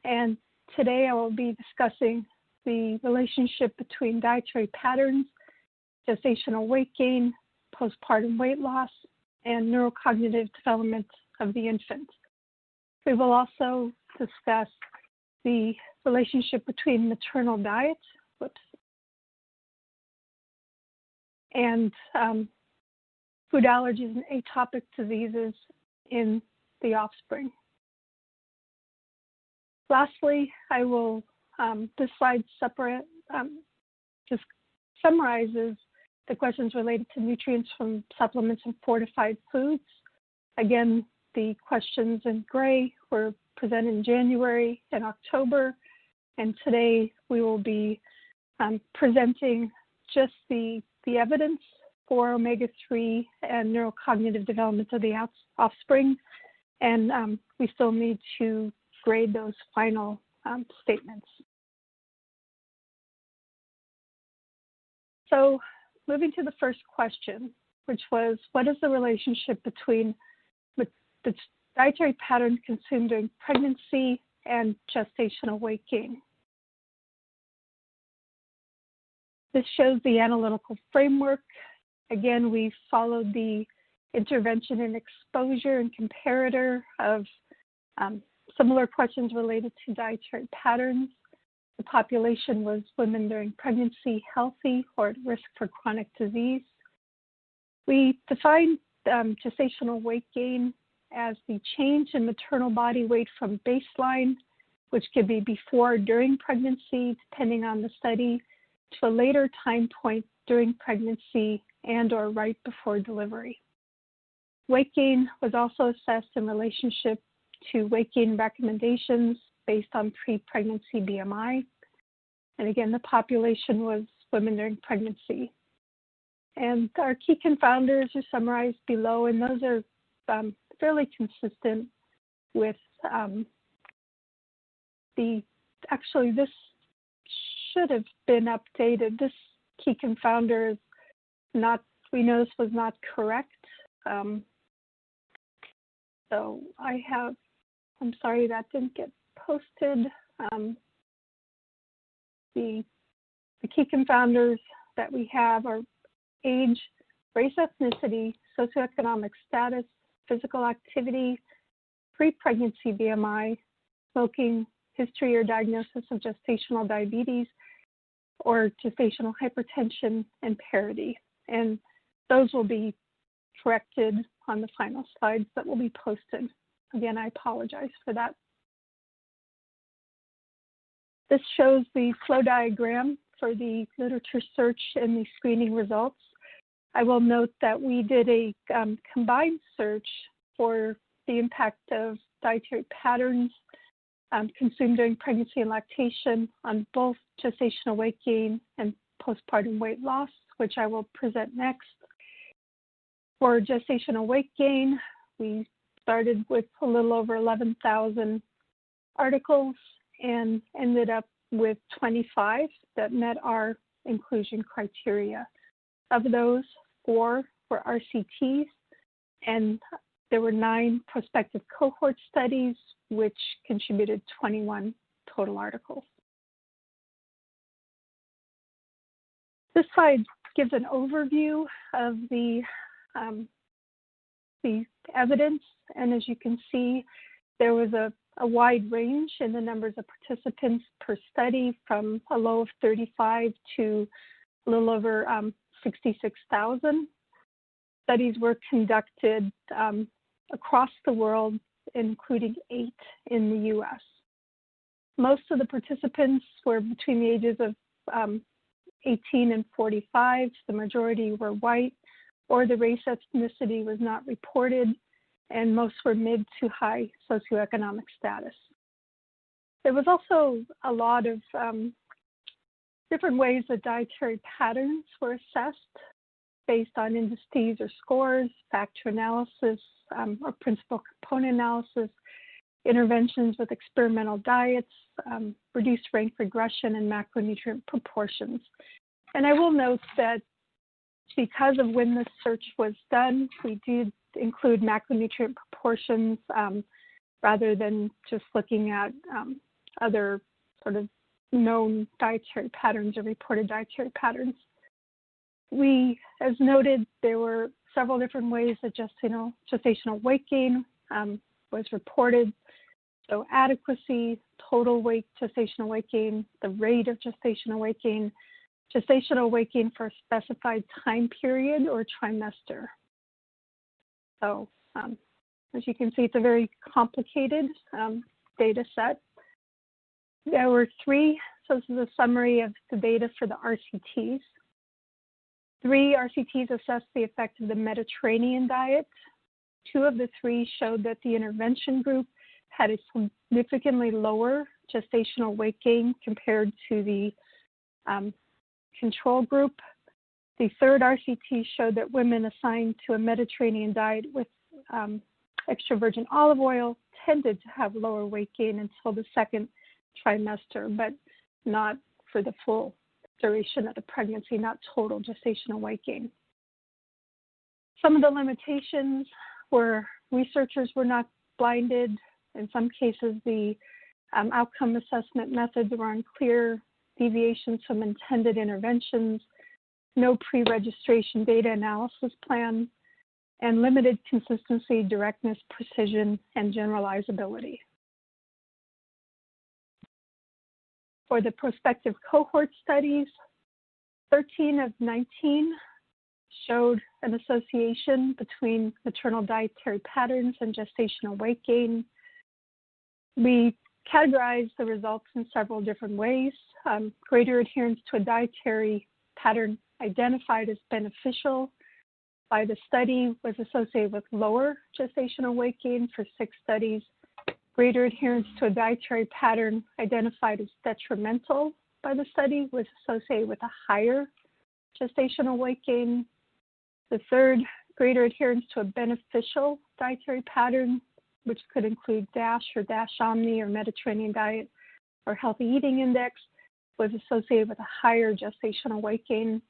And today I will be discussing the relationship between dietary patterns, gestational weight gain, postpartum weight loss, and neurocognitive development of the infant. We will also discuss the relationship between maternal diet, and food allergies and atopic diseases in the offspring. Lastly, I will, this slide just summarizes the questions related to nutrients from supplements and fortified foods. Again, the questions in gray were presented in January and October, and today we will be presenting just the evidence for omega-3 and neurocognitive development of the offspring, and we still need to grade those final statements. So moving to the first question, which was, what is the relationship between the dietary pattern consumed during pregnancy and gestational weight gain? This shows the analytical framework. Again, we followed the intervention and exposure and comparator of similar questions related to dietary patterns. The population was women during pregnancy, healthy, or at risk for chronic disease. We defined gestational weight gain as the change in maternal body weight from baseline, which could be before or during pregnancy, depending on the study, to a later time point during pregnancy and or right before delivery. Weight gain was also assessed in relationship to weight gain recommendations based on pre-pregnancy BMI. And again, the population was women during pregnancy. And our key confounders are summarized below, and those are fairly consistent with actually this should have been updated. This key confounder is not, we know this was not correct. So I'm sorry that didn't get posted. The key confounders that we have are age, race, ethnicity, socioeconomic status, physical activity, pre-pregnancy BMI, smoking, history or diagnosis of gestational diabetes, or gestational hypertension and parity. And those will be corrected on the final slides that will be posted. Again, I apologize for that. This shows the flow diagram for the literature search and the screening results. I will note that we did a combined search for the impact of dietary patterns consumed during pregnancy and lactation on both gestational weight gain and postpartum weight loss, which I will present next. For gestational weight gain, we started with a little over 11,000 articles and ended up with 25 that met our inclusion criteria. Of those, 4 were RCTs, and there were 9 prospective cohort studies, which contributed 21 total articles. This slide gives an overview of the evidence, and as you can see, there was a wide range in the numbers of participants per study, from a low of 35 to a little over 66,000. Studies were conducted across the world, including 8 in the U.S. Most of the participants were between the ages of 18 and 45. The majority were white, or the race ethnicity was not reported, and most were mid to high socioeconomic status. There was also a lot of different ways that dietary patterns were assessed based on indices or scores, factor analysis, or principal component analysis, interventions with experimental diets, reduced rank regression, and macronutrient proportions. And I will note that because of when this search was done, we did include macronutrient proportions rather than just looking at other sort of known dietary patterns or reported dietary patterns. We, as noted, there were several different ways that gestational weight gain was reported. So adequacy, total weight gestational weight gain, the rate of gestational weight gain for a specified time period or trimester. So as you can see, it's a very complicated data set. There were 3, so this is a summary of the data for the RCTs. 3 RCTs assessed the effect of the Mediterranean diet. 2 of the 3 showed that the intervention group had a significantly lower gestational weight gain compared to the control group. The 3rd RCT showed that women assigned to a Mediterranean diet with extra virgin olive oil tended to have lower weight gain until the 2nd trimester, but not for the full duration of the pregnancy, not total gestational weight gain. Some of the limitations were researchers were not blinded. In some cases, the outcome assessment methods were unclear, deviations from intended interventions, no pre-registration data analysis plan, and limited consistency, directness, precision, and generalizability. For the prospective cohort studies, 13 of 19 showed an association between maternal dietary patterns and gestational weight gain. We categorized the results in several different ways. Greater adherence to a dietary pattern identified as beneficial by the study was associated with lower gestational weight gain for 6 studies. Greater adherence to a dietary pattern identified as detrimental by the study was associated with a higher gestational weight gain. The 3rd, greater adherence to a beneficial dietary pattern, which could include DASH or DASH Omni or Mediterranean diet or healthy eating index, was associated with a higher gestational weight gain.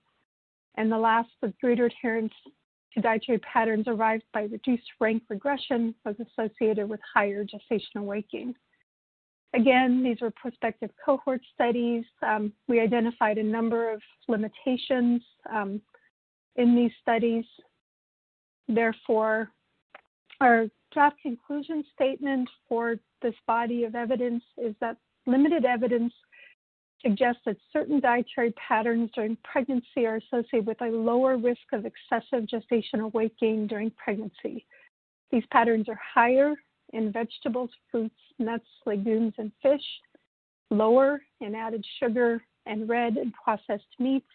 And the last, the greater adherence to dietary patterns arrived by reduced rank regression, was associated with higher gestational weight gain. Again, these were prospective cohort studies. We identified a number of limitations in these studies. Therefore, our draft conclusion statement for this body of evidence is that limited evidence suggests that certain dietary patterns during pregnancy are associated with a lower risk of excessive gestational weight gain during pregnancy. These patterns are higher in vegetables, fruits, nuts, legumes, and fish, lower in added sugar and red and processed meats.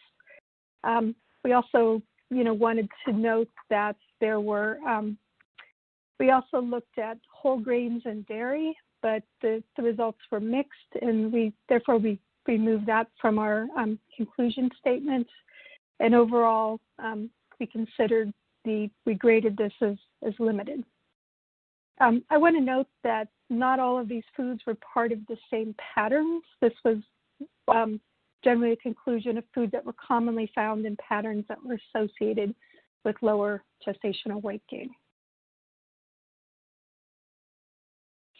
We also wanted to note that there were, we also looked at whole grains and dairy, but the results were mixed, and we removed that from our conclusion statement. And overall, we graded this as limited. I want to note that not all of these foods were part of the same patterns. This was generally a conclusion of foods that were commonly found in patterns that were associated with lower gestational weight gain.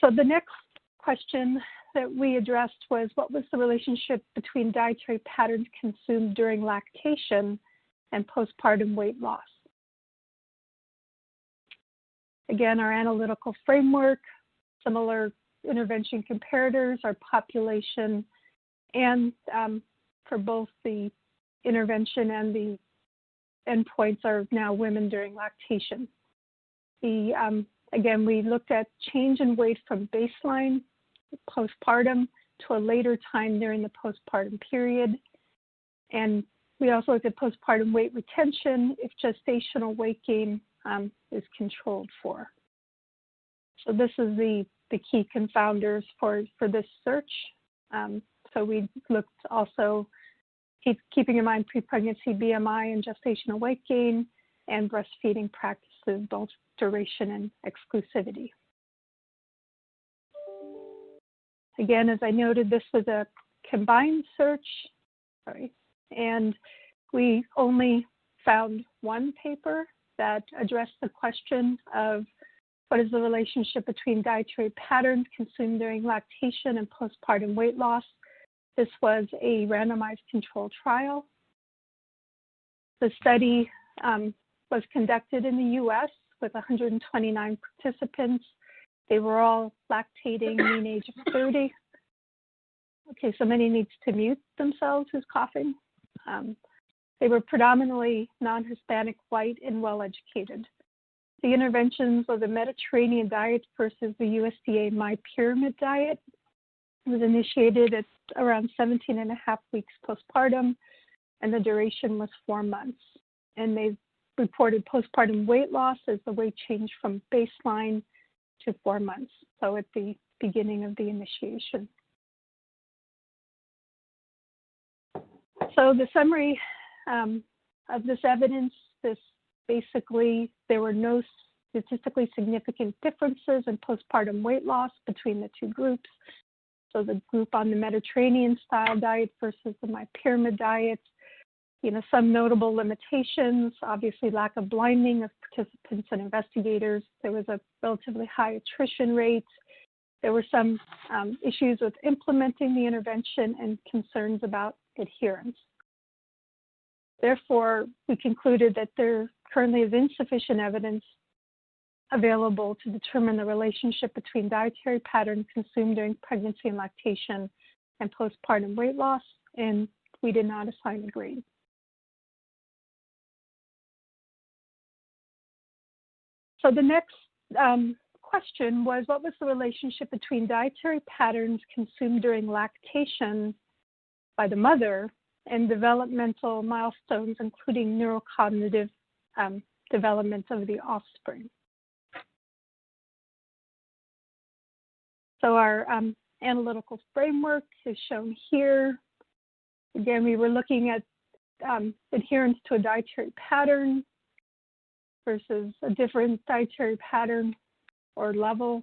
So the next question that we addressed was, what was the relationship between dietary patterns consumed during lactation and postpartum weight loss? Again, our analytical framework, similar intervention comparators, our population, and for both the intervention and the endpoints are now women during lactation. Again, we looked at change in weight from baseline postpartum to a later time during the postpartum period. And we also looked at postpartum weight retention if gestational weight gain is controlled for. So this is the key confounders for this search. So we looked also, keeping in mind pre-pregnancy BMI and gestational weight gain, and breastfeeding practices, both duration and exclusivity. Again, as I noted, this was a combined search, and we only found one paper that addressed the question of what is the relationship between dietary patterns consumed during lactation and postpartum weight loss. This was a randomized controlled trial. The study was conducted in the U.S. with 129 participants. They were all lactating, mean age of 30. Okay, somebody needs to mute themselves who's coughing. They were predominantly non-Hispanic, white, and well-educated. The interventions was a Mediterranean diet versus the USDA My Pyramid diet. It was initiated at around 17 and a half weeks postpartum, and the duration was 4 months. And they reported postpartum weight loss as the weight change from baseline to 4 months, so at the beginning of the initiation. So the summary of this evidence, basically there were no statistically significant differences in postpartum weight loss between the two groups. So the group on the Mediterranean style diet versus the My Pyramid diet, some notable limitations, obviously lack of blinding of participants and investigators. There was a relatively high attrition rate. There were some issues with implementing the intervention and concerns about adherence. Therefore, we concluded that there currently is insufficient evidence available to determine the relationship between dietary patterns consumed during pregnancy and lactation and postpartum weight loss, and we did not assign a grade. So the next question was, what was the relationship between dietary patterns consumed during lactation by the mother and developmental milestones, including neurocognitive development of the offspring? So our analytical framework is shown here. Again, we were looking at adherence to a dietary pattern versus a different dietary pattern or level.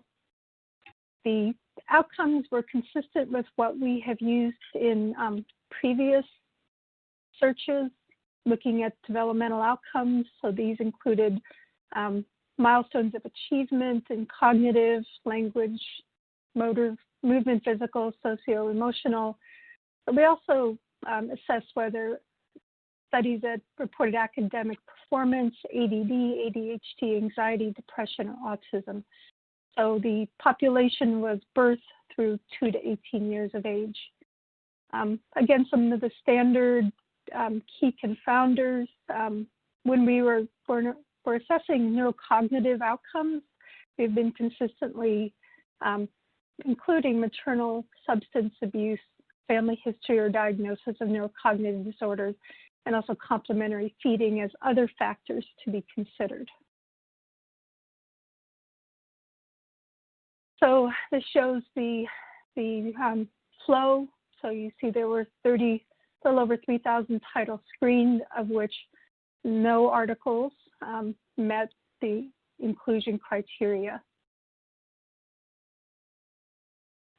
The outcomes were consistent with what we have used in previous searches, looking at developmental outcomes. So these included milestones of achievement in cognitive, language, motor, movement, physical, socio-emotional. But we also assessed whether studies that reported academic performance, ADD, ADHD, anxiety, depression, or autism. So the population was birth through 2 to 18 years of age. Again, some of the standard key confounders. When we were assessing neurocognitive outcomes, we've been consistently including maternal substance abuse, family history or diagnosis of neurocognitive disorders, and also complementary feeding as other factors to be considered. So this shows the flow. So you see there were a little over 3,000 titles screened, of which no articles met the inclusion criteria.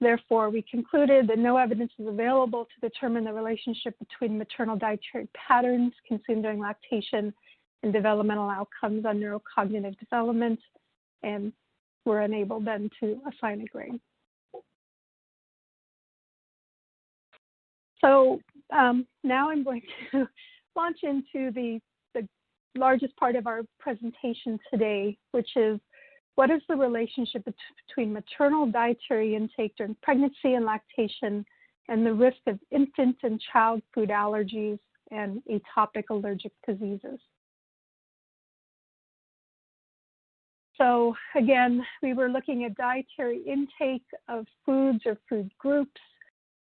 Therefore, we concluded that no evidence is available to determine the relationship between maternal dietary patterns consumed during lactation and developmental outcomes on neurocognitive development, and were unable then to assign a grade. So now I'm going to launch into the largest part of our presentation today, which is what is the relationship between maternal dietary intake during pregnancy and lactation and the risk of infant and child food allergies and atopic allergic diseases. So again, we were looking at dietary intake of foods or food groups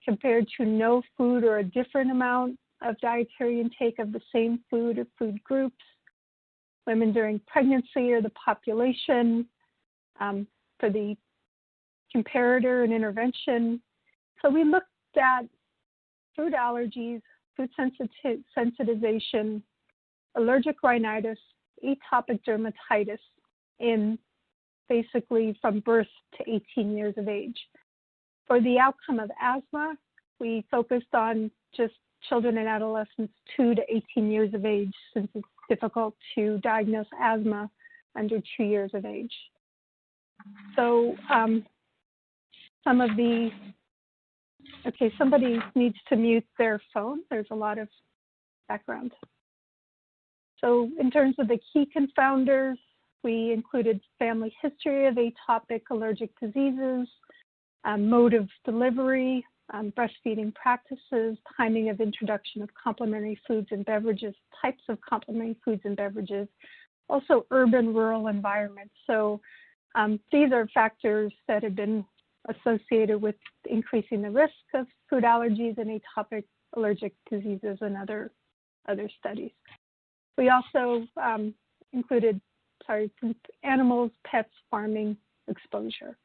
compared to no food or a different amount of dietary intake of the same food or food groups. Women during pregnancy or the population, for the comparator and intervention. So we looked at food allergies, food sensitization, allergic rhinitis, atopic dermatitis in basically from birth to 18 years of age. For the outcome of asthma, we focused on just children and adolescents 2 to 18 years of age, since it's difficult to diagnose asthma under 2 years of age. So somebody needs to mute their phone. There's a lot of background. So in terms of the key confounders, we included family history of atopic allergic diseases, mode of delivery, breastfeeding practices, timing of introduction of complementary foods and beverages, types of complementary foods and beverages, also urban-rural environments. So these are factors that have been associated with increasing the risk of food allergies and atopic allergic diseases and other studies. We also included, animals, pets, farming, exposure.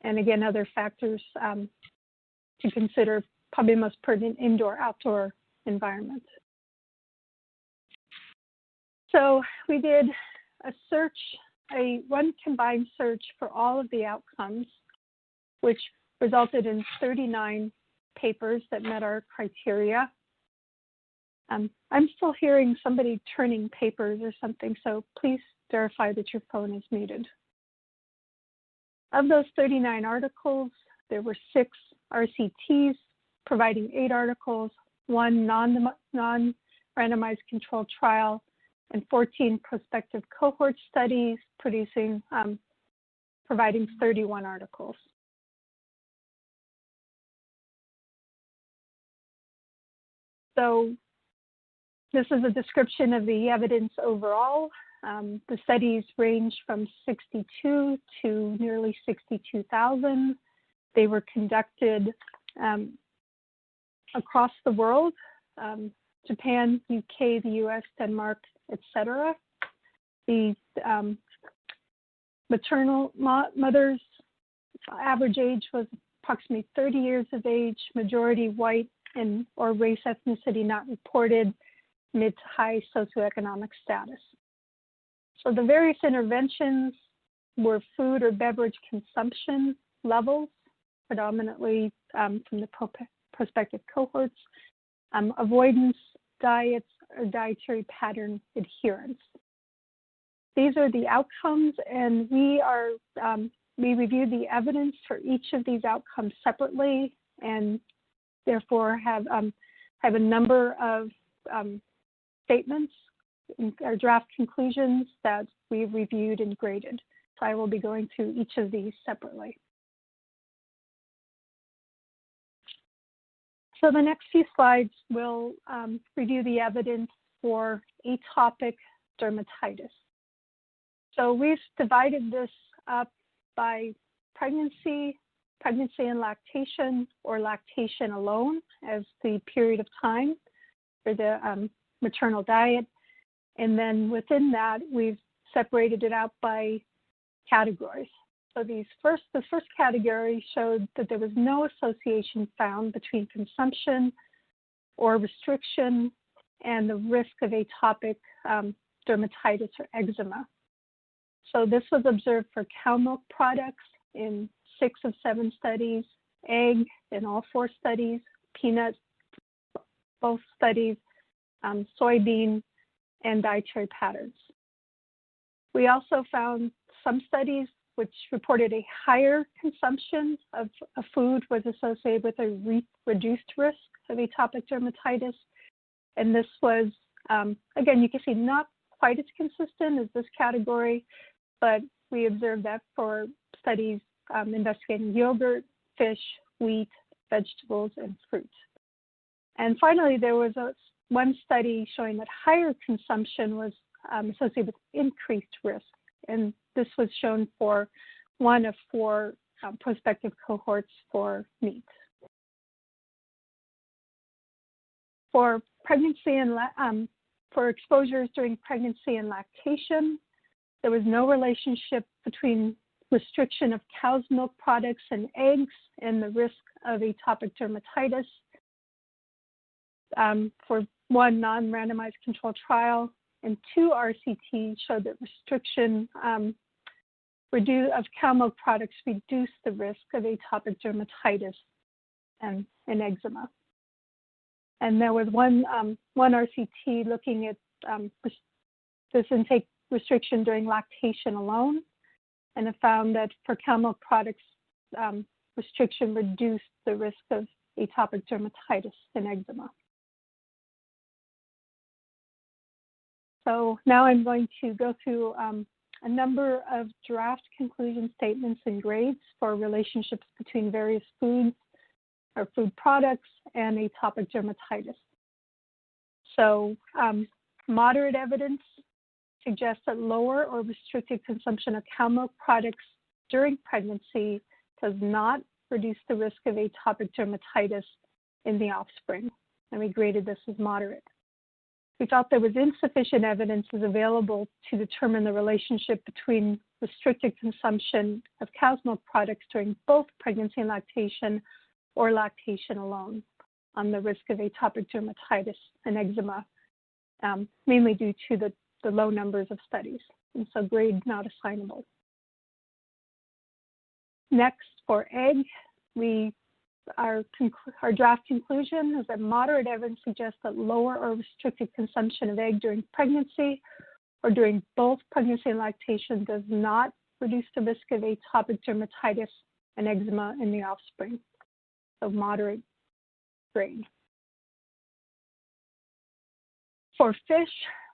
And again, other factors to consider, probably most pertinent, indoor-outdoor environment. So we did a search, one combined search for all of the outcomes, which resulted in 39 papers that met our criteria. I'm still hearing somebody turning papers or something, so please verify that your phone is muted. Of those 39 articles, there were 6 RCTs providing 8 articles, 1 non-randomized controlled trial, and 14 prospective cohort studies providing 31 articles. So this is a description of the evidence overall. The studies range from 62 to nearly 62,000. They were conducted across the world, Japan, UK, the US, Denmark, etc. The maternal mothers' average age was approximately 30 years of age, majority white and or race ethnicity not reported, mid to high socioeconomic status. So the various interventions were food or beverage consumption levels, predominantly from the prospective cohorts, avoidance, diets, or dietary pattern adherence. These are the outcomes, and we reviewed the evidence for each of these outcomes separately, and therefore have a number of statements in our draft conclusions that we reviewed and graded. So I will be going through each of these separately. So the next few slides will review the evidence for atopic dermatitis. So we've divided this up by pregnancy and lactation, or lactation alone as the period of time for the maternal diet. And then within that, we've separated it out by categories. So the first category showed that there was no association found between consumption or restriction and the risk of atopic dermatitis or eczema. So this was observed for cow milk products in 6 of 7 studies, egg in all 4 studies, peanut, both studies, soybean, and dietary patterns. We also found some studies which reported a higher consumption of a food was associated with a reduced risk of atopic dermatitis. And this was, again, you can see not quite as consistent as this category, but we observed that for studies investigating yogurt, fish, wheat, vegetables, and fruit. And finally, there was one study showing that higher consumption was associated with increased risk. And this was shown for 1 of 4 prospective cohorts for meat. For pregnancy and for exposures during pregnancy and lactation, there was no relationship between restriction of cow's milk products and eggs and the risk of atopic dermatitis. For 1 non-randomized controlled trial, and 2 RCT showed that restriction of cow milk products reduced the risk of atopic dermatitis and eczema. And there was one RCT looking at this intake restriction during lactation alone, and it found that for cow milk products, restriction reduced the risk of atopic dermatitis and eczema. So now I'm going to go through a number of draft conclusion statements and grades for relationships between various foods or food products and atopic dermatitis. So moderate evidence suggests that lower or restricted consumption of cow milk products during pregnancy does not reduce the risk of atopic dermatitis in the offspring, and we graded this as moderate. We felt there was insufficient evidence available to determine the relationship between restricted consumption of cow's milk products during both pregnancy and lactation or lactation alone on the risk of atopic dermatitis and eczema, mainly due to the low numbers of studies, and so grade not assignable. Next, for egg, our draft conclusion is that moderate evidence suggests that lower or restricted consumption of egg during pregnancy or during both pregnancy and lactation does not reduce the risk of atopic dermatitis and eczema in the offspring. So moderate grade. For fish,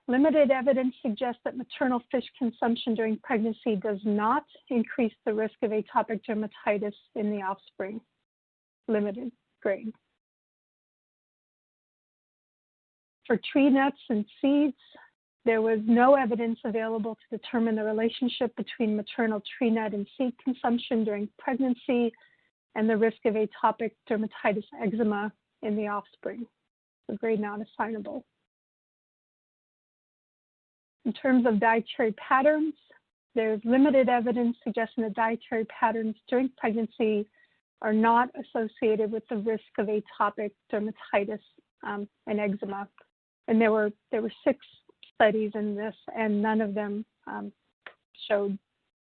limited evidence suggests that maternal fish consumption during pregnancy does not increase the risk of atopic dermatitis in the offspring. Limited grade. For tree nuts and seeds, there was no evidence available to determine the relationship between maternal tree nut and seed consumption during pregnancy and the risk of atopic dermatitis eczema in the offspring. So grade not assignable. In terms of dietary patterns, there's limited evidence suggesting that dietary patterns during pregnancy are not associated with the risk of atopic dermatitis and eczema. And there were 6 studies in this, and none of them showed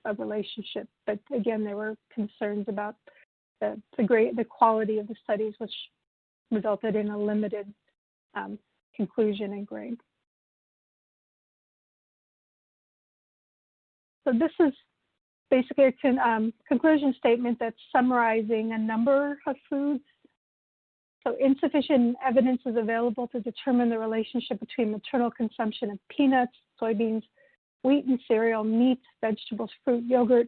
a relationship. But again, there were concerns about the quality of the studies, which resulted in a limited conclusion and grade. So this is basically a conclusion statement that's summarizing a number of foods. So insufficient evidence is available to determine the relationship between maternal consumption of peanuts, soybeans, wheat and cereal, meat, vegetables, fruit, yogurt,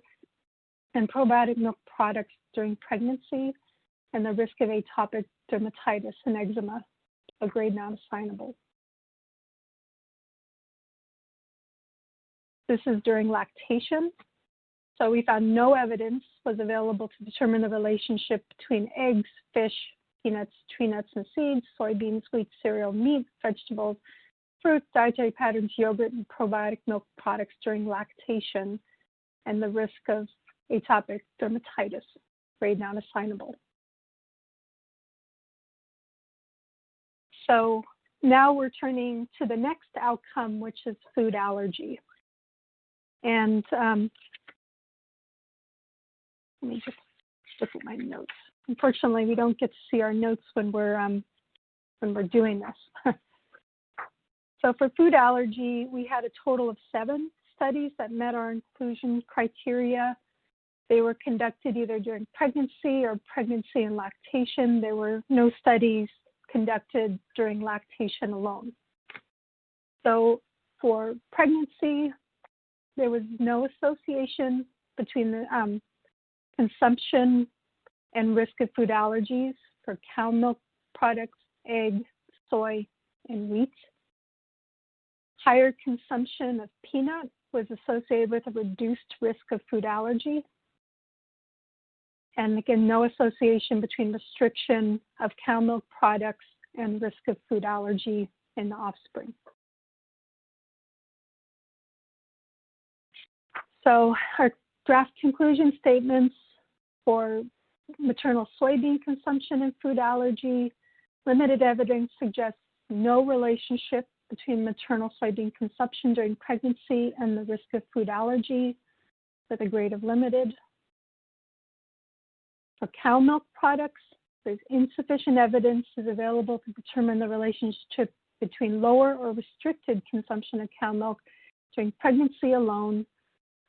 and probiotic milk products during pregnancy and the risk of atopic dermatitis and eczema, a grade not assignable. This is during lactation. So we found no evidence was available to determine the relationship between eggs, fish, peanuts, tree nuts and seeds, soybeans, wheat, cereal, meat, vegetables, fruit, dietary patterns, yogurt, and probiotic milk products during lactation, and the risk of atopic dermatitis, grade not assignable. So now we're turning to the next outcome, which is food allergy. And let me just look at my notes. Unfortunately, we don't get to see our notes when we're doing this. So for food allergy, we had a total of 7 studies that met our inclusion criteria. They were conducted either during pregnancy or pregnancy and lactation. There were no studies conducted during lactation alone. So for pregnancy, there was no association between the consumption and risk of food allergies for cow milk products, egg, soy, and wheat. Higher consumption of peanut was associated with a reduced risk of food allergy. And again, no association between restriction of cow milk products and risk of food allergy in the offspring. So our draft conclusion statements for maternal soybean consumption and food allergy, limited evidence suggests no relationship between maternal soybean consumption during pregnancy and the risk of food allergy with a grade of limited. For cow milk products, there's insufficient evidence is available to determine the relationship between lower or restricted consumption of cow milk during pregnancy alone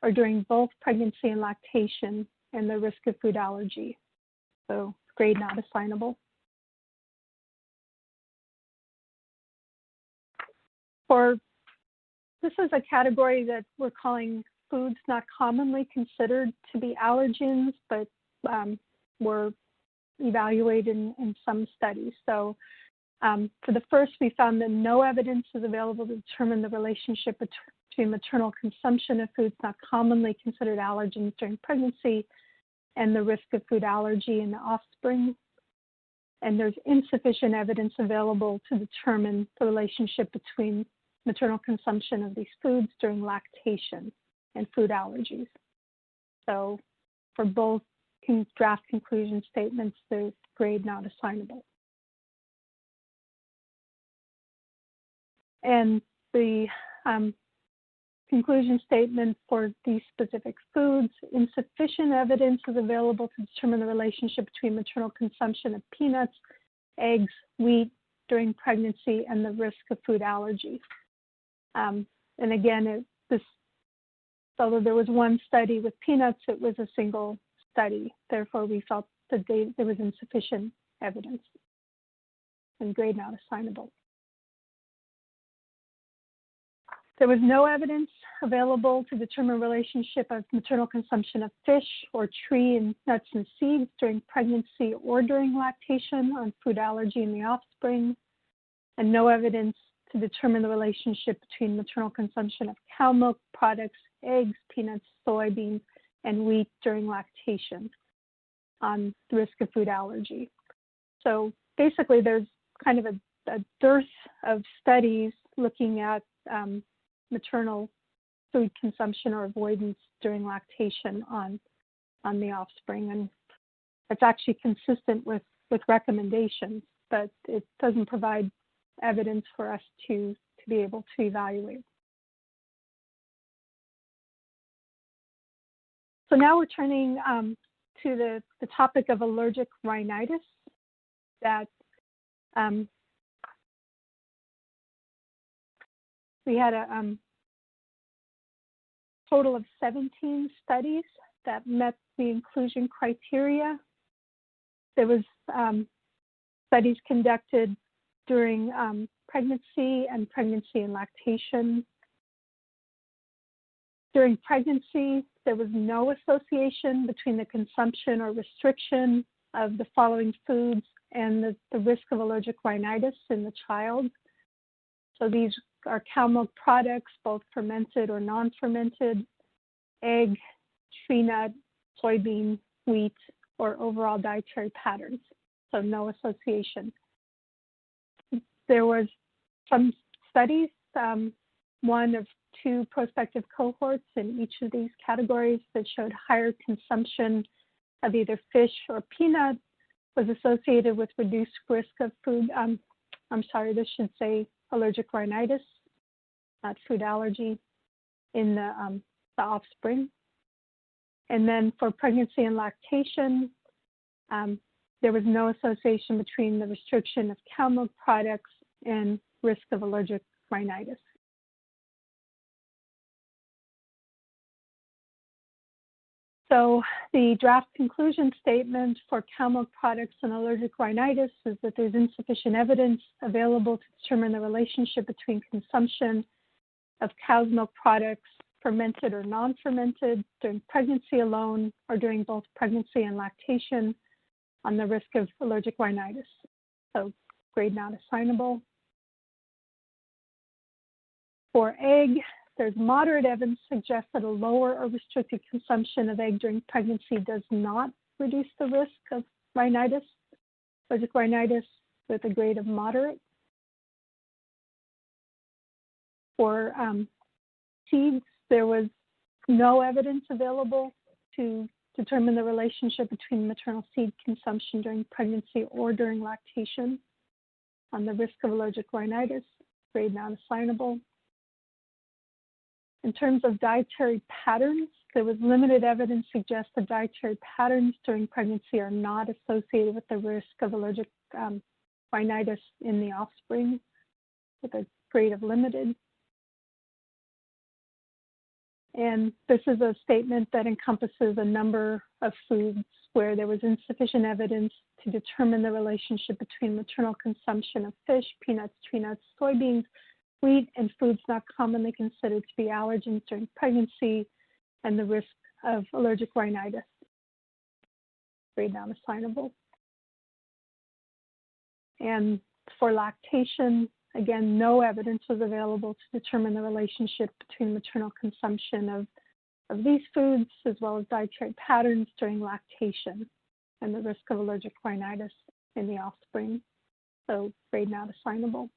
or during both pregnancy and lactation and the risk of food allergy. So grade not assignable. This is a category that we're calling foods not commonly considered to be allergens, but were evaluated in some studies. So for the first, we found that no evidence is available to determine the relationship between maternal consumption of foods not commonly considered allergens during pregnancy and the risk of food allergy in the offspring. And there's insufficient evidence available to determine the relationship between maternal consumption of these foods during lactation and food allergies. So for both draft conclusion statements, there's grade not assignable. And the conclusion statement for these specific foods, insufficient evidence is available to determine the relationship between maternal consumption of peanuts, eggs, wheat during pregnancy and the risk of food allergy. And again, although there was one study with peanuts, it was a single study. Therefore, we felt that there was insufficient evidence and grade not assignable. There was no evidence available to determine relationship of maternal consumption of fish or tree and nuts and seeds during pregnancy or during lactation on food allergy in the offspring, and no evidence to determine the relationship between maternal consumption of cow milk products, eggs, peanuts, soybeans, and wheat during lactation on the risk of food allergy. So basically, there's kind of a dearth of studies looking at maternal food consumption or avoidance during lactation on the offspring. And it's actually consistent with recommendations, but it doesn't provide evidence for us to be able to evaluate. So now we're turning to the topic of allergic rhinitis that we had a total of 17 studies that met the inclusion criteria. There was studies conducted during pregnancy and lactation. During pregnancy, there was no association between the consumption or restriction of the following foods and the risk of allergic rhinitis in the child. So these are cow milk products, both fermented or non-fermented, egg, tree nut, soybean, wheat, or overall dietary patterns. So no association. There was some studies one of two prospective cohorts in each of these categories that showed higher consumption of either fish or peanut was associated with reduced risk of food, this should say allergic rhinitis, not food allergy, in the offspring. And then for pregnancy and lactation, there was no association between the restriction of cow milk products and risk of allergic rhinitis. So the draft conclusion statement for cow milk products and allergic rhinitis is that there's insufficient evidence available to determine the relationship between consumption of cow's milk products, fermented or non-fermented, during pregnancy alone or during both pregnancy and lactation, on the risk of allergic rhinitis. So grade not assignable. For egg, there's moderate evidence suggests that a lower or restricted consumption of egg during pregnancy does not reduce the risk of rhinitis, allergic rhinitis, with a grade of moderate. For seeds, there was no evidence available to determine the relationship between maternal seed consumption during pregnancy or during lactation on the risk of allergic rhinitis, grade non-assignable. In terms of dietary patterns, there was limited evidence suggests that dietary patterns during pregnancy are not associated with the risk of allergic rhinitis in the offspring, with a grade of limited. And this is a statement that encompasses a number of foods where there was insufficient evidence to determine the relationship between maternal consumption of fish, peanuts, tree nuts, soybeans, wheat, and foods not commonly considered to be allergens during pregnancy and the risk of allergic rhinitis. Grade non-assignable. And for lactation, again, no evidence was available to determine the relationship between maternal consumption of these foods as well as dietary patterns during lactation and the risk of allergic rhinitis in the offspring. So grade not assignable.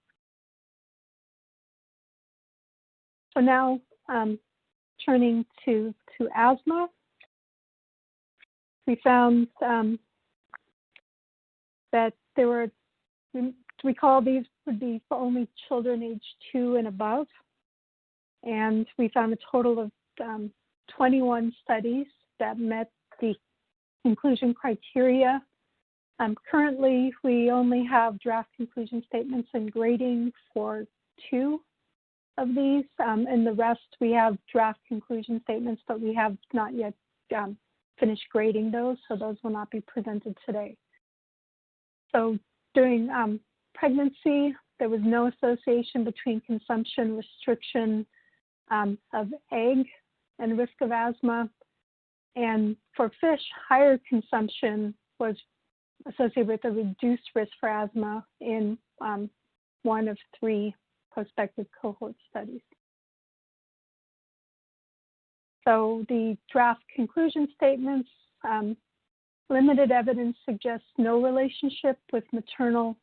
So now turning to asthma, we found that there were, recall these would be for only children aged 2 and above, and we found a total of 21 studies that met the inclusion criteria. Currently, we only have draft conclusion statements and grading for 2 of these, and the rest we have draft conclusion statements, but we have not yet finished grading those, so those will not be presented today. So during pregnancy, there was no association between consumption restriction of egg and risk of asthma, and for fish, higher consumption was associated with a reduced risk for asthma in 1 of 3 prospective cohort studies. So the draft conclusion statements, limited evidence suggests no relationship with maternal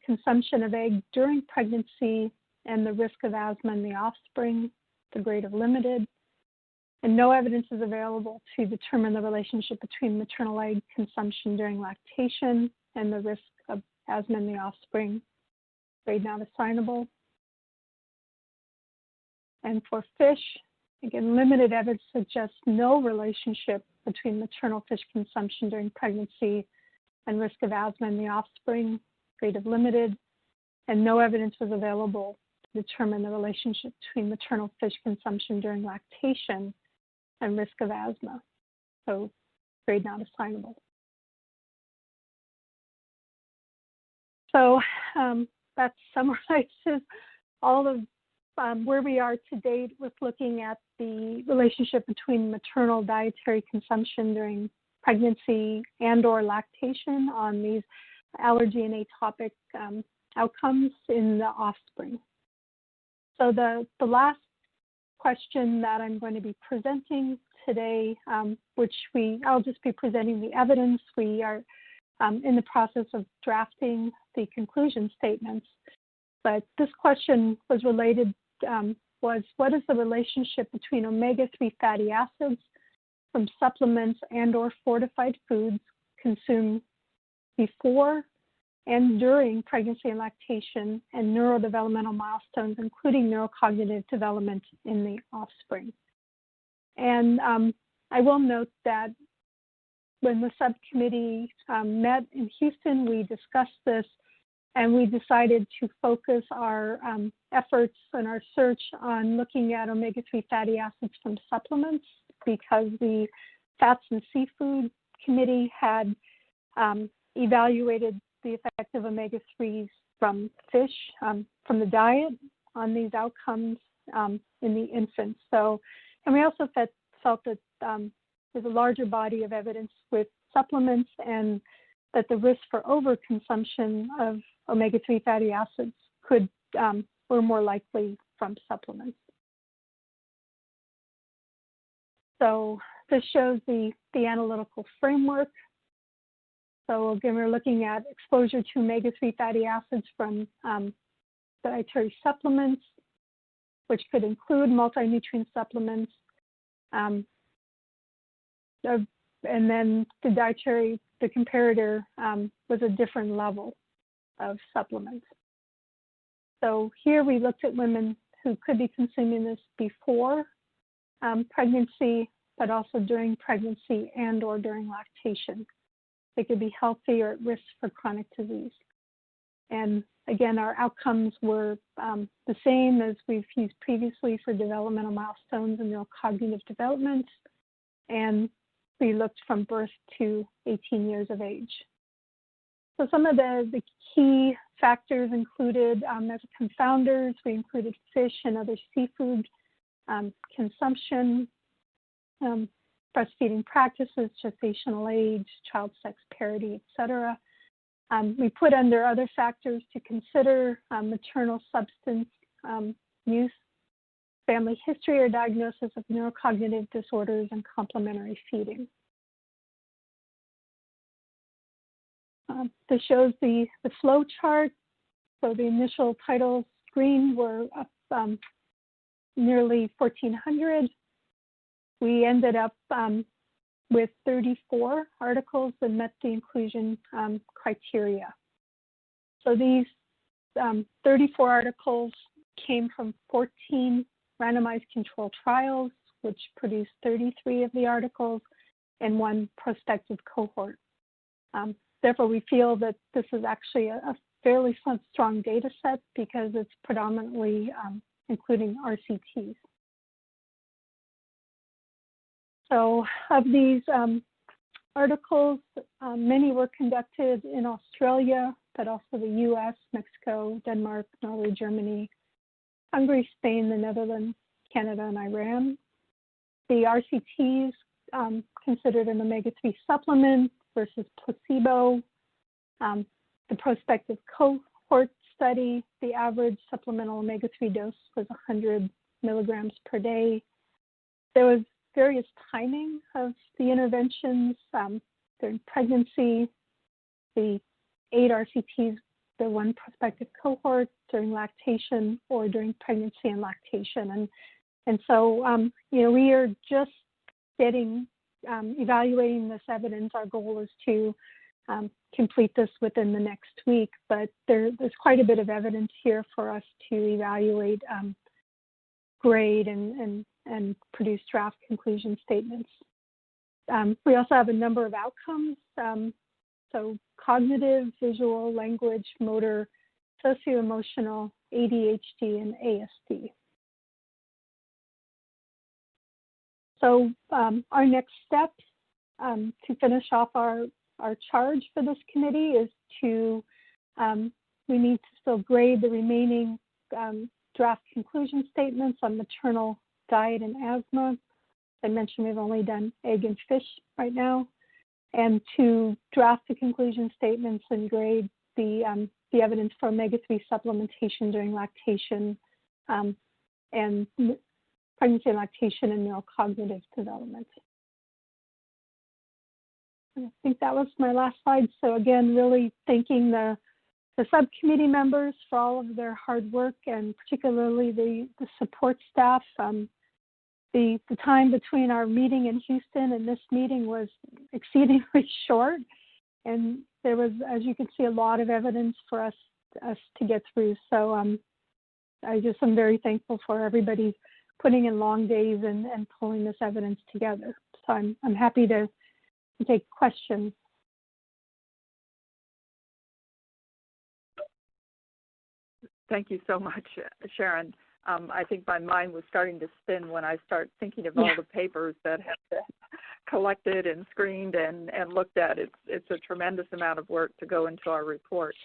consumption of egg during pregnancy and the risk of asthma in the offspring, the grade of limited, and no evidence is available to determine the relationship between maternal egg consumption during lactation and the risk of asthma in the offspring, grade not assignable. And for fish, again, limited evidence suggests no relationship between maternal fish consumption during pregnancy and risk of asthma in the offspring, grade of limited, and no evidence was available to determine the relationship between maternal fish consumption during lactation and risk of asthma, so grade not assignable. So that summarizes all of where we are to date with looking at the relationship between maternal dietary consumption during pregnancy and or lactation on these allergy and atopic outcomes in the offspring. So the last question that I'm going to be presenting today, which I'll just be presenting the evidence. We are in the process of drafting the conclusion statements. but this question was related, was what is the relationship between omega-3 fatty acids from supplements and or fortified foods consumed before and during pregnancy and lactation and neurodevelopmental milestones, including neurocognitive development in the offspring. And I will note that when the subcommittee met in Houston, we discussed this, and we decided to focus our efforts and our search on looking at omega-3 fatty acids from supplements, because the Fats and Seafood Committee had evaluated the effect of omega-3s from fish, from the diet, on these outcomes in the infants. So, and we also felt that there's a larger body of evidence with supplements, and that the risk for overconsumption of omega-3 fatty acids were more likely from supplements. So this shows the analytical framework. So again, we're looking at exposure to omega-3 fatty acids from dietary supplements, which could include multi-nutrient supplements. And then the comparator was a different level of supplements. So here we looked at women who could be consuming this before pregnancy, but also during pregnancy and or during lactation. They could be healthy or at risk for chronic disease. And again, our outcomes were the same as we've used previously for developmental milestones and neurocognitive development. And we looked from birth to 18 years of age. So some of the key factors included, as confounders, we included fish and other seafood consumption, breastfeeding practices, gestational age, child sex parity, et cetera. We put under other factors to consider maternal substance use, family history or diagnosis of neurocognitive disorders, and complementary feeding. This shows the flow chart. So the initial title screen were up nearly 1,400. We ended up with 34 articles that met the inclusion criteria. So these 34 articles came from 14 randomized controlled trials, which produced 33 of the articles and one prospective cohort. Therefore, we feel that this is actually a fairly strong data set because it's predominantly including RCTs. So of these articles, many were conducted in Australia, but also the US, Mexico, Denmark, Norway, Germany, Hungary, Spain, the Netherlands, Canada, and Iran. The RCTs considered an omega-3 supplement versus placebo. The prospective cohort study, the average supplemental omega-3 dose was 100 milligrams per day. There was various timing of the interventions during pregnancy, the 8 RCTs, the one prospective cohort during lactation or during pregnancy and lactation. And so, we are just evaluating this evidence. Our goal is to complete this within the next week, but there's quite a bit of evidence here for us to evaluate, grade, and produce draft conclusion statements. We also have a number of outcomes, so cognitive, visual, language, motor, socio-emotional, ADHD, and ASD. So our next step to finish off our charge for this committee is we need to still grade the remaining draft conclusion statements on maternal diet and asthma. I mentioned we've only done egg and fish right now, and to draft the conclusion statements and grade the evidence for omega-3 supplementation during lactation and pregnancy and lactation and neurocognitive development. And I think that was my last slide. So again, really thanking the the subcommittee members for all of their hard work, and particularly the support staff. The time between our meeting in Houston and this meeting was exceedingly short, and there was, as you can see, a lot of evidence for us to get through. So I'm very thankful for everybody putting in long days and pulling this evidence together. So I'm happy to take questions. Thank you so much, Sharon. I think my mind was starting to spin when I start thinking of all the papers that have been collected and screened and looked at. It's a tremendous amount of work to go into our report.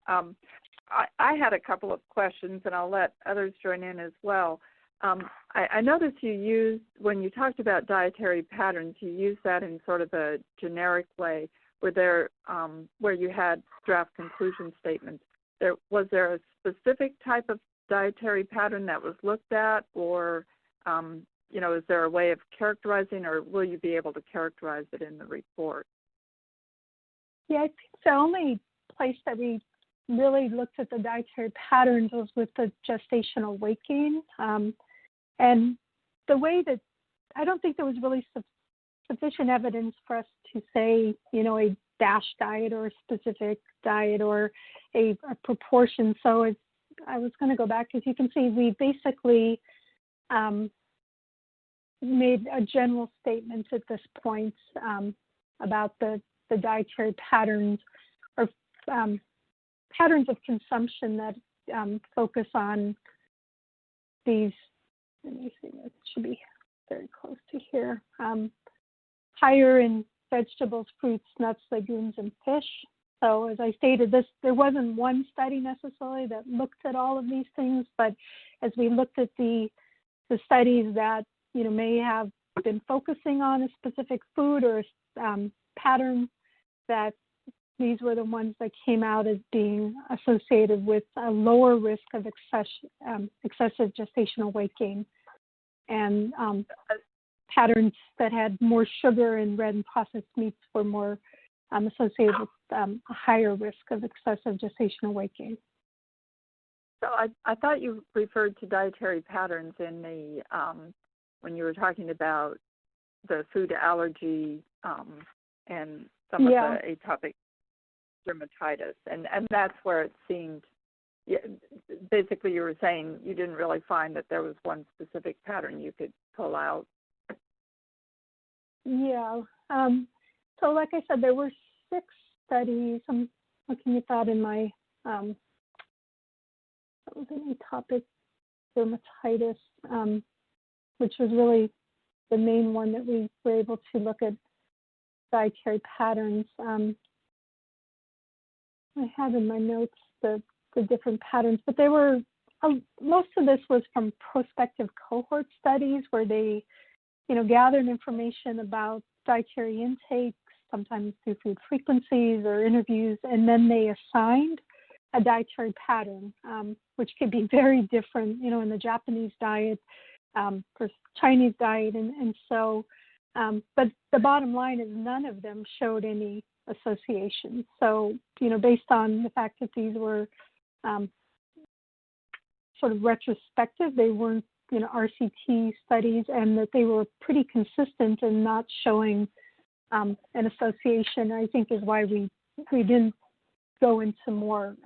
I had a couple of questions, and I'll let others join in as well. I noticed you used, when you talked about dietary patterns, you used that in sort of a generic way where you had draft conclusion statements. Was there a specific type of dietary pattern that was looked at, or is there a way of characterizing, or will you be able to characterize it in the report? Yeah, I think the only place that we really looked at the dietary patterns was with the gestational weight gain. And the way that, I don't think there was really sufficient evidence for us to say, a DASH diet or a specific diet or a proportion. So I was going to go back, as you can see, we basically made a general statement at this point about the dietary patterns or patterns of consumption that focus on these, let me see, it should be very close to here, higher in vegetables, fruits, nuts, legumes, and fish. So as I stated, there wasn't one study necessarily that looked at all of these things, but as we looked at the studies that may have been focusing on a specific food or pattern, that these were the ones that came out as being associated with a lower risk of excessive gestational weight gain, and patterns that had more sugar and red and processed meats were more associated with a higher risk of excessive gestational weight gain. So I thought you referred to dietary patterns in the when you were talking about the food allergy and some of the atopic dermatitis, and that's where it seemed, basically you were saying you didn't really find that there was one specific pattern you could pull out. Yeah. So like I said, there were 6 studies. I'm looking at that in my, that was an atopic dermatitis, which was really the main one that we were able to look at dietary patterns. I have in my notes the different patterns, but there were, most of this was from prospective cohort studies where they, gathered information about dietary intake, sometimes through food frequencies or interviews, and then they assigned a dietary pattern, which could be very different, in the Japanese diet, for Chinese diet, and so, but the bottom line is none of them showed any association. So, based on the fact that these were sort of retrospective, they weren't, RCT studies, and that they were pretty consistent in not showing an association, I think is why we didn't go into more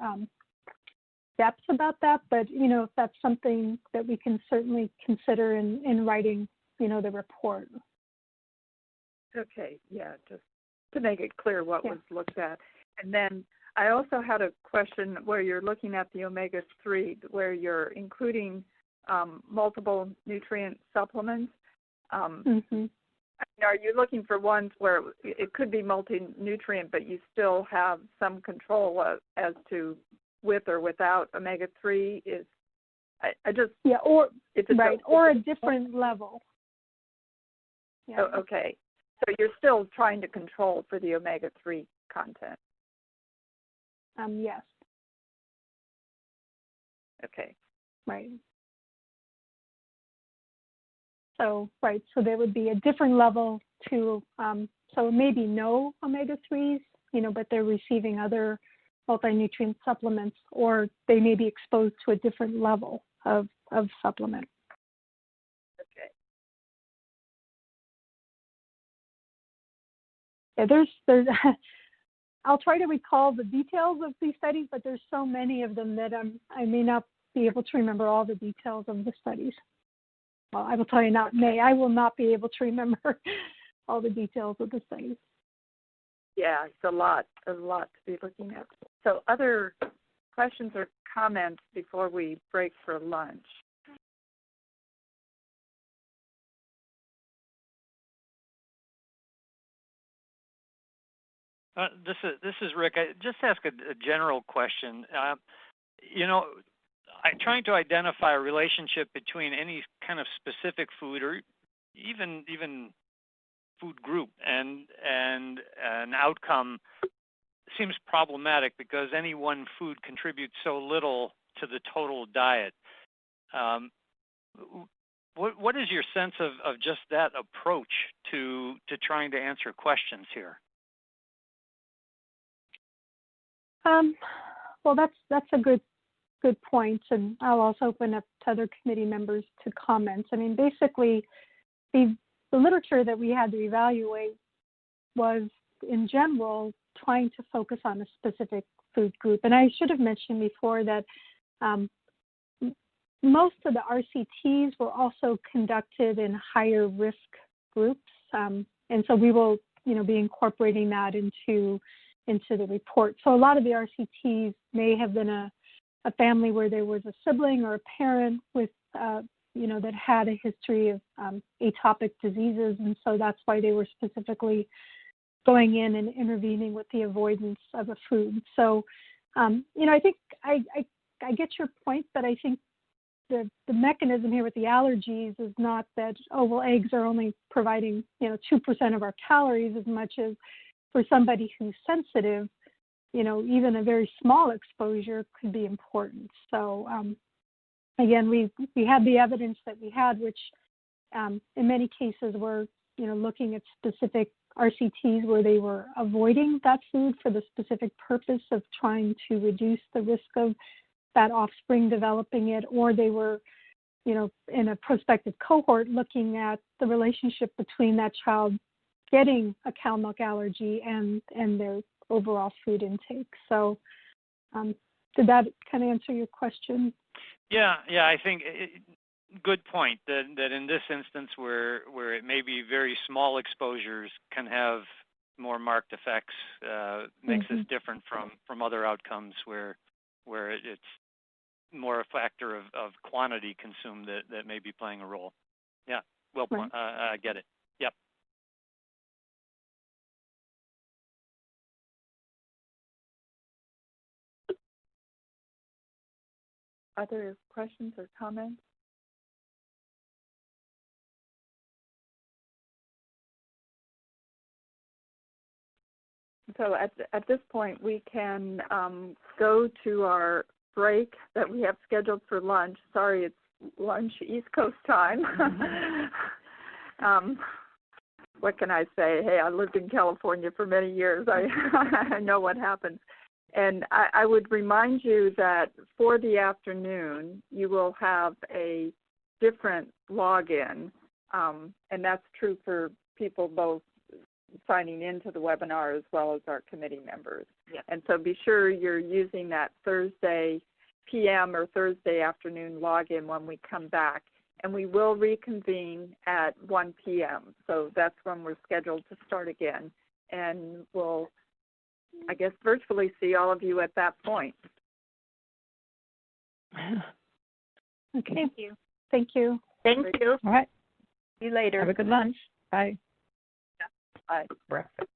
depth about that. But, if that's something that we can certainly consider in writing, the report. Okay, yeah, just to make it clear what was looked at. And then I also had a question where you're looking at the omega-3, where you're including multiple nutrient supplements. Are you looking for ones where it could be multi-nutrient, but you still have some control as to with or without omega-3? Or a different level. Yeah. Oh, okay. So you're still trying to control for the omega-3 content? Yes. Okay. Right. So there would be a different level to, so maybe no omega-3s, but they're receiving other multi-nutrient supplements, or they may be exposed to a different level of supplement. Okay. Yeah, there's I'll try to recall the details of these studies, but there's so many of them that I may not be able to remember all the details of the studies. Well, I will tell you I will not be able to remember all the details of the studies. Yeah, it's a lot to be looking at. So other questions or comments before we break for lunch? This is Rick. I just ask a general question. I'm trying to identify a relationship between any kind of specific food or even food group and an outcome seems problematic because any one food contributes so little to the total diet. What is your sense of just that approach to trying to answer questions here? Well, that's a good point, and I'll also open up to other committee members to comment. I mean, basically, the literature that we had to evaluate was, in general, trying to focus on a specific food group. And I should have mentioned before that most of the RCTs were also conducted in higher risk groups, and so we will, be incorporating that into the report. So a lot of the RCTs may have been a family where there was a sibling or a parent with, that had a history of atopic diseases, and so that's why they were specifically going in and intervening with the avoidance of a food. So, I think I get your point, but I think the mechanism here with the allergies is not that, eggs are only providing, 2% of our calories, as much as for somebody who's sensitive, even a very small exposure could be important. So, again, we had the evidence that we had, which in many cases were, looking at specific RCTs where they were avoiding that food for the specific purpose of trying to reduce the risk of that offspring developing it, or they were, in a prospective cohort looking at the relationship between that child getting a cow milk allergy and their overall food intake. So did that kind of answer your question? Yeah, I think good point that in this instance where it may be very small exposures can have more marked effects, makes this different from other outcomes where it's more a factor of quantity consumed that may be playing a role. Yeah, well, right. I get it. Yep. Other questions or comments? So at this point, we can go to our break that we have scheduled for lunch. Sorry, it's lunch East Coast time. What can I say? Hey, I lived in California for many years. I know what happens. And I would remind you that for the afternoon, you will have a different login, and that's true for people both signing into the webinar as well as our committee members. Yeah. And so be sure you're using that Thursday PM or Thursday afternoon login when we come back. And we will reconvene at 1 p.m. So that's when we're scheduled to start again. And we'll, I guess, virtually see all of you at that point. Okay. Thank you. Thank you. Thank you. All right. See you later. Have a good lunch. Bye. Bye. Breakfast.